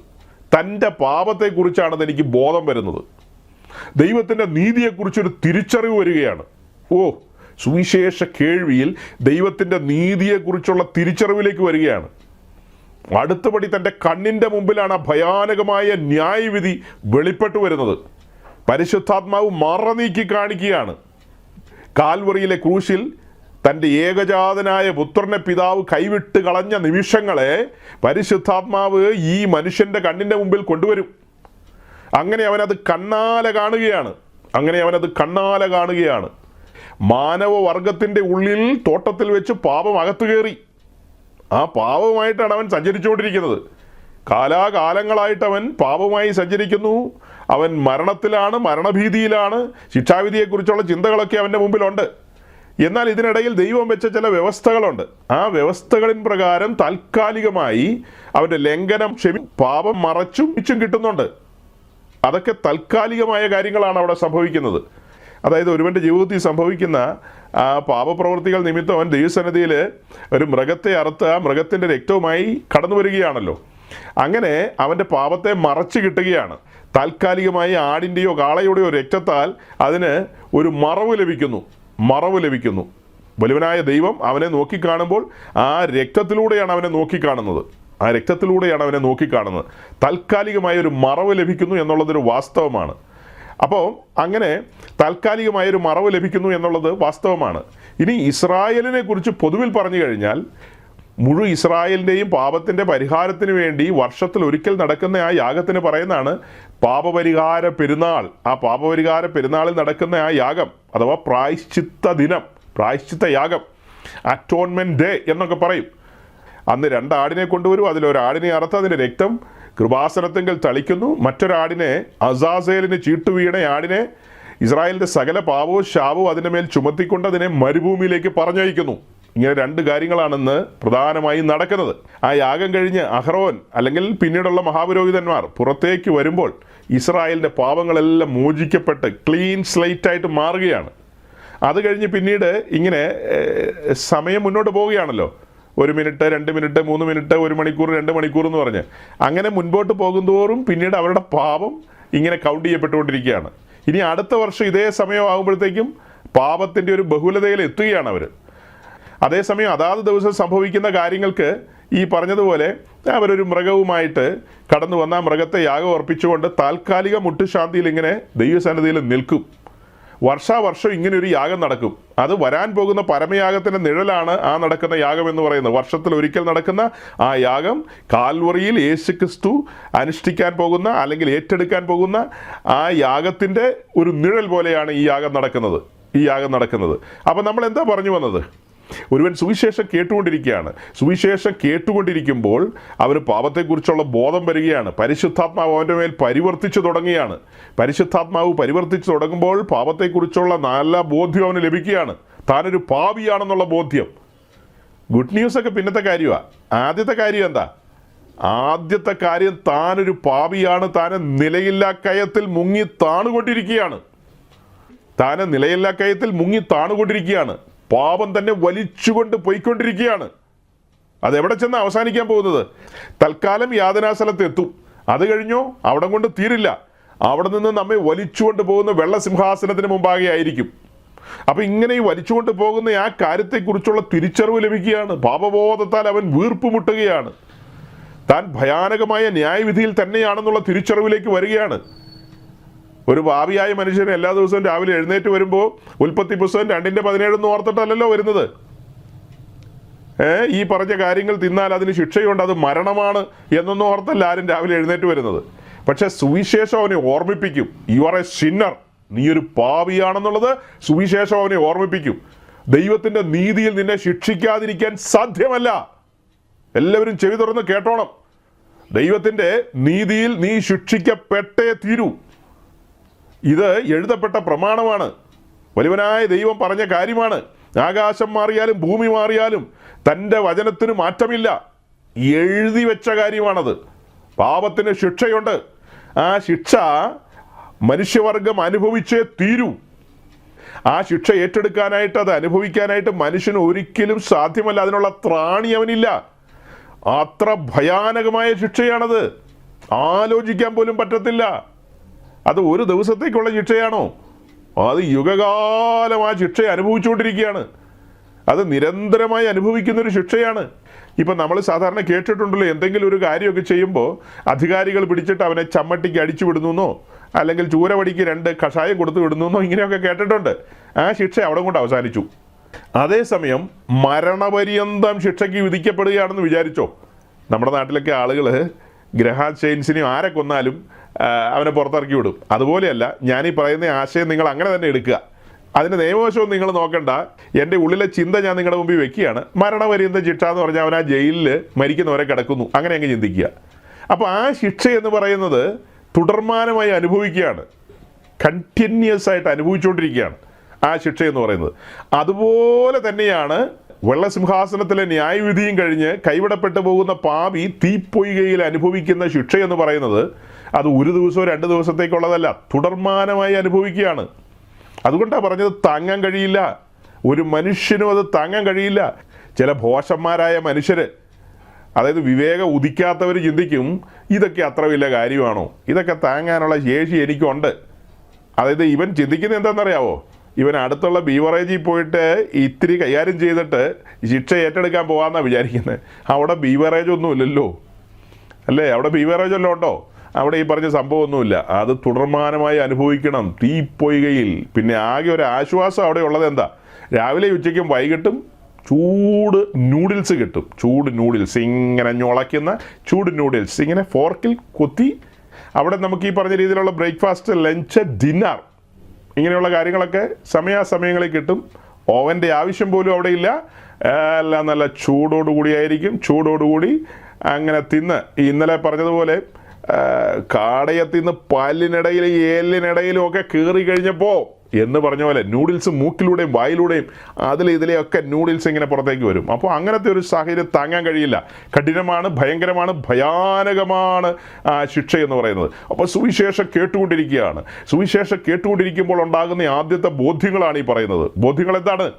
തൻ്റെ പാപത്തെക്കുറിച്ചാണ് തനിക്ക് ബോധം വരുന്നത്. ദൈവത്തിൻ്റെ നീതിയെക്കുറിച്ചൊരു തിരിച്ചറിവ് വരികയാണ്. സുവിശേഷ കേൾവിയിൽ ദൈവത്തിൻ്റെ നീതിയെക്കുറിച്ചുള്ള തിരിച്ചറിവിലേക്ക് വരികയാണ്. അടുത്തപടി തൻ്റെ കണ്ണിൻ്റെ മുമ്പിലാണ് ഭയാനകമായ ന്യായവിധി വെളിപ്പെട്ടു വരുന്നത്. പരിശുദ്ധാത്മാവ് മറനീക്കി കാണിക്കുകയാണ്. കാൽവറിയിലെ ക്രൂശിൽ തൻ്റെ ഏകജാതനായ പുത്രനെ പിതാവ് കൈവിട്ട് കളഞ്ഞ നിമിഷങ്ങളെ പരിശുദ്ധാത്മാവ് ഈ മനുഷ്യൻ്റെ കണ്ണിൻ്റെ മുമ്പിൽ കൊണ്ടുവരും. അങ്ങനെ അവനത് കണ്ണാലെ കാണുകയാണ്. മാനവവർഗത്തിൻ്റെ ഉള്ളിൽ തോട്ടത്തിൽ വെച്ച് പാപം അകത്തു കയറി. ആ പാപവുമായിട്ടാണ് അവൻ സഞ്ചരിച്ചുകൊണ്ടിരിക്കുന്നത്. കാലാകാലങ്ങളായിട്ട് അവൻ പാപവുമായി സഞ്ചരിക്കുന്നു. അവൻ മരണത്തിലാണ്, മരണഭീതിയിലാണ്. ശിക്ഷാവിധിയെക്കുറിച്ചുള്ള ചിന്തകളൊക്കെ അവൻ്റെ മുമ്പിലുണ്ട്. എന്നാൽ ഇതിനിടയിൽ ദൈവം വെച്ച ചില വ്യവസ്ഥകളുണ്ട്. ആ വ്യവസ്ഥകളിൻ പ്രകാരം താൽക്കാലികമായി അവൻ്റെ ലംഘനം പാപം മറച്ചും കിട്ടുന്നുണ്ട്. അതൊക്കെ താൽക്കാലികമായ കാര്യങ്ങളാണ് അവിടെ സംഭവിക്കുന്നത്. അതായത് ഒരുവൻ്റെ ജീവിതത്തിൽ സംഭവിക്കുന്ന ആ പാപപ്രവൃത്തികൾ നിമിത്തം അവൻ ദൈവസന്നിധിയിൽ ഒരു മൃഗത്തെ അറുത്ത് ആ മൃഗത്തിൻ്റെ രക്തവുമായി കടന്നു വരികയാണല്ലോ. അങ്ങനെ അവൻ്റെ പാപത്തെ മറച്ചു കിട്ടുകയാണ്. താൽക്കാലികമായി ആടിൻ്റെയോ കാളയുടെയോ രക്തത്താൽ അതിന് ഒരു മറവ് ലഭിക്കുന്നു. വലുവനായ ദൈവം അവനെ നോക്കിക്കാണുമ്പോൾ ആ രക്തത്തിലൂടെയാണ് അവനെ നോക്കിക്കാണുന്നത്. താൽക്കാലികമായ ഒരു മറവ് ലഭിക്കുന്നു എന്നുള്ളതൊരു വാസ്തവമാണ്. അപ്പോൾ അങ്ങനെ താൽക്കാലികമായൊരു മറവ് ലഭിക്കുന്നു എന്നുള്ളത് വാസ്തവമാണ്. ഇനി ഇസ്രായേലിനെ കുറിച്ച് പൊതുവിൽ പറഞ്ഞു കഴിഞ്ഞാൽ മുഴു ഇസ്രായേലിൻ്റെയും പാപത്തിൻ്റെ പരിഹാരത്തിന് വേണ്ടി വർഷത്തിൽ ഒരിക്കൽ നടക്കുന്ന ആ യാഗത്തിന് പറയുന്നതാണ് പാപപരിഹാര പെരുന്നാൾ. ആ പാപപരിഹാര പെരുന്നാളിൽ നടക്കുന്ന ആ യാഗം അഥവാ പ്രായശ്ചിത്ത യാഗം, അറ്റോൺമെൻറ്റ് ഡേ എന്നൊക്കെ പറയും. അന്ന് 2 ആടിനെ കൊണ്ടുവരും. അതിലൊരാടിനെ അറുത്ത് അതിൻ്റെ രക്തം കൃപാസനത്തെങ്കിൽ തളിക്കുന്നു. മറ്റൊരാടിനെ, അസാസേലിന് ചീട്ടുവീണ ആടിനെ, ഇസ്രായേലിൻ്റെ സകല പാപവും ശാപവും അതിൻ്റെ മേൽ ചുമത്തിക്കൊണ്ട് അതിനെ മരുഭൂമിയിലേക്ക് പറഞ്ഞയക്കുന്നു. ഇങ്ങനെ 2 കാര്യങ്ങളാണെന്ന് പ്രധാനമായും നടക്കുന്നത്. ആ യാഗം കഴിഞ്ഞ് അഹ്റോൻ അല്ലെങ്കിൽ പിന്നീടുള്ള മഹാപുരോഹിതന്മാർ പുറത്തേക്ക് വരുമ്പോൾ ഇസ്രായേലിൻ്റെ പാപങ്ങളെല്ലാം മോചിക്കപ്പെട്ട് ക്ലീൻ സ്ലേറ്റായിട്ട് മാറുകയാണ്. അത് കഴിഞ്ഞ് പിന്നീട് ഇങ്ങനെ സമയം മുന്നോട്ട് പോവുകയാണല്ലോ. 1 മിനിറ്റ്, 2 മിനിറ്റ്, 3 മിനിറ്റ്, 1 മണിക്കൂർ, 2 മണിക്കൂർ എന്ന് പറഞ്ഞ് അങ്ങനെ മുൻപോട്ട് പോകുന്തോറും പിന്നീട് അവരുടെ പാപം ഇങ്ങനെ കൗണ്ട് ചെയ്യപ്പെട്ടുകൊണ്ടിരിക്കുകയാണ്. ഇനി അടുത്ത വർഷം ഇതേ സമയമാകുമ്പോഴത്തേക്കും പാപത്തിൻ്റെ ഒരു ബഹുലതയിൽ എത്തുകയാണ് അവർ. അതേസമയം അതാത് ദിവസം സംഭവിക്കുന്ന കാര്യങ്ങൾക്ക് ഈ പറഞ്ഞതുപോലെ അവരൊരു മൃഗവുമായിട്ട് കടന്നു വന്ന മൃഗത്തെ യാഗം അർപ്പിച്ചുകൊണ്ട് താൽക്കാലിക മുട്ടുശാന്തിയിൽ ഇങ്ങനെ ദൈവസന്നിധിയിൽ നിൽക്കും. വർഷാവർഷം ഇങ്ങനെ ഒരു യാഗം നടക്കും. അത് വരാൻ പോകുന്ന പരമയാഗത്തിൻ്റെ നിഴലാണ് ആ നടക്കുന്ന യാഗം എന്ന് പറയുന്നത്. വർഷത്തിൽ ഒരിക്കൽ നടക്കുന്ന ആ യാഗം കാൽവറിയിൽ യേശുക്രിസ്തു അനുഷ്ഠിക്കാൻ പോകുന്ന അല്ലെങ്കിൽ ഏറ്റെടുക്കാൻ പോകുന്ന ആ യാഗത്തിൻ്റെ ഒരു നിഴൽ പോലെയാണ് ഈ യാഗം നടക്കുന്നത്. അപ്പം നമ്മൾ എന്താ പറഞ്ഞു വന്നത്? ഒരുവൻ സുവിശേഷം കേട്ടുകൊണ്ടിരിക്കുകയാണ്. സുവിശേഷം കേട്ടുകൊണ്ടിരിക്കുമ്പോൾ അവന് പാപത്തെക്കുറിച്ചുള്ള ബോധം വരികയാണ്. പരിശുദ്ധാത്മാവ് അവൻ്റെ മേൽ പരിവർത്തിച്ചു തുടങ്ങുകയാണ്. പരിശുദ്ധാത്മാവ് പരിവർത്തിച്ചു തുടങ്ങുമ്പോൾ പാപത്തെക്കുറിച്ചുള്ള നല്ല ബോധ്യം അവന് ലഭിക്കുകയാണ്. താനൊരു പാപിയാണെന്നുള്ള ബോധ്യം. ഗുഡ് ന്യൂസൊക്കെ പിന്നത്തെ കാര്യമാണ്. ആദ്യത്തെ കാര്യം എന്താ? ആദ്യത്തെ കാര്യം താനൊരു പാപിയാണ്. താൻ നിലയില്ലാ കയത്തിൽ മുങ്ങി താണുകൊണ്ടിരിക്കുകയാണ്. പാപം തന്നെ വലിച്ചുകൊണ്ട് പോയിക്കൊണ്ടിരിക്കുകയാണ്. അതെവിടെ ചെന്ന് അവസാനിക്കാൻ പോകുന്നത്? തൽക്കാലം യാതനാസ്ഥലത്ത് എത്തും. അത് കഴിഞ്ഞോ അവിടെ കൊണ്ട് തീരില്ല. അവിടെ നിന്ന് നമ്മെ വലിച്ചുകൊണ്ട് പോകുന്ന വെള്ളസിംഹാസനത്തിന് മുമ്പാകെ ആയിരിക്കും. അപ്പം ഇങ്ങനെ ഈ വലിച്ചുകൊണ്ട് പോകുന്ന ആ കാര്യത്തെക്കുറിച്ചുള്ള തിരിച്ചറിവ് ലഭിക്കുകയാണ്. പാപബോധത്താൽ അവൻ വീർപ്പുമുട്ടുകയാണ്. താൻ ഭയാനകമായ ന്യായവിധിയിൽ തന്നെയാണെന്നുള്ള തിരിച്ചറിവിലേക്ക് വരികയാണ്. ഒരു പാപിയായ മനുഷ്യന് എല്ലാ ദിവസവും രാവിലെ എഴുന്നേറ്റ് വരുമ്പോൾ ഉൽപ്പത്തി പുസ്തകം 2:17 ഓർത്തിട്ടല്ലല്ലോ വരുന്നത്. ഈ പറഞ്ഞ കാര്യങ്ങൾ തിന്നാൽ അതിന് ശിക്ഷയുണ്ട്, അത് മരണമാണ് എന്നൊന്നും ഓർത്തല്ല ആരും രാവിലെ എഴുന്നേറ്റ് വരുന്നത്. പക്ഷെ സുവിശേഷം അവനെ ഓർമ്മിപ്പിക്കും. യു ആർ എ സിന്നർ, നീ ഒരു പാപിയാണെന്നുള്ളത് സുവിശേഷം അവനെ ഓർമ്മിപ്പിക്കും. ദൈവത്തിൻ്റെ നീതിയിൽ നിന്നെ ശിക്ഷിക്കാതിരിക്കാൻ സാധ്യമല്ല. എല്ലാവരും ചെവി തുറന്ന് കേട്ടോണം. ദൈവത്തിൻ്റെ നീതിയിൽ നീ ശിക്ഷിക്കപ്പെട്ടേ തീരൂ. ഇത് എഴുതപ്പെട്ട പ്രമാണമാണ്. വലിയവനായ ദൈവം പറഞ്ഞ കാര്യമാണ്. ആകാശം മാറിയാലും ഭൂമി മാറിയാലും തൻ്റെ വചനത്തിന് മാറ്റമില്ല. എഴുതി വെച്ച കാര്യമാണത്. പാപത്തിന് ശിക്ഷയുണ്ട്. ആ ശിക്ഷ മനുഷ്യവർഗം അനുഭവിച്ചേ തീരൂ. ആ ശിക്ഷ ഏറ്റെടുക്കാനായിട്ട്, അത് അനുഭവിക്കാനായിട്ട് മനുഷ്യന് ഒരിക്കലും സാധ്യമല്ല. അതിനുള്ള ത്രാണി അവനില്ല. അത്ര ഭയാനകമായ ശിക്ഷയാണത്. ആലോചിക്കാൻ പോലും പറ്റത്തില്ല. അത് ഒരു ദിവസത്തേക്കുള്ള ശിക്ഷയാണോ? അത് യുഗകാലം ആ ശിക്ഷ അനുഭവിച്ചുകൊണ്ടിരിക്കുകയാണ്. അത് നിരന്തരമായി അനുഭവിക്കുന്നൊരു ശിക്ഷയാണ്. ഇപ്പം നമ്മൾ സാധാരണ കേട്ടിട്ടുണ്ടല്ലോ, എന്തെങ്കിലും ഒരു കാര്യമൊക്കെ ചെയ്യുമ്പോൾ അധികാരികൾ പിടിച്ചിട്ട് അവനെ ചമ്മട്ടിക്ക് അടിച്ചു വിടുന്നോ, അല്ലെങ്കിൽ ചൂരവടിക്ക് 2 കഷായം കൊടുത്തു വിടുന്നോ, ഇങ്ങനെയൊക്കെ കേട്ടിട്ടുണ്ട്. ആ ശിക്ഷ അവിടെ കൊണ്ട് അവസാനിച്ചു. അതേസമയം മരണപര്യന്തം ശിക്ഷയ്ക്ക് വിധിക്കപ്പെടുകയാണെന്ന് വിചാരിച്ചോ. നമ്മുടെ നാട്ടിലൊക്കെ ആളുകൾ ഗ്രഹാം ഷെയ്ൻസിനെയും ആരെ കൊന്നാലും അവനെ പുറത്തിറക്കി വിടും. അതുപോലെയല്ല ഞാനീ പറയുന്ന ആശയം നിങ്ങൾ അങ്ങനെ തന്നെ എടുക്കുക. അതിൻ്റെ നിയമവശവും നിങ്ങൾ നോക്കണ്ട. എൻ്റെ ഉള്ളിലെ ചിന്ത ഞാൻ നിങ്ങളുടെ മുമ്പിൽ വെക്കുകയാണ്. മരണപര്യന്തം ശിക്ഷ എന്ന് പറഞ്ഞാൽ അവൻ ആ ജയിലിൽ മരിക്കുന്നവരെ കിടക്കുന്നു, അങ്ങനെ അങ്ങ് ചിന്തിക്കുക. അപ്പോൾ ആ ശിക്ഷ എന്ന് പറയുന്നത് തുടർമാനമായി അനുഭവിക്കുകയാണ്. കണ്ടിന്യൂസ് ആയിട്ട് അനുഭവിച്ചുകൊണ്ടിരിക്കുകയാണ് ആ ശിക്ഷ എന്ന് പറയുന്നത്. അതുപോലെ തന്നെയാണ് വെള്ളസിംഹാസനത്തിലെ ന്യായവിധിയും കഴിഞ്ഞ് കൈവിടപ്പെട്ടു പോകുന്ന പാപി തീപ്പൊയ്കയിൽ അനുഭവിക്കുന്ന ശിക്ഷ എന്ന് പറയുന്നത്. അത് ഒരു ദിവസമോ 2 ദിവസത്തേക്കുള്ളതല്ല, തുടർമാനമായി അനുഭവിക്കുകയാണ്. അതുകൊണ്ടാണ് പറഞ്ഞത് താങ്ങാൻ കഴിയില്ല. ഒരു മനുഷ്യനും അത് താങ്ങാൻ കഴിയില്ല. ചില ഭോഷന്മാരായ മനുഷ്യർ, അതായത് വിവേകം ഉദിക്കാത്തവർ ചിന്തിക്കും, ഇതൊക്കെ അത്ര വലിയ കാര്യമാണോ, ഇതൊക്കെ താങ്ങാനുള്ള ശേഷി എനിക്കുണ്ട്. അതായത് ഇവൻ ചിന്തിക്കുന്നത് എന്താണെന്നറിയാവോ? ഇവൻ അടുത്തുള്ള ബീവറേജിൽ പോയിട്ട് ഇത്തിരി കൈകാര്യം ചെയ്തിട്ട് ശിക്ഷ ഏറ്റെടുക്കാൻ പോകാമെന്നാണ് വിചാരിക്കുന്നത്. അവിടെ ബീവറേജ് ഒന്നും ഇല്ലല്ലോ, അല്ലേ? അവിടെ ബീവറേജ് വല്ലതും ഉണ്ടോ? അവിടെ ഈ പറഞ്ഞ സംഭവമൊന്നുമില്ല. അത് തുടർമാനമായി അനുഭവിക്കണം തീപ്പൊയ്കയിൽ. പിന്നെ ആകെ ഒരു ആശ്വാസം അവിടെ ഉള്ളത് എന്താ? രാവിലെ ഉച്ചയ്ക്കും വൈകിട്ടും ചൂട് നൂഡിൽസ് കിട്ടും. ചൂട് നൂഡിൽസ്, ഇങ്ങനെ ഞൊളയ്ക്കുന്ന ചൂട് നൂഡിൽസ് ഇങ്ങനെ ഫോർക്കിൽ കൊത്തി. അവിടെ നമുക്ക് ഈ പറഞ്ഞ രീതിയിലുള്ള ബ്രേക്ക്ഫാസ്റ്റ്, ലഞ്ച്, ഡിന്നർ, ഇങ്ങനെയുള്ള കാര്യങ്ങളൊക്കെ സമയാസമയങ്ങളിൽ കിട്ടും. ഓവൻ്റെ ആവശ്യം പോലും അവിടെ ഇല്ല. എല്ലാം നല്ല ചൂടോടുകൂടിയായിരിക്കും. ചൂടോടുകൂടി അങ്ങനെ തിന്ന്, ഇന്നലെ പറഞ്ഞതുപോലെ കാടയെ തിന്ന് പല്ലിനിടയിൽ ഏലിനിടയിലും ഒക്കെ കയറി കഴിഞ്ഞപ്പോൾ എന്ന് പറഞ്ഞ പോലെ നൂഡിൽസ് മൂക്കിലൂടെയും വായിലൂടെയും ഇതിലെയൊക്കെ നൂഡിൽസ് ഇങ്ങനെ പുറത്തേക്ക് വരും. അപ്പോൾ അങ്ങനത്തെ ഒരു സാഹചര്യം താങ്ങാൻ കഴിയില്ല. കഠിനമാണ്, ഭയങ്കരമാണ്, ഭയാനകമാണ് ശിക്ഷ എന്ന് പറയുന്നത്. അപ്പോൾ സുവിശേഷം കേട്ടുകൊണ്ടിരിക്കുകയാണ്. സുവിശേഷം കേട്ടുകൊണ്ടിരിക്കുമ്പോൾ ഉണ്ടാകുന്ന ആദ്യത്തെ ബോധ്യങ്ങളാണ് ഈ പറയുന്നത്. ബോധ്യങ്ങൾ എന്താണ്?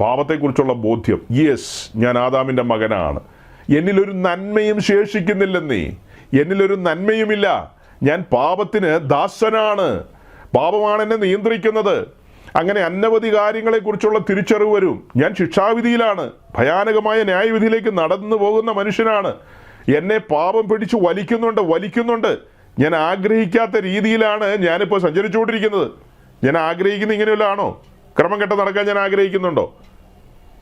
പാപത്തെക്കുറിച്ചുള്ള ബോധ്യം. യെസ്, ഞാൻ ആദാമിൻ്റെ മകനാണ്, എന്നിലൊരു നന്മയും ശേഷിക്കുന്നില്ലെന്നേ, എന്നിലൊരു നന്മയുമില്ല, ഞാൻ പാപത്തിന് ദാസനാണ്. പാപമാണ് എന്നെ നിയന്ത്രിക്കുന്നത്. അങ്ങനെ അനവധി കാര്യങ്ങളെക്കുറിച്ചുള്ള തിരിച്ചറിവ് വരും. ഞാൻ ശിക്ഷാവിധിയിലാണ്, ഭയാനകമായ ന്യായവിധിയിലേക്ക് നടന്നു പോകുന്ന മനുഷ്യനാണ്. എന്നെ പാപം പിടിച്ച് വലിക്കുന്നുണ്ട്. ഞാൻ ആഗ്രഹിക്കാത്ത രീതിയിലാണ് ഞാനിപ്പോൾ സഞ്ചരിച്ചുകൊണ്ടിരിക്കുന്നത്. ഞാൻ ആഗ്രഹിക്കുന്ന ഇങ്ങനെയുള്ളതാണോ? ക്രമം കെട്ട് നടക്കാൻ ഞാൻ ആഗ്രഹിക്കുന്നുണ്ടോ?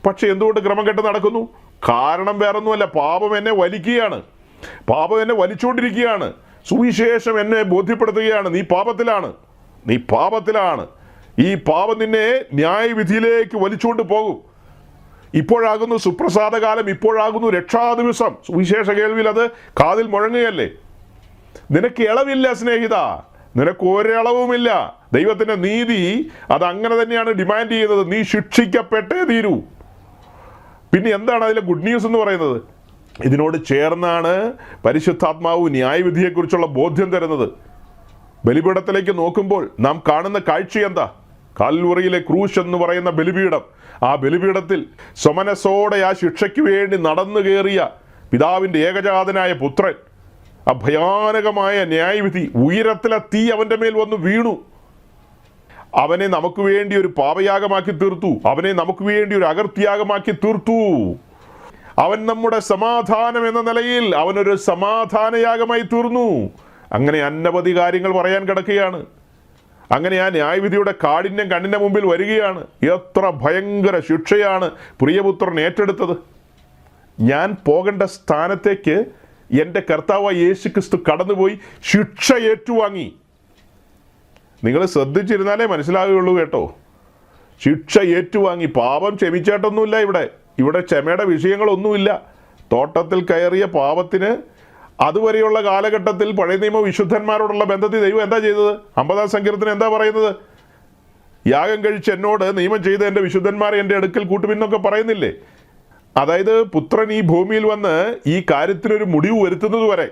പക്ഷെ എന്തുകൊണ്ട് ക്രമം കെട്ട് നടക്കുന്നു? കാരണം വേറൊന്നുമല്ല, പാപം എന്നെ വലിക്കുകയാണ്, പാപം എന്നെ വലിച്ചുകൊണ്ടിരിക്കുകയാണ്. സുവിശേഷം എന്നെ ബോധ്യപ്പെടുത്തുകയാണ്, നീ പാപത്തിലാണ്. ഈ പാപം നിന്നെ ന്യായവിധിയിലേക്ക് വലിച്ചുകൊണ്ട് പോകും. ഇപ്പോഴാകുന്നു സുപ്രസാദകാലം, ഇപ്പോഴാകുന്നു രക്ഷാദിവസം. സുവിശേഷ കേൾവിയിൽ അത് കാതിൽ മുഴങ്ങുകയല്ലേ. നിനക്ക് ഇളവില്ല സ്നേഹിത, നിനക്ക് ഒരളവുമില്ല. ദൈവത്തിൻ്റെ നീതി അത് അങ്ങനെ തന്നെയാണ് ഡിമാൻഡ് ചെയ്യുന്നത്. നീ ശിക്ഷിക്കപ്പെട്ടേ തീരൂ. പിന്നെ എന്താണ് അതിലെ ഗുഡ് ന്യൂസ് എന്ന് പറയുന്നത്? ഇതിനോട് ചേർന്നാണ് പരിശുദ്ധാത്മാവ് ന്യായവിധിയെക്കുറിച്ചുള്ള ബോധ്യം തരുന്നത്. ബലിപീഠത്തിലേക്ക് നോക്കുമ്പോൾ നാം കാണുന്ന കാഴ്ച എന്താ? കാൽവറിയിലെ ക്രൂശ് എന്ന് പറയുന്ന ബലിപീഠം. ആ ബലിപീഠത്തിൽ സ്വമനസ്സോടെ ആ ശിക്ഷയ്ക്ക് വേണ്ടി നടന്നു കയറിയ പിതാവിൻ്റെ ഏകജാതനായ പുത്രൻ, ആ ഭയാനകമായ ന്യായവിധി, ഉയരത്തിലെ തീ അവൻ്റെ മേൽ വന്ന് വീണു. അവനെ നമുക്ക് വേണ്ടി ഒരു പാപയാഗമാക്കി തീർത്തു. അവനെ നമുക്ക് വേണ്ടി ഒരു അകൃത്യാഗമാക്കി തീർത്തു. അവൻ നമ്മുടെ സമാധാനം എന്ന നിലയിൽ അവനൊരു സമാധാനയാഗമായി തീർന്നു. അങ്ങനെ അനവധി കാര്യങ്ങൾ പറയാൻ കിടക്കുകയാണ്. അങ്ങനെ ആ ന്യായവിധിയുടെ കാഠിന്യം കണ്ണിൻ്റെ മുമ്പിൽ വരികയാണ്. എത്ര ഭയങ്കര ശിക്ഷയാണ് പ്രിയപുത്രൻ ഏറ്റെടുത്തത്. ഞാൻ പോകേണ്ട സ്ഥാനത്തേക്ക് എൻ്റെ കർത്താവായ യേശുക്രിസ്തു കടന്നുപോയി ശിക്ഷ ഏറ്റുവാങ്ങി. നിങ്ങൾ ശ്രദ്ധിച്ചിരുന്നാലേ മനസ്സിലാകുകയുള്ളൂ കേട്ടോ. ശിക്ഷ ഏറ്റുവാങ്ങി. പാപം ക്ഷമിച്ചിട്ടൊന്നുമില്ല. ഇവിടെ ക്ഷമയുടെ വിഷയങ്ങളൊന്നുമില്ല. തോട്ടത്തിൽ കയറിയ പാപത്തിന് അതുവരെയുള്ള കാലഘട്ടത്തിൽ പഴയ നിയമ വിശുദ്ധന്മാരോടുള്ള ബന്ധത്തിൽ ദൈവം എന്താ ചെയ്തത്? 50-ാം സങ്കീർത്തനം എന്താ പറയുന്നത്? യാഗം കഴിച്ച് എന്നോട് നിയമം ചെയ്ത് എൻ്റെ വിശുദ്ധന്മാരെ എൻ്റെ അടുക്കൽ കൂട്ടുപിന്നൊക്കെ പറയുന്നില്ലേ? അതായത് പുത്രൻ ഈ ഭൂമിയിൽ വന്ന് ഈ കാര്യത്തിനൊരു മുടിവ് വരുത്തുന്നത് വരെ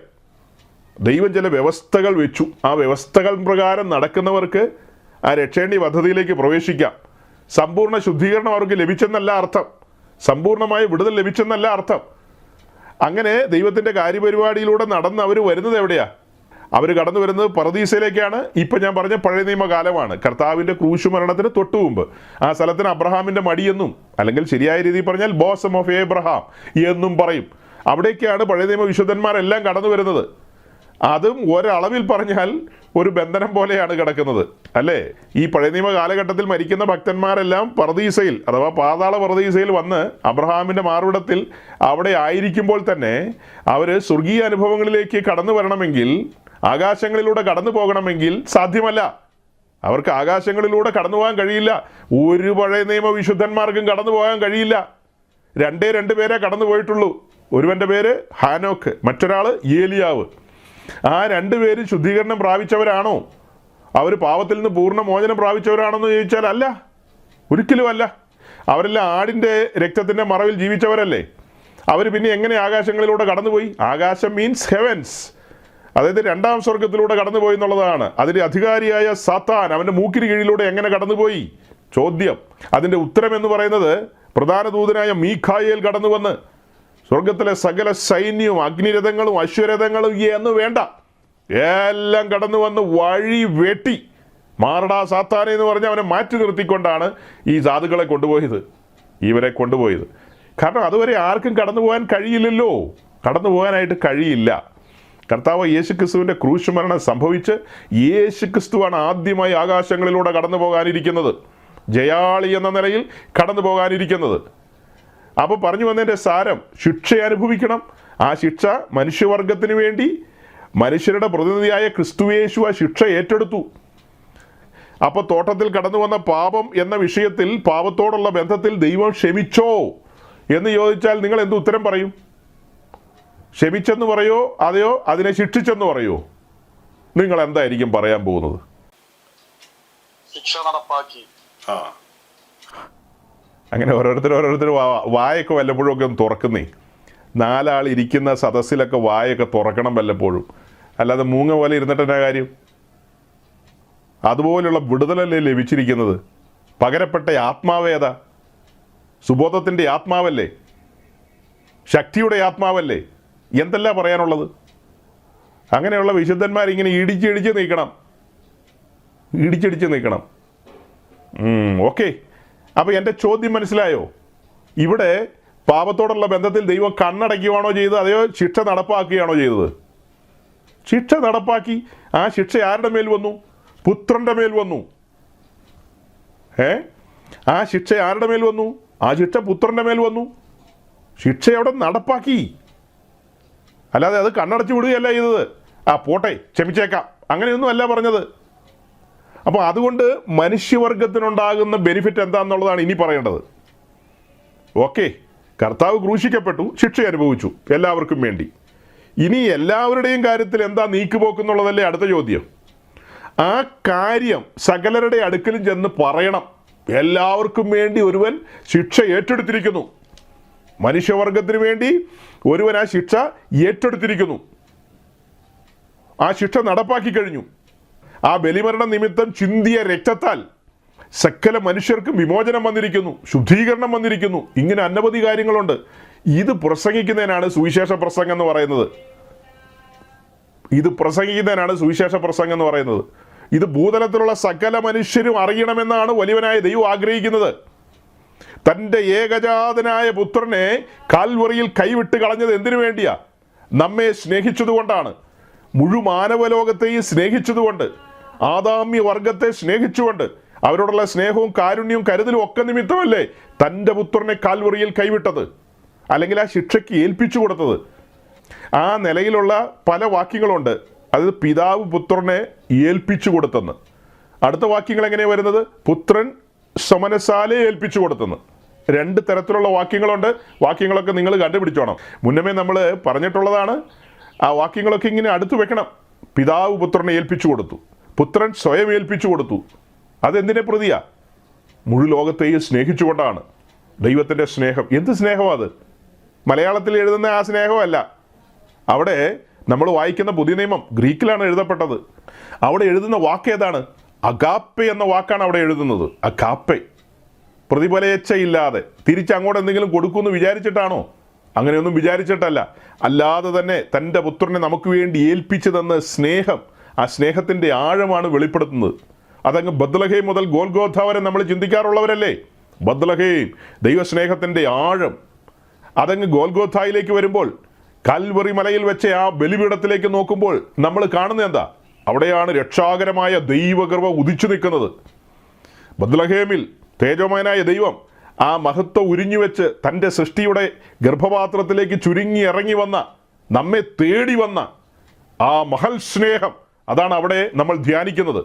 ദൈവം ചില വ്യവസ്ഥകൾ വെച്ചു. ആ വ്യവസ്ഥകൾ പ്രകാരം നടക്കുന്നവർക്ക് ആ രക്ഷേണ്ടി പദ്ധതിയിലേക്ക് പ്രവേശിക്കാം. സമ്പൂർണ്ണ ശുദ്ധീകരണം അവർക്ക് ലഭിച്ചെന്നല്ല അർത്ഥം, സമ്പൂർണ്ണമായ വിടുതൽ ലഭിച്ചെന്നല്ല അർത്ഥം. അങ്ങനെ ദൈവത്തിൻ്റെ കാര്യപരിപാടിയിലൂടെ നടന്ന് അവർ വരുന്നത് എവിടെയാ? അവർ കടന്നു വരുന്നത് പറുദീസയിലേക്കാണ്. ഇപ്പം ഞാൻ പറഞ്ഞ പഴയ നിയമകാലമാണ്. കർത്താവിൻ്റെ ക്രൂശ് മരണത്തിന് തൊട്ടു മുമ്പ് ആ സ്ഥലത്തിന് അബ്രഹാമിൻ്റെ മടിയെന്നും, അല്ലെങ്കിൽ ശരിയായ രീതിയിൽ പറഞ്ഞാൽ ബോസം ഓഫ് ഏബ്രഹാം എന്നും പറയും. അവിടേക്കാണ് പഴയ നിയമ വിശുദ്ധന്മാരെല്ലാം കടന്നു വരുന്നത്. അതും ഒരളവിൽ പറഞ്ഞാൽ ഒരു ബന്ധനം പോലെയാണ് കിടക്കുന്നത്, അല്ലേ? ഈ പഴയ നിയമ കാലഘട്ടത്തിൽ മരിക്കുന്ന ഭക്തന്മാരെല്ലാം പറുദീസയിൽ അഥവാ പാതാള പറുദീസയിൽ വന്ന് അബ്രഹാമിൻ്റെ മാർവിടത്തിൽ അവിടെ ആയിരിക്കുമ്പോൾ തന്നെ അവർ സ്വർഗീയ അനുഭവങ്ങളിലേക്ക് കടന്നു വരണമെങ്കിൽ, ആകാശങ്ങളിലൂടെ കടന്നു പോകണമെങ്കിൽ സാധ്യമല്ല. അവർക്ക് ആകാശങ്ങളിലൂടെ കടന്നു പോകാൻ കഴിയില്ല. ഒരു പഴയ നിയമ വിശുദ്ധന്മാർക്കും കടന്നു പോകാൻ കഴിയില്ല. രണ്ട് പേരെ കടന്നു പോയിട്ടുള്ളൂ. ഒരുവൻ്റെ പേര് ഹാനോക്ക്, മറ്റൊരാൾ ഏലിയാവ്. ആ രണ്ടുപേരും ശുദ്ധീകരണം പ്രാപിച്ചവരാണോ? അവർ പാപത്തിൽ നിന്ന് പൂർണ്ണ മോചനം പ്രാപിച്ചവരാണെന്ന് ചോദിച്ചാൽ അല്ല, ഒരിക്കലും അല്ല. അവരെല്ലാം ആടിൻ്റെ രക്തത്തിൻ്റെ മറവിൽ ജീവിച്ചവരല്ലേ. അവർ പിന്നെ എങ്ങനെ ആകാശങ്ങളിലൂടെ കടന്നുപോയി? ആകാശം മീൻസ് ഹെവൻസ്, അതായത് രണ്ടാം സ്വർഗത്തിലൂടെ കടന്നുപോയി എന്നുള്ളതാണ്. അതിൻ്റെ അധികാരിയായ സാത്താൻ അവൻ്റെ മൂക്കിന് കീഴിലൂടെ എങ്ങനെ കടന്നുപോയി? ചോദ്യം. അതിൻ്റെ ഉത്തരം എന്ന് പറയുന്നത് പ്രധാന ദൂതനായ മീഖായേൽ കടന്നു വന്ന് സ്വർഗത്തിലെ സകല സൈന്യവും അഗ്നിരഥങ്ങളും അശ്വരഥങ്ങളും എന്ന് വേണ്ട എല്ലാം കടന്നു വന്ന് വഴി വെട്ടി മാറടാ സാത്താനെ എന്ന് പറഞ്ഞ് അവനെ മാറ്റി നിർത്തിക്കൊണ്ടാണ് ഈ സാധുക്കളെ കൊണ്ടുപോയത്, ഇവരെ കൊണ്ടുപോയത്. കാരണം അതുവരെ ആർക്കും കടന്നു പോകാൻ കഴിയില്ലല്ലോ, കടന്നു പോകാനായിട്ട് കഴിയില്ല. കർത്താവ് യേശുക്രിസ്തുവിൻ്റെ ക്രൂശ് മരണം സംഭവിച്ച് യേശുക്രിസ്തുവാണ് ആദ്യമായി ആകാശങ്ങളിലൂടെ കടന്നു പോകാനിരിക്കുന്നത്, ജയാളി എന്ന നിലയിൽ കടന്നു പോകാനിരിക്കുന്നത്. അപ്പോൾ പറഞ്ഞു വന്നതിൻ്റെ സാരം, ശിക്ഷ അനുഭവിക്കണം. ആ ശിക്ഷ മനുഷ്യവർഗത്തിന് വേണ്ടി മനുഷ്യരുടെ പ്രതിനിധിയായ ക്രിസ്തുയേശു ആ ശിക്ഷ ഏറ്റെടുത്തു. അപ്പോൾ തോട്ടത്തിൽ കടന്നു വന്ന പാപം എന്ന വിഷയത്തിൽ, പാപത്തോടുള്ള ബന്ധത്തിൽ ദൈവം ക്ഷമിച്ചോ എന്ന് ചോദിച്ചാൽ നിങ്ങൾ എന്ത് ഉത്തരം പറയും? ക്ഷമിച്ചെന്ന് പറയോ അതെയോ അതിനെ ശിക്ഷിച്ചെന്ന് പറയോ? നിങ്ങൾ എന്തായിരിക്കും പറയാൻ പോകുന്നത്? ശിക്ഷ നടപ്പാക്കി. അങ്ങനെ ഓരോരുത്തർ വായൊക്കെ വല്ലപ്പോഴും ഒക്കെ ഒന്ന് തുറക്കുന്നേ. നാലാൾ ഇരിക്കുന്ന സദസ്സിലൊക്കെ വായൊക്കെ തുറക്കണം വല്ലപ്പോഴും, അല്ലാതെ മൂങ്ങ പോലെ ഇരുന്നിട്ട് എന്നാ കാര്യം? അതുപോലുള്ള വിടുതലല്ലേ ലഭിച്ചിരിക്കുന്നത്. പകരപ്പെട്ട ആത്മാവേത? സുബോധത്തിൻ്റെ ആത്മാവല്ലേ, ശക്തിയുടെ ആത്മാവല്ലേ, എന്തല്ല പറയാനുള്ളത്? അങ്ങനെയുള്ള വിശുദ്ധന്മാരിങ്ങനെ ഇടിച്ച് നീക്കണം. ഇടിച്ചിടിച്ച് നിൽക്കണം. ഓക്കെ, അപ്പോൾ എൻ്റെ ചോദ്യം മനസ്സിലായോ? ഇവിടെ പാപത്തോടുള്ള ബന്ധത്തിൽ ദൈവം കണ്ണടയ്ക്കുകയാണോ ചെയ്തത്, അതെയോ ശിക്ഷ നടപ്പാക്കുകയാണോ ചെയ്തത്? ശിക്ഷ നടപ്പാക്കി. ആ ശിക്ഷ ആരുടെ മേൽ വന്നു? പുത്രൻ്റെ മേൽ വന്നു. ആ ശിക്ഷ ആരുടെ മേൽ വന്നു? ആ ശിക്ഷ പുത്രൻ്റെ മേൽ വന്നു. ശിക്ഷ അവിടെ നടപ്പാക്കി. അല്ലാതെ അത് കണ്ണടച്ച് വിടുകയല്ല ചെയ്തത്. പോട്ടെ, ക്ഷമിച്ചേക്കാം, അങ്ങനെയൊന്നും അല്ല പറഞ്ഞത്. അപ്പോൾ അതുകൊണ്ട് മനുഷ്യവർഗത്തിനുണ്ടാകുന്ന ബെനിഫിറ്റ് എന്താണെന്നുള്ളതാണ് ഇനി പറയേണ്ടത്. ഓക്കെ, കർത്താവ് ക്രൂശിക്കപ്പെട്ടു, ശിക്ഷ അനുഭവിച്ചു എല്ലാവർക്കും വേണ്ടി. ഇനി എല്ലാവരുടെയും കാര്യത്തിൽ എന്താ നീക്കുപോക്കെന്നുള്ളതല്ലേ അടുത്ത ചോദ്യം. ആ കാര്യം സകലരുടെ അടുക്കലും ചെന്ന് പറയണം, എല്ലാവർക്കും വേണ്ടി ഒരുവൻ ശിക്ഷ ഏറ്റെടുത്തിരിക്കുന്നു. മനുഷ്യവർഗത്തിന് വേണ്ടി ഒരുവൻ ആ ശിക്ഷ ഏറ്റെടുത്തിരിക്കുന്നു. ആ ശിക്ഷ നടപ്പാക്കി കഴിഞ്ഞു. ആ ബലിമരണ നിമിത്തം ചിന്തിയ രക്തത്താൽ സകല മനുഷ്യർക്കും വിമോചനം വന്നിരിക്കുന്നു, ശുദ്ധീകരണം വന്നിരിക്കുന്നു. ഇങ്ങനെ അനവധി കാര്യങ്ങളുണ്ട്. ഇത് പ്രസംഗിക്കുന്നതിനാണ് സുവിശേഷ പ്രസംഗം എന്ന് പറയുന്നത്. ഇത് ഭൂതലത്തിലുള്ള സകല മനുഷ്യരും അറിയണമെന്നാണ് വലിയവനായ ദൈവം ആഗ്രഹിക്കുന്നത്. തൻ്റെ ഏകജാതനായ പുത്രനെ കാൽവറിയിൽ കൈവിട്ട് കളഞ്ഞത് എന്തിനു വേണ്ടിയാ? നമ്മെ സ്നേഹിച്ചതുകൊണ്ടാണ്. മുഴുമാനവലോകത്തെയും സ്നേഹിച്ചതുകൊണ്ട്, ആദാമ്യ വർഗത്തെ സ്നേഹിച്ചുകൊണ്ട്, അവരോടുള്ള സ്നേഹവും കാരുണ്യവും കരുതലും ഒക്കെ നിമിത്തമല്ലേ തൻ്റെ പുത്രനെ കാൽവറിയിൽ കൈവിട്ടത്, അല്ലെങ്കിൽ ആ ശിക്ഷയ്ക്ക് ഏൽപ്പിച്ചു കൊടുത്തത്. ആ നിലയിലുള്ള പല വാക്യങ്ങളുണ്ട്. അത് പിതാവ് പുത്രനെ ഏൽപ്പിച്ചു കൊടുത്തെന്ന്. അടുത്ത വാക്യങ്ങൾ എങ്ങനെയാണ് വരുന്നത്? പുത്രൻ സമനസാലെ ഏൽപ്പിച്ചു കൊടുത്തെന്ന്. രണ്ട് തരത്തിലുള്ള വാക്യങ്ങളുണ്ട്. വാക്യങ്ങളൊക്കെ നിങ്ങൾ കണ്ടുപിടിച്ചോണം. മുന്നമേ നമ്മൾ പറഞ്ഞിട്ടുള്ളതാണ്. ആ വാക്യങ്ങളൊക്കെ ഇങ്ങനെ അടുത്ത് വെക്കണം. പിതാവ് പുത്രനെ ഏൽപ്പിച്ചു കൊടുത്തു, പുത്രൻ സ്വയം ഏൽപ്പിച്ചു കൊടുത്തു. അതെന്തിനെ പ്രതിയാ? മുഴു ലോകത്തെയും സ്നേഹിച്ചുകൊണ്ടാണ്. ദൈവത്തിൻ്റെ സ്നേഹം. എന്ത് സ്നേഹമാണ് അത്? മലയാളത്തിൽ എഴുതുന്ന ആ സ്നേഹമല്ല. അവിടെ നമ്മൾ വായിക്കുന്ന പുതിയ നിയമം ഗ്രീക്കിലാണ് എഴുതപ്പെട്ടത്. അവിടെ എഴുതുന്ന വാക്ക് ഏതാണ്? അഗാപ്പെ എന്ന വാക്കാണ് അവിടെ എഴുതുന്നത്. അഗാപ്പെ. പ്രതിഫലേച്ഛയില്ലാതെ തിരിച്ചങ്ങോട്ട് എന്തെങ്കിലും കൊടുക്കുമെന്ന് വിചാരിച്ചിട്ടാണോ? അങ്ങനെയൊന്നും വിചാരിച്ചിട്ടല്ല. അല്ലാതെ തന്നെ തൻ്റെ പുത്രനെ നമുക്ക് വേണ്ടി ഏൽപ്പിച്ചു തന്ന സ്നേഹം, ആ സ്നേഹത്തിൻ്റെ ആഴമാണ് വെളിപ്പെടുത്തുന്നത്. അതങ്ങ് ബത്ലഹേം മുതൽ ഗോൽഗോഥ വരെ നമ്മൾ ചിന്തിക്കാറുള്ളവരല്ലേ? ബത്ലഹേം, ദൈവസ്നേഹത്തിൻ്റെ ആഴം. അതങ്ങ് ഗോൽഗോഥായിലേക്ക് വരുമ്പോൾ, കൽവറി മലയിൽ വെച്ച ആ ബലിപീഠത്തിലേക്ക് നോക്കുമ്പോൾ നമ്മൾ കാണുന്നത് എന്താ? അവിടെയാണ് രക്ഷാകരമായ ദൈവകൃപ ഉദിച്ചു നിൽക്കുന്നത്. ബത്ലഹേമിൽ തേജോമയനായ ദൈവം ആ മഹത്വം ഉരിഞ്ഞു വെച്ച് തൻ്റെ സൃഷ്ടിയുടെ ഗർഭപാത്രത്തിലേക്ക് ചുരുങ്ങി ഇറങ്ങി വന്ന, നമ്മെ തേടി വന്ന ആ മഹൽ സ്നേഹം, അതാണ് അവിടെ നമ്മൾ ധ്യാനിക്കുന്നത്.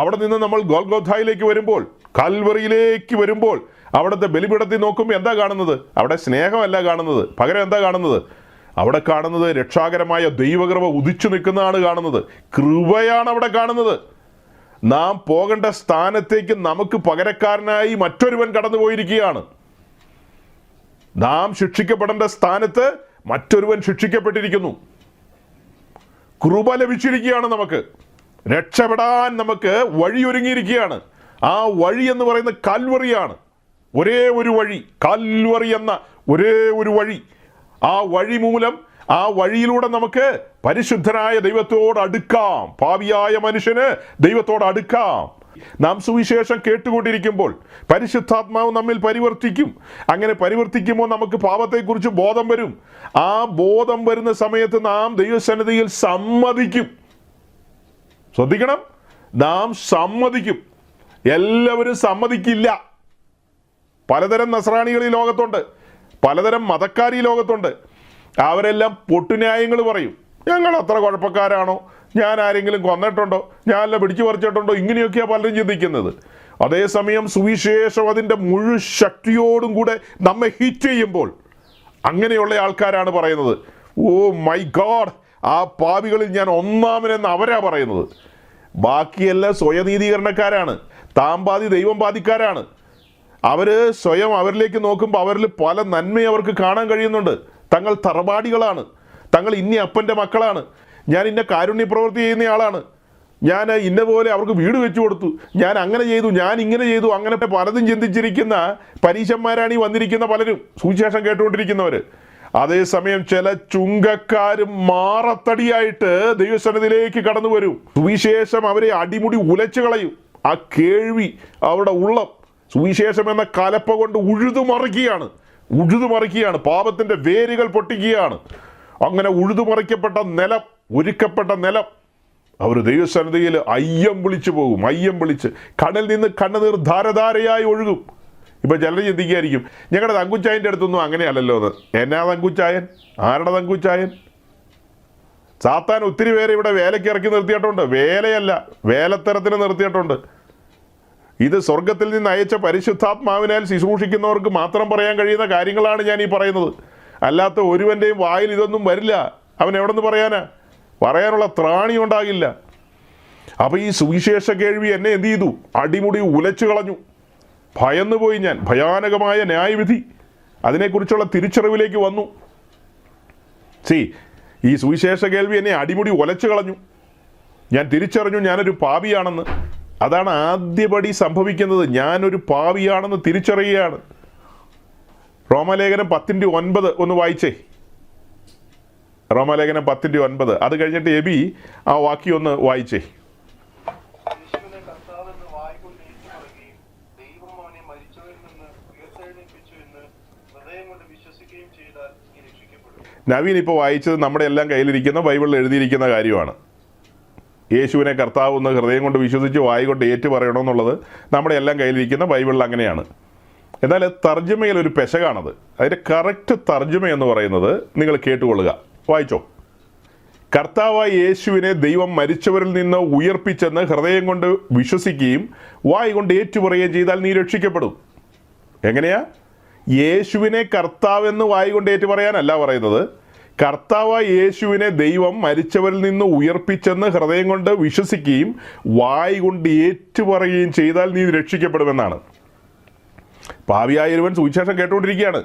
അവിടെ നിന്ന് നമ്മൾ ഗോൽഗോഥായിലേക്ക് വരുമ്പോൾ, കൽവറിയിലേക്ക് വരുമ്പോൾ, അവിടുത്തെ ബലിപീഠത്തിൽ നോക്കുമ്പോൾ എന്താ കാണുന്നത്? അവിടെ സ്നേഹമല്ല കാണുന്നത്. പകരം എന്താ കാണുന്നത്? അവിടെ കാണുന്നത് രക്ഷാകരമായ ദൈവകൃപ ഉദിച്ചു നിൽക്കുന്നതാണ് കാണുന്നത്. കൃപയാണ് അവിടെ കാണുന്നത്. നാം പോകേണ്ട സ്ഥാനത്തേക്ക് നമുക്ക് പകരക്കാരനായി മറ്റൊരുവൻ കടന്നു പോയിരിക്കുകയാണ്. നാം ശിക്ഷിക്കപ്പെടേണ്ട സ്ഥാനത്ത് മറ്റൊരുവൻ ശിക്ഷിക്കപ്പെട്ടിരിക്കുന്നു. കൃപ ലഭിച്ചിരിക്കുകയാണ്. നമുക്ക് രക്ഷപ്പെടാൻ നമുക്ക് വഴിയൊരുങ്ങിയിരിക്കുകയാണ്. ആ വഴി എന്ന് പറയുന്നത് കാൽവറിയാണ്. ഒരേ ഒരു വഴി, കാൽവറി എന്ന ഒരേ ഒരു വഴി. ആ വഴി മൂലം, ആ വഴിയിലൂടെ നമുക്ക് പരിശുദ്ധനായ ദൈവത്തോട് അടുക്കാം. പാപിയായ മനുഷ്യന് ദൈവത്തോട് അടുക്കാം. നാം സുവിശേഷം കേട്ടുകൊണ്ടിരിക്കുമ്പോൾ പരിശുദ്ധാത്മാവ് നമ്മിൽ പരിവർത്തിക്കും. അങ്ങനെ പരിവർത്തിക്കുമ്പോൾ നമുക്ക് പാപത്തെക്കുറിച്ച് ബോധം വരും. ആ ബോധം വരുന്ന സമയത്ത് നാം ദൈവസന്നിധിയിൽ സമ്മതിക്കും. ശ്രദ്ധിക്കണം, നാം സമ്മതിക്കും. എല്ലാവരും സമ്മതിക്കില്ല. പലതരം നസ്രാണികൾ ഈ ലോകത്തുണ്ട്, പലതരം മതക്കാർ ഈ ലോകത്തുണ്ട്. അവരെല്ലാം പൊട്ടുന്യായങ്ങൾ പറയും. ഞങ്ങൾ അത്ര കുഴപ്പക്കാരാണോ? ഞാൻ ആരെങ്കിലും കൊന്നിട്ടുണ്ടോ? ഞാനെല്ലാം പിടിച്ചു പറിച്ചിട്ടുണ്ടോ? ഇങ്ങനെയൊക്കെയാണ് പലരും ചിന്തിക്കുന്നത്. അതേസമയം സുവിശേഷം അതിൻ്റെ മുഴു ശക്തിയോടും കൂടെ നമ്മെ ഹിറ്റ് ചെയ്യുമ്പോൾ അങ്ങനെയുള്ള ആൾക്കാരാണ് പറയുന്നത്, ഓ മൈ ഗോഡ്, ആ പാപികളിൽ ഞാൻ ഒന്നാമനെന്ന് അവരാ പറയുന്നത്. ബാക്കിയെല്ലാം സ്വയനീതീകരണക്കാരാണ്, താമ്പാതി ദൈവം ബാധിക്കാരാണ്. അവർ സ്വയം അവരിലേക്ക് നോക്കുമ്പോൾ അവരിൽ പല നന്മയും അവർക്ക് കാണാൻ കഴിയുന്നുണ്ട്. തങ്ങൾ തറവാടികളാണ്, തങ്ങൾ ഇന്ന അപ്പൻ്റെ മക്കളാണ്, ഞാൻ ഇന്ന കാരുണ്യ പ്രവൃത്തി ചെയ്യുന്നയാളാണ്, ഞാൻ ഇന്ന പോലെ അവർക്ക് വീട് വെച്ചു കൊടുത്തു, ഞാൻ അങ്ങനെ ചെയ്തു, ഞാൻ ഇങ്ങനെ ചെയ്തു, അങ്ങനെ പലതും ചിന്തിച്ചിരിക്കുന്ന പരീശന്മാരാണ് ഈ വന്നിരിക്കുന്ന പലരും, സുവിശേഷം കേട്ടുകൊണ്ടിരിക്കുന്നവർ. അതേസമയം ചില ചുങ്കക്കാരും മാറത്തടിയായിട്ട് ദൈവസന്നിധിയിലേക്ക് കടന്നു വരും. സുവിശേഷം അവരെ അടിമുടി ഉലച്ചു കളയും. ആ കേൾവി അവരുടെ ഉള്ളം സുവിശേഷം എന്ന കലപ്പ കൊണ്ട് ഉഴുതുമറിക്കുകയാണ്. പാപത്തിന്റെ വേരുകൾ പൊട്ടിക്കുകയാണ്. അങ്ങനെ ഉഴുതുമറിക്കപ്പെട്ട നിലം, ഒരുക്കപ്പെട്ട നിലം, അവർ ദൈവസന്നിധിയിൽ അയ്യം വിളിച്ചു പോകും. അയ്യം വിളിച്ച് കണ്ണിൽ നിന്ന് കണ്ണുനീർ ധാരധാരയായി ഒഴുകും. ഇപ്പൊ ചിലർ ചിന്തിക്കുകയായിരിക്കും, ഞങ്ങളുടെ തങ്കുച്ചായൻ്റെ അടുത്തൊന്നും അങ്ങനെയല്ലല്ലോ എന്ന്. എന്നാ തങ്കുച്ചായൻ? ആരുടെ തങ്കുച്ചായൻ? സാത്താൻ ഒത്തിരി പേരെ ഇവിടെ വേലയ്ക്ക് ഇറക്കി നിർത്തിയിട്ടുണ്ട്. വേലയല്ല, വേലത്തരത്തിന് നിർത്തിയിട്ടുണ്ട്. ഇത് സ്വർഗത്തിൽ നിന്ന് അയച്ച പരിശുദ്ധാത്മാവിനാൽ ശുശ്രൂഷിക്കുന്നവർക്ക് മാത്രം പറയാൻ കഴിയുന്ന കാര്യങ്ങളാണ് ഞാൻ ഈ പറയുന്നത്. അല്ലാത്ത ഒരുവൻ്റെയും വായിൽ ഇതൊന്നും വരില്ല. അവൻ എവിടെ നിന്ന് പറയാനാ? പറയാനുള്ള ത്രാണി ഉണ്ടാകില്ല. അപ്പം ഈ സുവിശേഷ കേൾവി എന്നെ എന്ത് ചെയ്തു? അടിമുടി ഉലച്ചു കളഞ്ഞു. ഭയന്നുപോയി ഞാൻ. ഭയാനകമായ ന്യായവിധി, അതിനെക്കുറിച്ചുള്ള തിരിച്ചറിവിലേക്ക് വന്നു. ഈ സുവിശേഷ കേൾവി എന്നെ അടിമുടി ഉലച്ചു കളഞ്ഞു. ഞാൻ തിരിച്ചറിഞ്ഞു ഞാനൊരു പാപിയാണെന്ന്. അതാണ് ആദ്യപടി സംഭവിക്കുന്നത്. ഞാനൊരു പാപിയാണെന്ന് തിരിച്ചറിയുകയാണ്. റോമാലേഖനം 10:9 ഒന്ന് വായിച്ചേ. റോമാലേഖനം 10:9. അത് കഴിഞ്ഞിട്ട് എബി ആ വാക്യം ഒന്ന് വായിച്ചേ. യേശുവിനെ കർത്താവെന്ന് വായ്കൊണ്ട് ഏറ്റുപറയുകയും ദൈവം അവനെ മരിച്ചവരിൽ നിന്ന് ഉയർത്തെഴുന്നേൽപ്പിച്ചു എന്ന് ഹൃദയം കൊണ്ട് വിശ്വസിക്കുകയും ചെയ്താൽ നീ രക്ഷിക്കപ്പെടും. നവീൻ ഇപ്പോൾ വായിച്ചത് നമ്മുടെ എല്ലാം കയ്യിലിരിക്കുന്ന ബൈബിളിൽ എഴുതിയിരിക്കുന്ന കാര്യമാണ്. യേശുവിനെ കർത്താവ് എന്ന് ഹൃദയം കൊണ്ട് വിശ്വസിച്ച് വായി കൊണ്ട് ഏറ്റു പറയണമെന്നുള്ളത് നമ്മുടെ എല്ലാം കയ്യിലിരിക്കുന്ന ബൈബിളിൽ അങ്ങനെയാണ്. എന്നാൽ തർജ്ജമയിൽ ഒരു പെശകാണത്. അതിൻ്റെ കറക്റ്റ് തർജ്ജമ എന്ന് പറയുന്നത് നിങ്ങൾ കേട്ടുകൊള്ളുക, വായിച്ചോ. കർത്താവായ യേശുവിനെ ദൈവം മരിച്ചവരിൽ നിന്ന് ഉയർപ്പിച്ചെന്ന് ഹൃദയം കൊണ്ട് വിശ്വസിക്കുകയും വായി കൊണ്ട് ഏറ്റുപറയുകയും ചെയ്താൽ നീ രക്ഷിക്കപ്പെടും. എങ്ങനെയാ? യേശുവിനെ കർത്താവെന്ന് വായി കൊണ്ട് ഏറ്റുപറയാനല്ല പറയുന്നത്. കർത്താവായ യേശുവിനെ ദൈവം മരിച്ചവരിൽ നിന്ന് ഉയർപ്പിച്ചെന്ന് ഹൃദയം കൊണ്ട് വിശ്വസിക്കുകയും വായി കൊണ്ട് ഏറ്റുപറയുകയും ചെയ്താൽ നീ രക്ഷിക്കപ്പെടുമെന്നാണ്. പാപിയായ ഒരുവൻ സുവിശേഷം കേട്ടുകൊണ്ടിരിക്കുകയാണ്.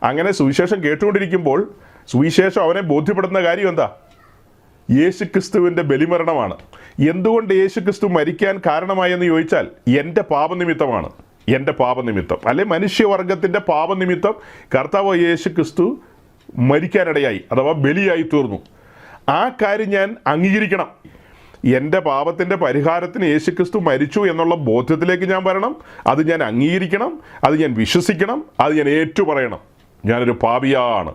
അങ്ങനെ സുവിശേഷം കേട്ടുകൊണ്ടിരിക്കുമ്പോൾ സുവിശേഷം അവനെ ബോധ്യപ്പെടുന്ന കാര്യം എന്താ? യേശുക്രിസ്തുവിൻ്റെ ബലിമരണമാണ്. എന്തുകൊണ്ട് യേശുക്രിസ്തു മരിക്കാൻ കാരണമായെന്ന് ചോദിച്ചാൽ എൻ്റെ പാപനിമിത്തമാണ്. എൻ്റെ പാപനിമിത്തം, അല്ലെ മനുഷ്യവർഗത്തിൻ്റെ പാപനിമിത്തം കർത്താവ് യേശുക്രിസ്തു മരിക്കാനിടയായി, അഥവാ ബലിയായി തീർന്നു. ആ കാര്യം ഞാൻ അംഗീകരിക്കണം. എൻ്റെ പാപത്തിൻ്റെ പരിഹാരത്തിന് യേശുക്രിസ്തു മരിച്ചു എന്നുള്ള ബോധ്യത്തിലേക്ക് ഞാൻ വരണം. അത് ഞാൻ അംഗീകരിക്കണം, അത് ഞാൻ വിശ്വസിക്കണം, അത് ഞാൻ ഏറ്റുപറയണം. ഞാനൊരു പാപിയാണ്,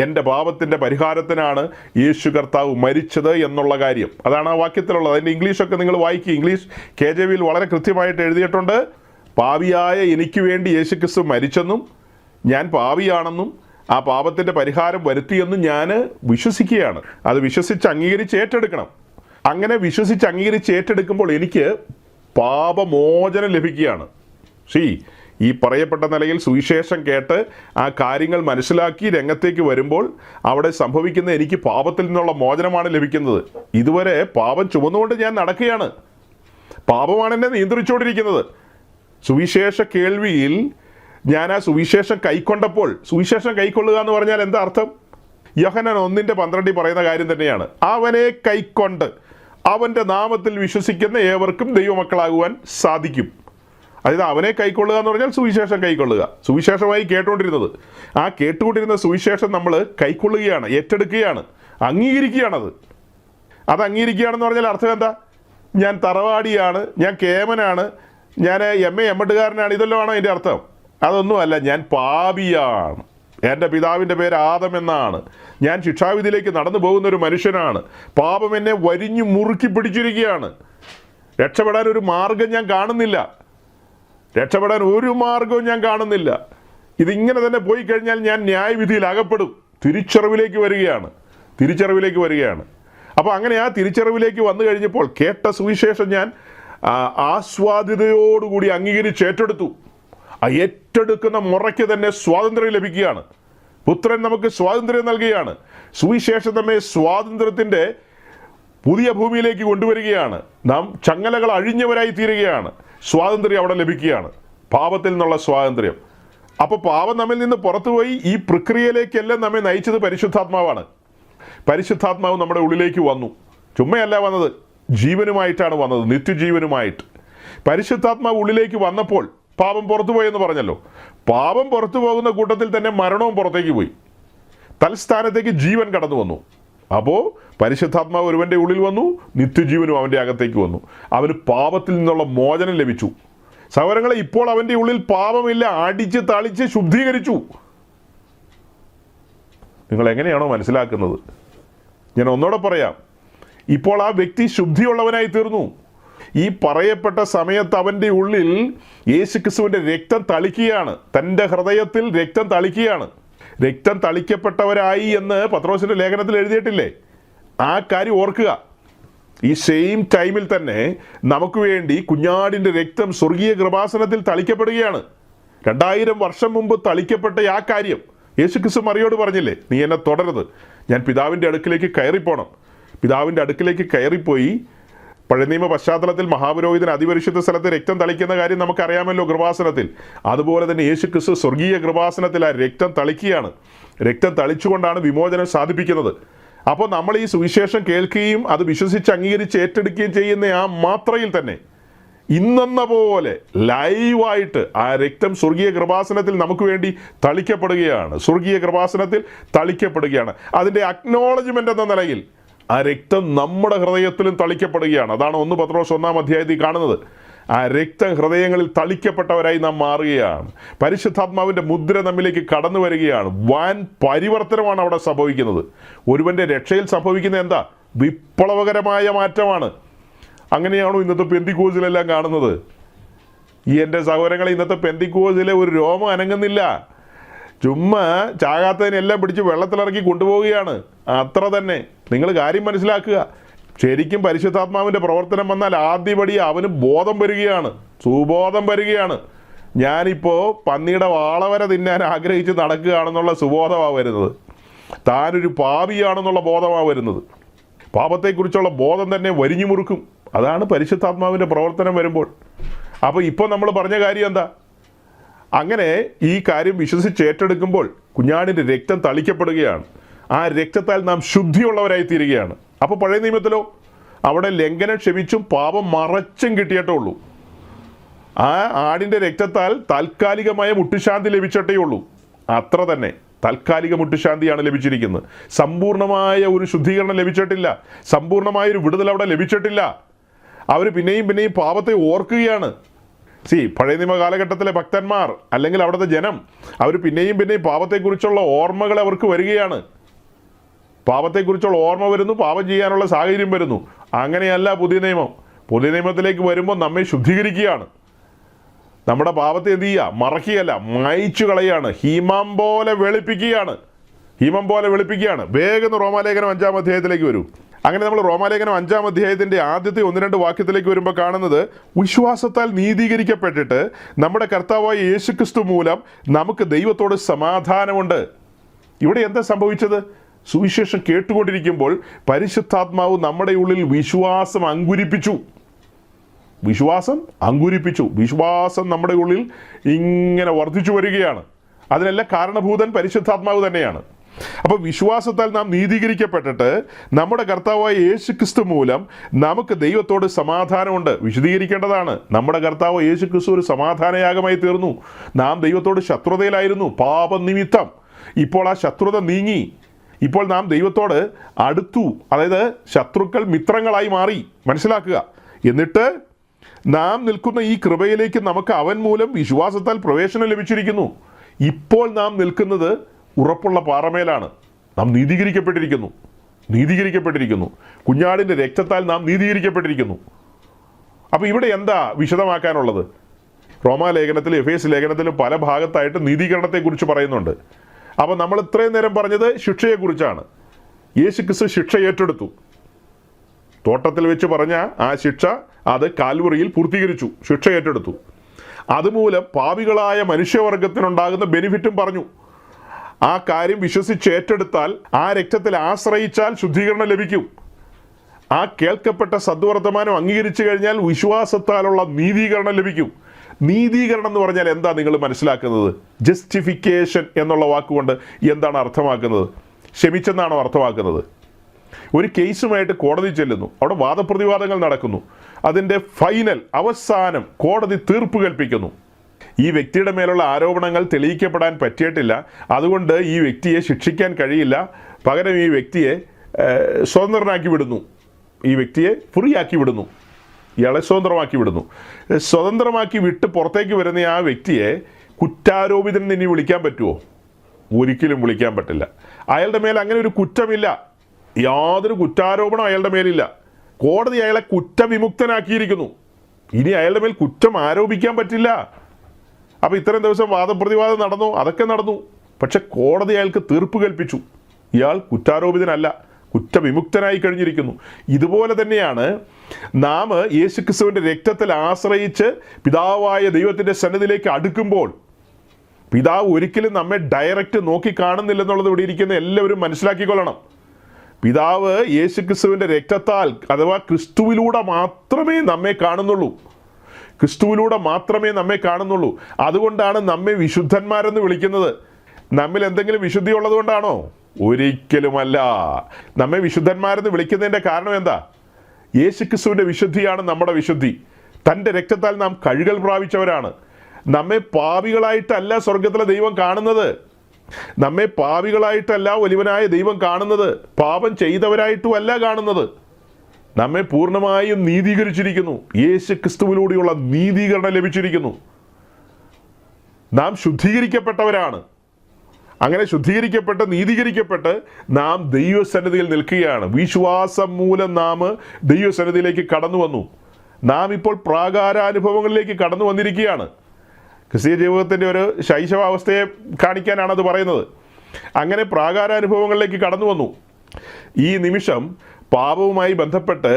എൻ്റെ പാപത്തിൻ്റെ പരിഹാരത്തിനാണ് യേശു കർത്താവ് മരിച്ചത് എന്നുള്ള കാര്യം. അതാണ് ആ വാക്യത്തിലുള്ളത്. അതിൻ്റെ ഇംഗ്ലീഷൊക്കെ നിങ്ങൾ വായിക്കുക. ഇംഗ്ലീഷ് KJV വളരെ കൃത്യമായിട്ട് എഴുതിയിട്ടുണ്ട്. പാപിയായ എനിക്ക് വേണ്ടി യേശുക്രിസ്തു മരിച്ചെന്നും ഞാൻ പാപിയാണെന്നും ആ പാപത്തിൻ്റെ പരിഹാരം വരുത്തിയെന്നും ഞാൻ വിശ്വസിക്കുകയാണ്. അത് വിശ്വസിച്ച് അംഗീകരിച്ച് ഏറ്റെടുക്കണം. അങ്ങനെ വിശ്വസിച്ച് അംഗീകരിച്ച് ഏറ്റെടുക്കുമ്പോൾ എനിക്ക് പാപമോചനം ലഭിക്കുകയാണ്. ഈ പറയപ്പെട്ട നിലയിൽ സുവിശേഷം കേട്ട് ആ കാര്യങ്ങൾ മനസ്സിലാക്കി രംഗത്തേക്ക് വരുമ്പോൾ അവിടെ സംഭവിക്കുന്ന എനിക്ക് പാപത്തിൽ നിന്നുള്ള മോചനമാണ് ലഭിക്കുന്നത്. ഇതുവരെ പാപം ചുമന്നുകൊണ്ട് ഞാൻ നടക്കുകയാണ്. പാപമാണ് എന്നെ നിയന്ത്രിച്ചുകൊണ്ടിരിക്കുന്നത്. സുവിശേഷ കേൾവിയിൽ ഞാൻ ആ സുവിശേഷം കൈക്കൊണ്ടപ്പോൾ, സുവിശേഷം കൈക്കൊള്ളുക എന്ന് പറഞ്ഞാൽ എന്താ അർത്ഥം? യോഹന്നാൻ 1:12 പറയുന്ന കാര്യം തന്നെയാണ്. അവനെ കൈക്കൊണ്ട് അവൻ്റെ നാമത്തിൽ വിശ്വസിക്കുന്ന ഏവർക്കും ദൈവമക്കളാകുവാൻ സാധിക്കും. അതായത് അവനെ കൈക്കൊള്ളുക എന്ന് പറഞ്ഞാൽ സുവിശേഷം കൈക്കൊള്ളുക. സുവിശേഷമായി കേട്ടുകൊണ്ടിരുന്നത്, ആ കേട്ടുകൊണ്ടിരുന്ന സുവിശേഷം നമ്മൾ കൈക്കൊള്ളുകയാണ്, ഏറ്റെടുക്കുകയാണ്, അംഗീകരിക്കുകയാണത്. അത് അംഗീകരിക്കുകയാണെന്ന് പറഞ്ഞാൽ അർത്ഥം എന്താ? ഞാൻ തറവാടിയാണ്, ഞാൻ കേമനാണ്, ഞാൻ MA എമ്മട്ടുകാരനാണ്, ഇതെല്ലാം ആണോ എൻ്റെ അർത്ഥം? അതൊന്നുമല്ല. ഞാൻ പാപിയാണ്. എൻ്റെ പിതാവിൻ്റെ പേര് ആദം എന്നാണ്. ഞാൻ ശിക്ഷാവിധിയിലേക്ക് നടന്നു പോകുന്ന ഒരു മനുഷ്യനാണ്. പാപം എന്നെ വരിഞ്ഞു മുറുക്കി പിടിച്ചിരിക്കുകയാണ്. രക്ഷപ്പെടാൻ ഒരു മാർഗം ഞാൻ കാണുന്നില്ല. രക്ഷപ്പെടാൻ ഒരു മാർഗവും ഞാൻ കാണുന്നില്ല. ഇതിങ്ങനെ തന്നെ പോയി കഴിഞ്ഞാൽ ഞാൻ ന്യായവിധിയിൽ അകപ്പെടും. തിരിച്ചറിവിലേക്ക് വരികയാണ്. അപ്പോൾ അങ്ങനെ ആ തിരിച്ചറിവിലേക്ക് വന്നു കഴിഞ്ഞപ്പോൾ കേട്ട സുവിശേഷം ഞാൻ ആസ്വാദ്യതയോടുകൂടി അംഗീകരിച്ച് ഏറ്റെടുത്തു. ആ ഏറ്റെടുക്കുന്ന മുറയ്ക്ക് തന്നെ സ്വാതന്ത്ര്യം ലഭിക്കുകയാണ്. പുത്രൻ നമുക്ക് സ്വാതന്ത്ര്യം നൽകുകയാണ്. സുവിശേഷം നമ്മെ സ്വാതന്ത്ര്യത്തിൻ്റെ പുതിയ ഭൂമിയിലേക്ക് കൊണ്ടുവരികയാണ്. നാം ചങ്ങലകൾ അഴിഞ്ഞവരായി തീരുകയാണ്. സ്വാതന്ത്ര്യം അവിടെ ലഭിക്കുകയാണ്, പാപത്തിൽ നിന്നുള്ള സ്വാതന്ത്ര്യം. അപ്പോൾ പാപം നമ്മിൽ നിന്ന് പുറത്തുപോയി ഈ പ്രക്രിയയിലേക്കെല്ലാം നമ്മെ നയിച്ചത് പരിശുദ്ധാത്മാവാണ്. പരിശുദ്ധാത്മാവ് നമ്മുടെ ഉള്ളിലേക്ക് വന്നു. ചുമ്മയല്ല വന്നത്, ജീവനുമായിട്ടാണ് വന്നത്, നിത്യജീവനുമായിട്ട്. പരിശുദ്ധാത്മാവ് ഉള്ളിലേക്ക് വന്നപ്പോൾ പാപം പുറത്തുപോയെന്ന് പറഞ്ഞല്ലോ. പാപം പുറത്തു പോകുന്ന കൂട്ടത്തിൽ തന്നെ മരണവും പുറത്തേക്ക് പോയി. തൽസ്ഥാനത്തേക്ക് ജീവൻ കടന്നു വന്നു. അപ്പോൾ പരിശുദ്ധാത്മാവ് ഒരുവൻ്റെ ഉള്ളിൽ വന്നു, നിത്യജീവനും അവൻ്റെ അകത്തേക്ക് വന്നു. അവന് പാപത്തിൽ നിന്നുള്ള മോചനം ലഭിച്ചു. സഹോദരങ്ങളെ, ഇപ്പോൾ അവൻ്റെ ഉള്ളിൽ പാപമില്ല, അടിച്ച് തളിച്ച് ശുദ്ധീകരിച്ചു. നിങ്ങൾ എങ്ങനെയാണോ മനസ്സിലാക്കുന്നത്? ഞാൻ ഒന്നുകൂടെ പറയാം. ഇപ്പോൾ ആ വ്യക്തി ശുദ്ധിയുള്ളവനായി തീർന്നു. ഈ പറയപ്പെട്ട സമയത്ത് അവൻ്റെ ഉള്ളിൽ യേശുക്രിസ്തുവിൻ്റെ രക്തം തളിക്കുകയാണ്. തൻ്റെ ഹൃദയത്തിൽ രക്തം തളിക്കുകയാണ്. രക്തം തളിക്കപ്പെട്ടവരായി എന്ന് പത്രോസിൻ്റെ ലേഖനത്തിൽ എഴുതിയിട്ടില്ലേ? ആ കാര്യം ഓർക്കുക. ഈ സെയിം ടൈമിൽ തന്നെ നമുക്ക് വേണ്ടി കുഞ്ഞാടിൻ്റെ രക്തം സ്വർഗീയ കൃപാസനത്തിൽ തളിക്കപ്പെടുകയാണ്. 2000 വർഷം മുമ്പ് തളിക്കപ്പെട്ട ആ കാര്യം യേശുക്രിസ്തു മറിയോട് പറഞ്ഞില്ലേ, നീ എന്നെ തുടരുത്, ഞാൻ പിതാവിൻ്റെ അടുക്കിലേക്ക് കയറിപ്പോണം. പിതാവിൻ്റെ അടുക്കിലേക്ക് കയറിപ്പോയി പഴയ നിയമ പശ്ചാത്തലത്തിൽ മഹാപുരോഹിതൻ അതിപരിശുദ്ധ സ്ഥലത്ത് രക്തം തളിക്കുന്ന കാര്യം നമുക്കറിയാമല്ലോ, കൃപാസനത്തിൽ. അതുപോലെ തന്നെ യേശുക്രിസ്തു സ്വർഗീയ കൃപാസനത്തിൽ ആ രക്തം തളിക്കുകയാണ്. രക്തം തളിച്ചുകൊണ്ടാണ് വിമോചനം സാധിപ്പിക്കുന്നത്. അപ്പോൾ നമ്മൾ ഈ സുവിശേഷം കേൾക്കുകയും അത് വിശ്വസിച്ച് അംഗീകരിച്ച് ഏറ്റെടുക്കുകയും ചെയ്യുന്ന ആ മാത്രയിൽ തന്നെ ഇന്നെന്ന പോലെ ലൈവായിട്ട് ആ രക്തം സ്വർഗീയ കൃപാസനത്തിൽ നമുക്ക് വേണ്ടി തളിക്കപ്പെടുകയാണ്. സ്വർഗീയ കൃപാസനത്തിൽ തളിക്കപ്പെടുകയാണ്. അതിൻ്റെ അക്നോളജ്മെൻ്റ് എന്ന നിലയിൽ ആ രക്തം നമ്മുടെ ഹൃദയത്തിലും തളിക്കപ്പെടുകയാണ്. അതാണ് 1 പത്രോസ് 1-ാം അധ്യായത്തിൽ കാണുന്നത്. ആ രക്തം ഹൃദയങ്ങളിൽ തളിക്കപ്പെട്ടവരായി നാം മാറുകയാണ്. പരിശുദ്ധാത്മാവിൻ്റെ മുദ്ര നമ്മിലേക്ക് കടന്നു വരികയാണ്. വൻ പരിവർത്തനമാണ് അവിടെ സംഭവിക്കുന്നത്. ഒരുവൻ്റെ രക്ഷയിൽ സംഭവിക്കുന്ന എന്താ? വിപ്ലവകരമായ മാറ്റമാണ്. അങ്ങനെയാണോ ഇന്നത്തെ പെന്തിക്കോസിലെല്ലാം കാണുന്നത്? ഈ എൻ്റെ സഹോദരങ്ങളെ, ഇന്നത്തെ പെന്തിക്കോസിലെ ഒരു രോമം അനങ്ങുന്നില്ല. ചുമ്മാ ചാകാത്തതിനെല്ലാം പിടിച്ച് വെള്ളത്തിലിറക്കി കൊണ്ടുപോവുകയാണ്. അത്ര തന്നെ. നിങ്ങൾ കാര്യം മനസ്സിലാക്കുക. ശരിക്കും പരിശുദ്ധാത്മാവിൻ്റെ പ്രവർത്തനം വന്നാൽ ആദ്യപടി അവന് ബോധം വരികയാണ്, സുബോധം വരികയാണ്. ഞാനിപ്പോൾ പന്നിയുടെ വാളവര തിന്നാൻ ആഗ്രഹിച്ച് നടക്കുകയാണെന്നുള്ള സുബോധമാണ് വരുന്നത്. താനൊരു പാപിയാണെന്നുള്ള ബോധമാണ് വരുന്നത്. പാപത്തെക്കുറിച്ചുള്ള ബോധം തന്നെ വരിഞ്ഞു മുറുക്കും. അതാണ് പരിശുദ്ധാത്മാവിൻ്റെ പ്രവർത്തനം വരുമ്പോൾ. അപ്പോൾ ഇപ്പോൾ നമ്മൾ പറഞ്ഞ കാര്യം എന്താ? അങ്ങനെ ഈ കാര്യം വിശ്വസിച്ച് ഏറ്റെടുക്കുമ്പോൾ കുഞ്ഞാടിൻ്റെ രക്തം തളിക്കപ്പെടുകയാണ്. ആ രക്തത്താൽ നാം ശുദ്ധിയുള്ളവരായി തീരുകയാണ്. അപ്പോൾ പഴയ നിയമത്തിലോ അവിടെ ലംഘനം ക്ഷമിച്ചും പാപം മറച്ചും കിട്ടിയിട്ടേ ഉള്ളൂ. ആ ആടിൻ്റെ രക്തത്താൽ താൽക്കാലികമായ മുട്ടുശാന്തി ലഭിച്ചിട്ടേ ഉള്ളൂ. അത്ര തന്നെ. താൽക്കാലിക മുട്ടുശാന്തിയാണ് ലഭിച്ചിരിക്കുന്നത്. സമ്പൂർണമായ ഒരു ശുദ്ധീകരണം ലഭിച്ചിട്ടില്ല. സമ്പൂർണമായൊരു വിടുതൽ അവിടെ ലഭിച്ചിട്ടില്ല. അവർ പിന്നെയും പാപത്തെ ഓർക്കുകയാണ്. പഴയ നിയമ കാലഘട്ടത്തിലെ ഭക്തന്മാർ അല്ലെങ്കിൽ അവിടുത്തെ ജനം അവർ പിന്നെയും പാപത്തെക്കുറിച്ചുള്ള ഓർമ്മകൾ അവർക്ക് വരികയാണ്. പാപത്തെക്കുറിച്ചുള്ള ഓർമ്മ വരുന്നു, പാപം ചെയ്യാനുള്ള സാഹചര്യം വരുന്നു. അങ്ങനെയല്ല പുതിയ നിയമം. പുതിയ നിയമത്തിലേക്ക് വരുമ്പോൾ നമ്മെ ശുദ്ധീകരിക്കുകയാണ്. നമ്മുടെ പാപത്തെ എന്ത് ചെയ്യുക? മറക്കുകയല്ല, മായ്ച്ചു കളയാണ്. ഹീമം പോലെ വെളുപ്പിക്കുകയാണ്. വേഗം റോമാലേഖനം 5-ാം അധ്യായത്തിലേക്ക് വരൂ. അങ്ങനെ നമ്മൾ റോമാലേഖനം 5-ാം അധ്യായത്തിൻ്റെ ആദ്യത്തെ 1-2 വാക്യത്തിലേക്ക് വരുമ്പോൾ കാണുന്നത്, വിശ്വാസത്താൽ നീതീകരിക്കപ്പെട്ടിട്ട് നമ്മുടെ കർത്താവായ യേശുക്രിസ്തു മൂലം നമുക്ക് ദൈവത്തോട് സമാധാനമുണ്ട്. ഇവിടെ എന്താ സംഭവിച്ചത്? സുവിശേഷം കേട്ടുകൊണ്ടിരിക്കുമ്പോൾ പരിശുദ്ധാത്മാവ് നമ്മുടെ ഉള്ളിൽ വിശ്വാസം അങ്കുരിപ്പിച്ചു. വിശ്വാസം നമ്മുടെ ഉള്ളിൽ ഇങ്ങനെ വർദ്ധിച്ചു വരികയാണ്. അതിനെല്ലാം കാരണഭൂതൻ പരിശുദ്ധാത്മാവ് തന്നെയാണ്. അപ്പോൾ വിശ്വാസത്താൽ നാം നീതീകരിക്കപ്പെട്ടിട്ട് നമ്മുടെ കർത്താവായ യേശുക്രിസ്തു മൂലം നമുക്ക് ദൈവത്തോട് സമാധാനമുണ്ട്. വിശദീകരിക്കേണ്ടതാണ്. നമ്മുടെ കർത്താവ് യേശുക്രിസ്തു ഒരു സമാധാനയാഗമായി തീർന്നു. നാം ദൈവത്തോട് ശത്രുതയിലായിരുന്നു പാപനിമിത്തം. ഇപ്പോൾ ആ ശത്രുത നീങ്ങി. ഇപ്പോൾ നാം ദൈവത്തോട് അടുത്തു. അതായത് ശത്രുക്കൾ മിത്രങ്ങളായി മാറി. മനസ്സിലാക്കുക. എന്നിട്ട് നാം നിൽക്കുന്ന ഈ കൃപയിലേക്ക് നമുക്ക് അവൻ മൂലം വിശ്വാസത്താൽ പ്രവേശനം ലഭിച്ചിരിക്കുന്നു. ഇപ്പോൾ നാം നിൽക്കുന്നത് ഉറപ്പുള്ള പാറമേലാണ്. നാം നീതീകരിക്കപ്പെട്ടിരിക്കുന്നു. കുഞ്ഞാടിൻ്റെ രക്തത്താൽ നാം നീതീകരിക്കപ്പെട്ടിരിക്കുന്നു. അപ്പോൾ ഇവിടെ എന്താ വിശദമാക്കാനുള്ളത്? റോമാലേഖനത്തിലും എഫേസ് ലേഖനത്തിലും പല ഭാഗത്തായിട്ട് നീതീകരണത്തെക്കുറിച്ച് പറയുന്നുണ്ട്. അപ്പോൾ നമ്മൾ ഇത്രയും നേരം പറഞ്ഞത് ശിക്ഷയെക്കുറിച്ചാണ്. യേശുക്രിസ്തു ശിക്ഷ ഏറ്റെടുത്തു. തോട്ടത്തിൽ വെച്ച് പറഞ്ഞ ആ ശിക്ഷ അത് കാൽവറിയിൽ പൂർത്തീകരിച്ചു. ശിക്ഷ ഏറ്റെടുത്തു. അതുമൂലം പാപികളായ മനുഷ്യവർഗത്തിനുണ്ടാകുന്ന ബെനിഫിറ്റും പറഞ്ഞു. ആ കാര്യം വിശ്വസിച്ച് ഏറ്റെടുത്താൽ, ആ രക്തത്തിൽ ആശ്രയിച്ചാൽ ശുദ്ധീകരണം ലഭിക്കും. ആ കേൾക്കപ്പെട്ട സദ്വർത്തമാനം അംഗീകരിച്ചു കഴിഞ്ഞാൽ വിശ്വാസത്താലുള്ള നീതീകരണം ലഭിക്കും. നീതീകരണം എന്ന് പറഞ്ഞാൽ എന്താ നിങ്ങൾ മനസ്സിലാക്കുന്നത്? ജസ്റ്റിഫിക്കേഷൻ എന്നുള്ള വാക്കുകൊണ്ട് എന്താണ് അർത്ഥമാക്കുന്നത്? ക്ഷമിച്ചെന്നാണോ അർത്ഥമാക്കുന്നത്? ഒരു കേസുമായിട്ട് കോടതി ചെല്ലുന്നു. അവിടെ വാദപ്രതിവാദങ്ങൾ നടക്കുന്നു. അതിൻ്റെ അവസാനം കോടതി തീർപ്പ് കൽപ്പിക്കുന്നു. ഈ വ്യക്തിയുടെ മേലുള്ള ആരോപണങ്ങൾ തെളിയിക്കപ്പെടാൻ പറ്റിയിട്ടില്ല. അതുകൊണ്ട് ഈ വ്യക്തിയെ ശിക്ഷിക്കാൻ കഴിയില്ല. പകരം ഈ വ്യക്തിയെ സ്വതന്ത്രനാക്കി വിടുന്നു. ഈ വ്യക്തിയെ ഫ്രീ ആക്കി വിടുന്നു. ഇയാളെ സ്വതന്ത്രമാക്കി വിടുന്നു. സ്വതന്ത്രമാക്കി വിട്ട് പുറത്തേക്ക് വരുന്ന ആ വ്യക്തിയെ കുറ്റാരോപിതൻ ഇനി വിളിക്കാൻ പറ്റുമോ? ഒരിക്കലും വിളിക്കാൻ പറ്റില്ല. അയാളുടെ മേൽ അങ്ങനെ ഒരു കുറ്റമില്ല. യാതൊരു കുറ്റാരോപണം അയാളുടെ മേലില്ല. കോടതി അയാളെ കുറ്റവിമുക്തനാക്കിയിരിക്കുന്നു. ഇനി അയാളുടെ മേൽ കുറ്റം ആരോപിക്കാൻ പറ്റില്ല. അപ്പോൾ ഇത്രയും ദിവസം വാദപ്രതിവാദം നടന്നു, അതൊക്കെ നടന്നു. പക്ഷെ കോടതി അയാൾക്ക് തീർപ്പ് കൽപ്പിച്ചു. ഇയാൾ കുറ്റാരോപിതനല്ല, കുറ്റവിമുക്തനായി കഴിഞ്ഞിരിക്കുന്നു. ഇതുപോലെ തന്നെയാണ് നാം യേശുക്രിസ്തുവിൻ്റെ രക്തത്തിൽ ആശ്രയിച്ച് പിതാവായ ദൈവത്തിൻ്റെ സന്നിധിയിലേക്ക് അടുക്കുമ്പോൾ പിതാവ് ഒരിക്കലും നമ്മെ ഡയറക്റ്റ് നോക്കി കാണുന്നില്ലെന്നുള്ളത് ഇവിടെ ഇരിക്കുന്ന എല്ലാവരും മനസ്സിലാക്കിക്കൊള്ളണം. പിതാവ് യേശുക്രിസ്തുവിൻ്റെ രക്തത്താൽ അഥവാ ക്രിസ്തുവിലൂടെ മാത്രമേ നമ്മെ കാണുന്നുള്ളൂ. ക്രിസ്തുവിലൂടെ മാത്രമേ നമ്മെ കാണുന്നുള്ളൂ. അതുകൊണ്ടാണ് നമ്മെ വിശുദ്ധന്മാരെന്ന് വിളിക്കുന്നത്. നമ്മിൽ എന്തെങ്കിലും വിശുദ്ധി ഉള്ളത് കൊണ്ടാണോ? ഒരിക്കലുമല്ല. നമ്മെ വിശുദ്ധന്മാരെന്ന് വിളിക്കുന്നതിൻ്റെ കാരണം എന്താ? യേശുക്രിസ്തുവിൻ്റെ വിശുദ്ധിയാണ് നമ്മുടെ വിശുദ്ധി. തൻ്റെ രക്തത്താൽ നാം കഴുകൽ പ്രാപിച്ചവരാണ്. നമ്മെ പാപികളായിട്ടല്ല സ്വർഗത്തിലെ ദൈവം കാണുന്നത്. നമ്മെ പാപികളായിട്ടല്ല വലിയവനായ ദൈവം കാണുന്നത്. പാപം ചെയ്തവരായിട്ടുമല്ല കാണുന്നത്. നമ്മെ പൂർണ്ണമായും നീതീകരിച്ചിരിക്കുന്നു. യേശുക്രിസ്തുവിലൂടെയുള്ള നീതീകരണം ലഭിച്ചിരിക്കുന്നു. നാം ശുദ്ധീകരിക്കപ്പെട്ടവരാണ്. അങ്ങനെ ശുദ്ധീകരിക്കപ്പെട്ട് നീതീകരിക്കപ്പെട്ട് നാം ദൈവസന്നിധിയിൽ നിൽക്കുകയാണ്. വിശ്വാസം മൂലം നാം ദൈവസന്നിധിയിലേക്ക് കടന്നു വന്നു. നാം ഇപ്പോൾ പ്രാകാരാനുഭവങ്ങളിലേക്ക് കടന്നു വന്നിരിക്കുകയാണ്. ക്രിസ്തീയ ജീവിതത്തിൻ്റെ ഒരു ശൈശവാവസ്ഥയെ കാണിക്കാനാണ് അത് പറയുന്നത്. അങ്ങനെ പ്രാകാരാനുഭവങ്ങളിലേക്ക് കടന്നു വന്നു. ഈ നിമിഷം പാപവുമായി ബന്ധപ്പെട്ട്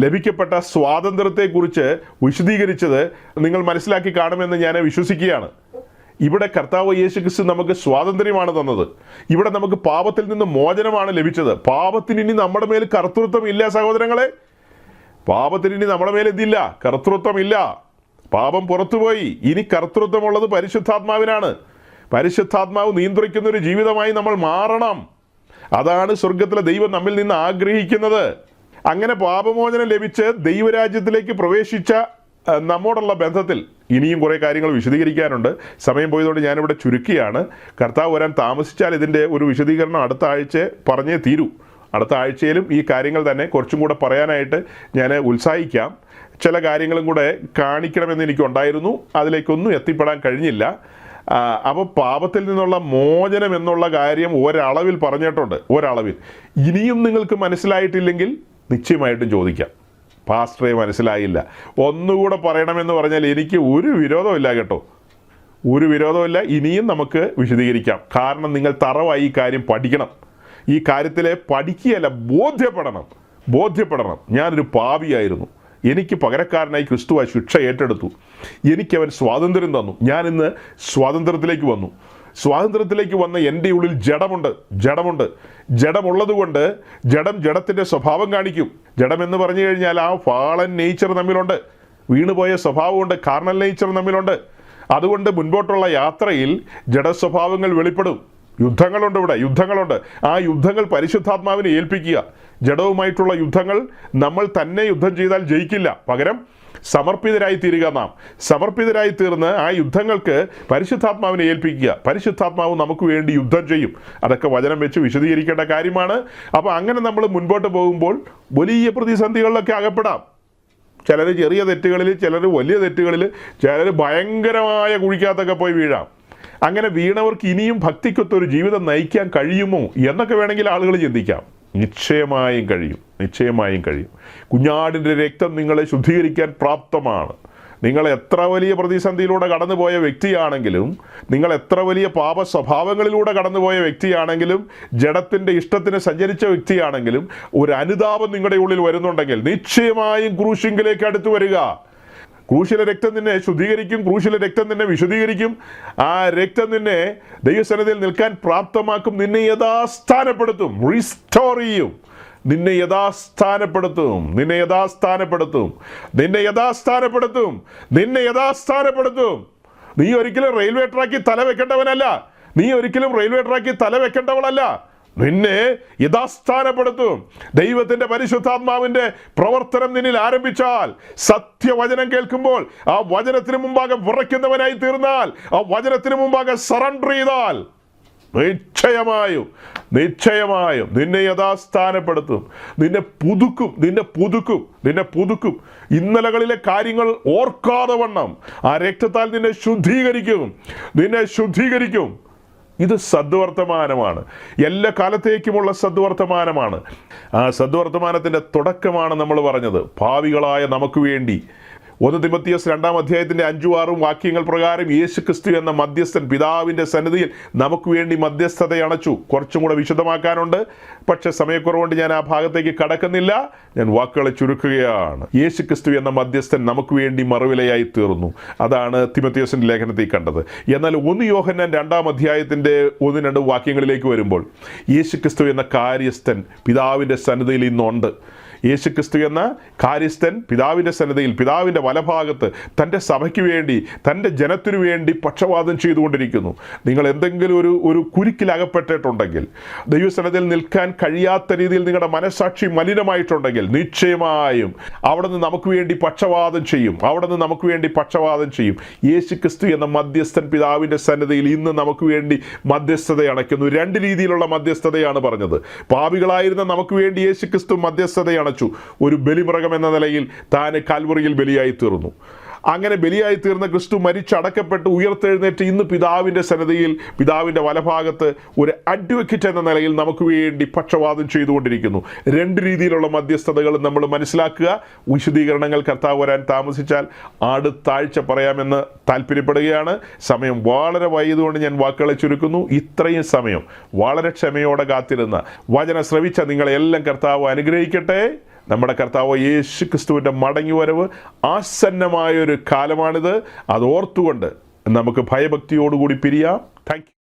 ലഭിക്കപ്പെട്ട സ്വാതന്ത്ര്യത്തെക്കുറിച്ച് വിശദീകരിച്ചത് നിങ്ങൾ മനസ്സിലാക്കി കാണുമെന്ന് ഞാൻ വിശ്വസിക്കുകയാണ്. ഇവിടെ കർത്താവ് യേശുക്രിസ്തു നമുക്ക് സ്വാതന്ത്ര്യമാണ് തന്നത്. ഇവിടെ നമുക്ക് പാപത്തിൽ നിന്ന് മോചനമാണ് ലഭിച്ചത്. പാപത്തിന് ഇനി നമ്മുടെ മേൽ കർത്തൃത്വം ഇല്ല സഹോദരങ്ങളെ. പാപത്തിന് ഇനി നമ്മുടെ മേൽ എന്തില്ല? കർത്തൃത്വമില്ല. പാപം പുറത്തുപോയി. ഇനി കർത്തൃത്വമുള്ളത് പരിശുദ്ധാത്മാവിനാണ്. പരിശുദ്ധാത്മാവ് നിയന്ത്രിക്കുന്ന ഒരു ജീവിതമായി നമ്മൾ മാറണം. അതാണ് സ്വർഗത്തിലെ ദൈവം നമ്മിൽ നിന്ന് ആഗ്രഹിക്കുന്നത്. അങ്ങനെ പാപമോചനം ലഭിച്ച് ദൈവരാജ്യത്തിലേക്ക് പ്രവേശിച്ച നമ്മോടുള്ള ബന്ധത്തിൽ ഇനിയും കുറേ കാര്യങ്ങൾ വിശദീകരിക്കാനുണ്ട്. സമയം പോയതുകൊണ്ട് ഞാനിവിടെ ചുരുക്കിയാണ്. കർത്താവ് വരാൻ താമസിച്ചാൽ ഇതിൻ്റെ ഒരു വിശദീകരണം അടുത്ത ആഴ്ച പറഞ്ഞേ തീരൂ. അടുത്ത ആഴ്ചയിലും ഈ കാര്യങ്ങൾ തന്നെ കുറച്ചും കൂടെ പറയാനായിട്ട് ഞാൻ ഉത്സാഹിക്കാം. ചില കാര്യങ്ങളും കൂടെ കാണിക്കണമെന്ന് എനിക്കുണ്ടായിരുന്നു. അതിലേക്കൊന്നും എത്തിപ്പെടാൻ കഴിഞ്ഞില്ല. അപ്പോൾ പാപത്തിൽ നിന്നുള്ള മോചനം എന്നുള്ള കാര്യം ഒരളവിൽ പറഞ്ഞിട്ടുണ്ട്. ഒരളവിൽ ഇനിയും നിങ്ങൾക്ക് മനസ്സിലായിട്ടില്ലെങ്കിൽ നിശ്ചയമായിട്ടും ചോദിക്കാം. പാസ്റ്ററെ മനസ്സിലായില്ല, ഒന്നുകൂടെ പറയണമെന്ന് പറഞ്ഞാൽ എനിക്ക് ഒരു വിരോധമില്ല കേട്ടോ. ഒരു വിരോധമില്ല. ഇനിയും നമുക്ക് വിശദീകരിക്കാം. കാരണം നിങ്ങൾ തറവായി ഈ കാര്യം പഠിക്കണം. ഈ കാര്യത്തിലെ പഠിക്കുകയല്ല, ബോധ്യപ്പെടണം. ഞാനൊരു പാപിയായിരുന്നു. എനിക്ക് പകരക്കാരനായി ക്രിസ്തു ആ ശിക്ഷ ഏറ്റെടുത്തു. എനിക്കവൻ സ്വാതന്ത്ര്യം തന്നു. ഞാനിന്ന് സ്വാതന്ത്ര്യത്തിലേക്ക് വന്നു. സ്വാതന്ത്ര്യത്തിലേക്ക് വന്ന എൻ്റെ ഉള്ളിൽ ജഡമുണ്ട്. ജഡമുള്ളതുകൊണ്ട് ജഡത്തിൻ്റെ സ്വഭാവം കാണിക്കും. ജഡമെന്ന് പറഞ്ഞു കഴിഞ്ഞാൽ ആ ഫാളൻ നേച്ചർ നമ്മിലുണ്ട്. വീണുപോയ സ്വഭാവമുണ്ട്. കാർണൽ നേച്ചർ നമ്മിലുണ്ട്. അതുകൊണ്ട് മുൻപോട്ടുള്ള യാത്രയിൽ ജഡസ്വഭാവങ്ങൾ വെളിപ്പെടും. യുദ്ധങ്ങളുണ്ട്. ആ യുദ്ധങ്ങൾ പരിശുദ്ധാത്മാവിനെ ഏൽപ്പിക്കുക. ജഡവുമായിട്ടുള്ള യുദ്ധങ്ങൾ നമ്മൾ തന്നെ യുദ്ധം ചെയ്താൽ ജയിക്കില്ല. പകരം സമർപ്പിതരായി തീരുക. നാം സമർപ്പിതരായി തീർന്ന് ആ യുദ്ധങ്ങൾക്ക് പരിശുദ്ധാത്മാവിനെ ഏൽപ്പിക്കുക. പരിശുദ്ധാത്മാവ് നമുക്ക് വേണ്ടി യുദ്ധം ചെയ്യും. അതൊക്കെ വചനം വെച്ച് വിശദീകരിക്കേണ്ട കാര്യമാണ്. അപ്പോൾ അങ്ങനെ നമ്മൾ മുൻപോട്ട് പോകുമ്പോൾ വലിയ പ്രതിസന്ധികളിലൊക്കെ അകപ്പെടാം. ചിലർ ചെറിയ തെറ്റുകളിൽ, ചിലർ വലിയ തെറ്റുകളിൽ, ചിലർ ഭയങ്കരമായ കുഴിക്കകത്തൊക്കെ പോയി വീഴാം. അങ്ങനെ വീണവർക്ക് ഇനിയും ഭക്തിക്കൊത്തൊരു ജീവിതം നയിക്കാൻ കഴിയുമോ എന്നൊക്കെ വേണമെങ്കിൽ ആളുകൾ ചിന്തിക്കാം. നിശ്ചയമായും കഴിയും. കുഞ്ഞാടിൻ്റെ രക്തം നിങ്ങളെ ശുദ്ധീകരിക്കാൻ പ്രാപ്തമാണ്. നിങ്ങൾ എത്ര വലിയ പ്രതിസന്ധിയിലൂടെ കടന്നുപോയ വ്യക്തിയാണെങ്കിലും, നിങ്ങൾ എത്ര വലിയ പാപ സ്വഭാവങ്ങളിലൂടെ കടന്നുപോയ വ്യക്തിയാണെങ്കിലും, ജഡത്തിൻ്റെ ഇഷ്ടത്തിന് സഞ്ചരിച്ച വ്യക്തിയാണെങ്കിലും, ഒരു അനുതാപം നിങ്ങളുടെ ഉള്ളിൽ വരുന്നുണ്ടെങ്കിൽ നിശ്ചയമായും ക്രൂശിങ്കിലേക്ക് അടുത്ത് വരിക. ക്രൂശിലെ രക്തം നിന്നെ ശുദ്ധീകരിക്കും. ക്രൂശിലെ രക്തം നിന്നെ വിശുദ്ധീകരിക്കും. ആ രക്തം നിന്നെ ദൈവസന്നിധിയിൽ നിൽക്കാൻ പ്രാപ്തമാക്കും. നിന്നെ യഥാസ്ഥാനപ്പെടുത്തും. റീസ്റ്റോർ ചെയ്യും. നിന്നെ യഥാസ്ഥാനപ്പെടുത്തും. നീ ഒരിക്കലും റെയിൽവേ ട്രാക്കിൽ തല വെക്കേണ്ടവനല്ല. നീ ഒരിക്കലും റെയിൽവേ ട്രാക്കിൽ തല വെക്കേണ്ടവളല്ല. നിന്നെ യഥാസ്ഥാനപ്പെടുത്തും. ദൈവത്തിൻ്റെ പരിശുദ്ധാത്മാവിൻ്റെ പ്രവർത്തനം നിന്നിൽ ആരംഭിച്ചാൽ, സത്യവചനം കേൾക്കുമ്പോൾ ആ വചനത്തിന് മുമ്പാകെ വിറയ്ക്കുന്നവനായി തീർന്നാൽ, ആ വചനത്തിന് മുമ്പാകെ സറണ്ടർ ചെയ്താൽ, നിശ്ചയമായും നിന്നെ യഥാസ്ഥാനപ്പെടുത്തും. നിന്നെ പുതുക്കും. ഇന്നലകളിലെ കാര്യങ്ങൾ ഓർക്കാതെ വണ്ണം ആ രക്തത്താൽ നിന്നെ ശുദ്ധീകരിക്കും. ഇത് സദ്വർത്തമാനമാണ്, എല്ലാ കാലത്തേക്കുമുള്ള സദ്വർത്തമാനമാണ്. ആ സദ്വർത്തമാനത്തിൻ്റെ തുടക്കമാണ് നമ്മൾ പറഞ്ഞത്, പാപികളായ നമുക്ക് വേണ്ടി. 1 തിമോത്തിയോസ് 2-ാം അധ്യായത്തിൻ്റെ 5-6 വാക്യങ്ങൾ പ്രകാരം യേശുക്രിസ്തു എന്ന മധ്യസ്ഥൻ പിതാവിൻ്റെ സന്നിധിയിൽ നമുക്ക് വേണ്ടി മധ്യസ്ഥത അണച്ചു. കുറച്ചും കൂടെ വിശദമാക്കാനുണ്ട്, പക്ഷെ സമയക്കുറവുകൊണ്ട് ഞാൻ ആ ഭാഗത്തേക്ക് കടക്കുന്നില്ല. ഞാൻ വാക്കുകളെ ചുരുക്കുകയാണ്. യേശുക്രിസ്തു എന്ന മധ്യസ്ഥൻ നമുക്ക് വേണ്ടി മറുവിലയായി തീർന്നു. അതാണ് തിമോത്തിയോസിൻ്റെ ലേഖനത്തിൽ കണ്ടത്. എന്നാൽ 1 യോഹന്നാൻ 2-ാം അധ്യായത്തിൻ്റെ 1-2 വാക്യങ്ങളിലേക്ക് വരുമ്പോൾ, യേശുക്രിസ്തു എന്ന കാര്യസ്ഥൻ പിതാവിൻ്റെ സന്നിധിയിൽ ഇന്നുണ്ട്. യേശുക്രിസ്തു എന്ന കാര്യസ്ഥൻ പിതാവിൻ്റെ സന്നിധിയിൽ, പിതാവിൻ്റെ വലഭാഗത്ത് തൻ്റെ സഭയ്ക്ക് വേണ്ടി, തൻ്റെ ജനത്തിനു വേണ്ടി പക്ഷവാദം ചെയ്തുകൊണ്ടിരിക്കുന്നു. നിങ്ങൾ എന്തെങ്കിലും ഒരു കുരുക്കിലകപ്പെട്ടിട്ടുണ്ടെങ്കിൽ, ദൈവസന്നിധിയിൽ നിൽക്കാൻ കഴിയാത്ത രീതിയിൽ നിങ്ങളുടെ മനസ്സാക്ഷി മലിനമായിട്ടുണ്ടെങ്കിൽ, നിശ്ചയമായും അവിടെ നിന്ന് നമുക്ക് വേണ്ടി പക്ഷവാദം ചെയ്യും. യേശുക്രിസ്തു എന്ന മധ്യസ്ഥൻ പിതാവിൻ്റെ സന്നിധിയിൽ ഇന്ന് നമുക്ക് വേണ്ടി മധ്യസ്ഥത അണയ്ക്കുന്നു. 2 രീതിയിലുള്ള മധ്യസ്ഥതയാണ് പറഞ്ഞത്. പാപികളായിരുന്ന നമുക്ക് വേണ്ടി യേശുക്രിസ്തു മധ്യസ്ഥത അണച്ചു. ഒരു ബലിമൃഗം എന്ന നിലയിൽ താൻ കാൽവറിയിൽ ബലിയായി തീർന്നു. അങ്ങനെ ബലിയായി തീർന്ന ക്രിസ്തു മരിച്ചടക്കപ്പെട്ട് ഉയർത്തെഴുന്നേറ്റ് ഇന്ന് പിതാവിൻ്റെ സന്നിധിയിൽ, പിതാവിൻ്റെ വലഭാഗത്ത് ഒരു അഡ്വക്കേറ്റ് എന്ന നിലയിൽ നമുക്ക് വേണ്ടി പക്ഷവാദം ചെയ്തുകൊണ്ടിരിക്കുന്നു. 2 രീതിയിലുള്ള മധ്യസ്ഥതകൾ നമ്മൾ മനസ്സിലാക്കുക. വിശദീകരണങ്ങൾ കർത്താവ് വരാൻ താമസിച്ചാൽ അടുത്ത ആഴ്ച പറയാമെന്ന് താല്പര്യപ്പെടുകയാണ്. സമയം വളരെ വൈകിയതുകൊണ്ട് ഞാൻ വാക്കുകളെ ചുരുക്കുന്നു. ഇത്രയും സമയം വളരെ ക്ഷമയോടെ കാത്തിരുന്ന വചനം ശ്രവിച്ച നിങ്ങളെല്ലാം കർത്താവ് അനുഗ്രഹിക്കട്ടെ. നമ്മുടെ കർത്താവ് യേശു ക്രിസ്തുവിൻ്റെ മടങ്ങിവരവ് ആസന്നമായൊരു കാലമാണിത്. അത് ഓർത്തുകൊണ്ട് നമുക്ക് ഭയഭക്തിയോടുകൂടി പിരിയാം. Thank you.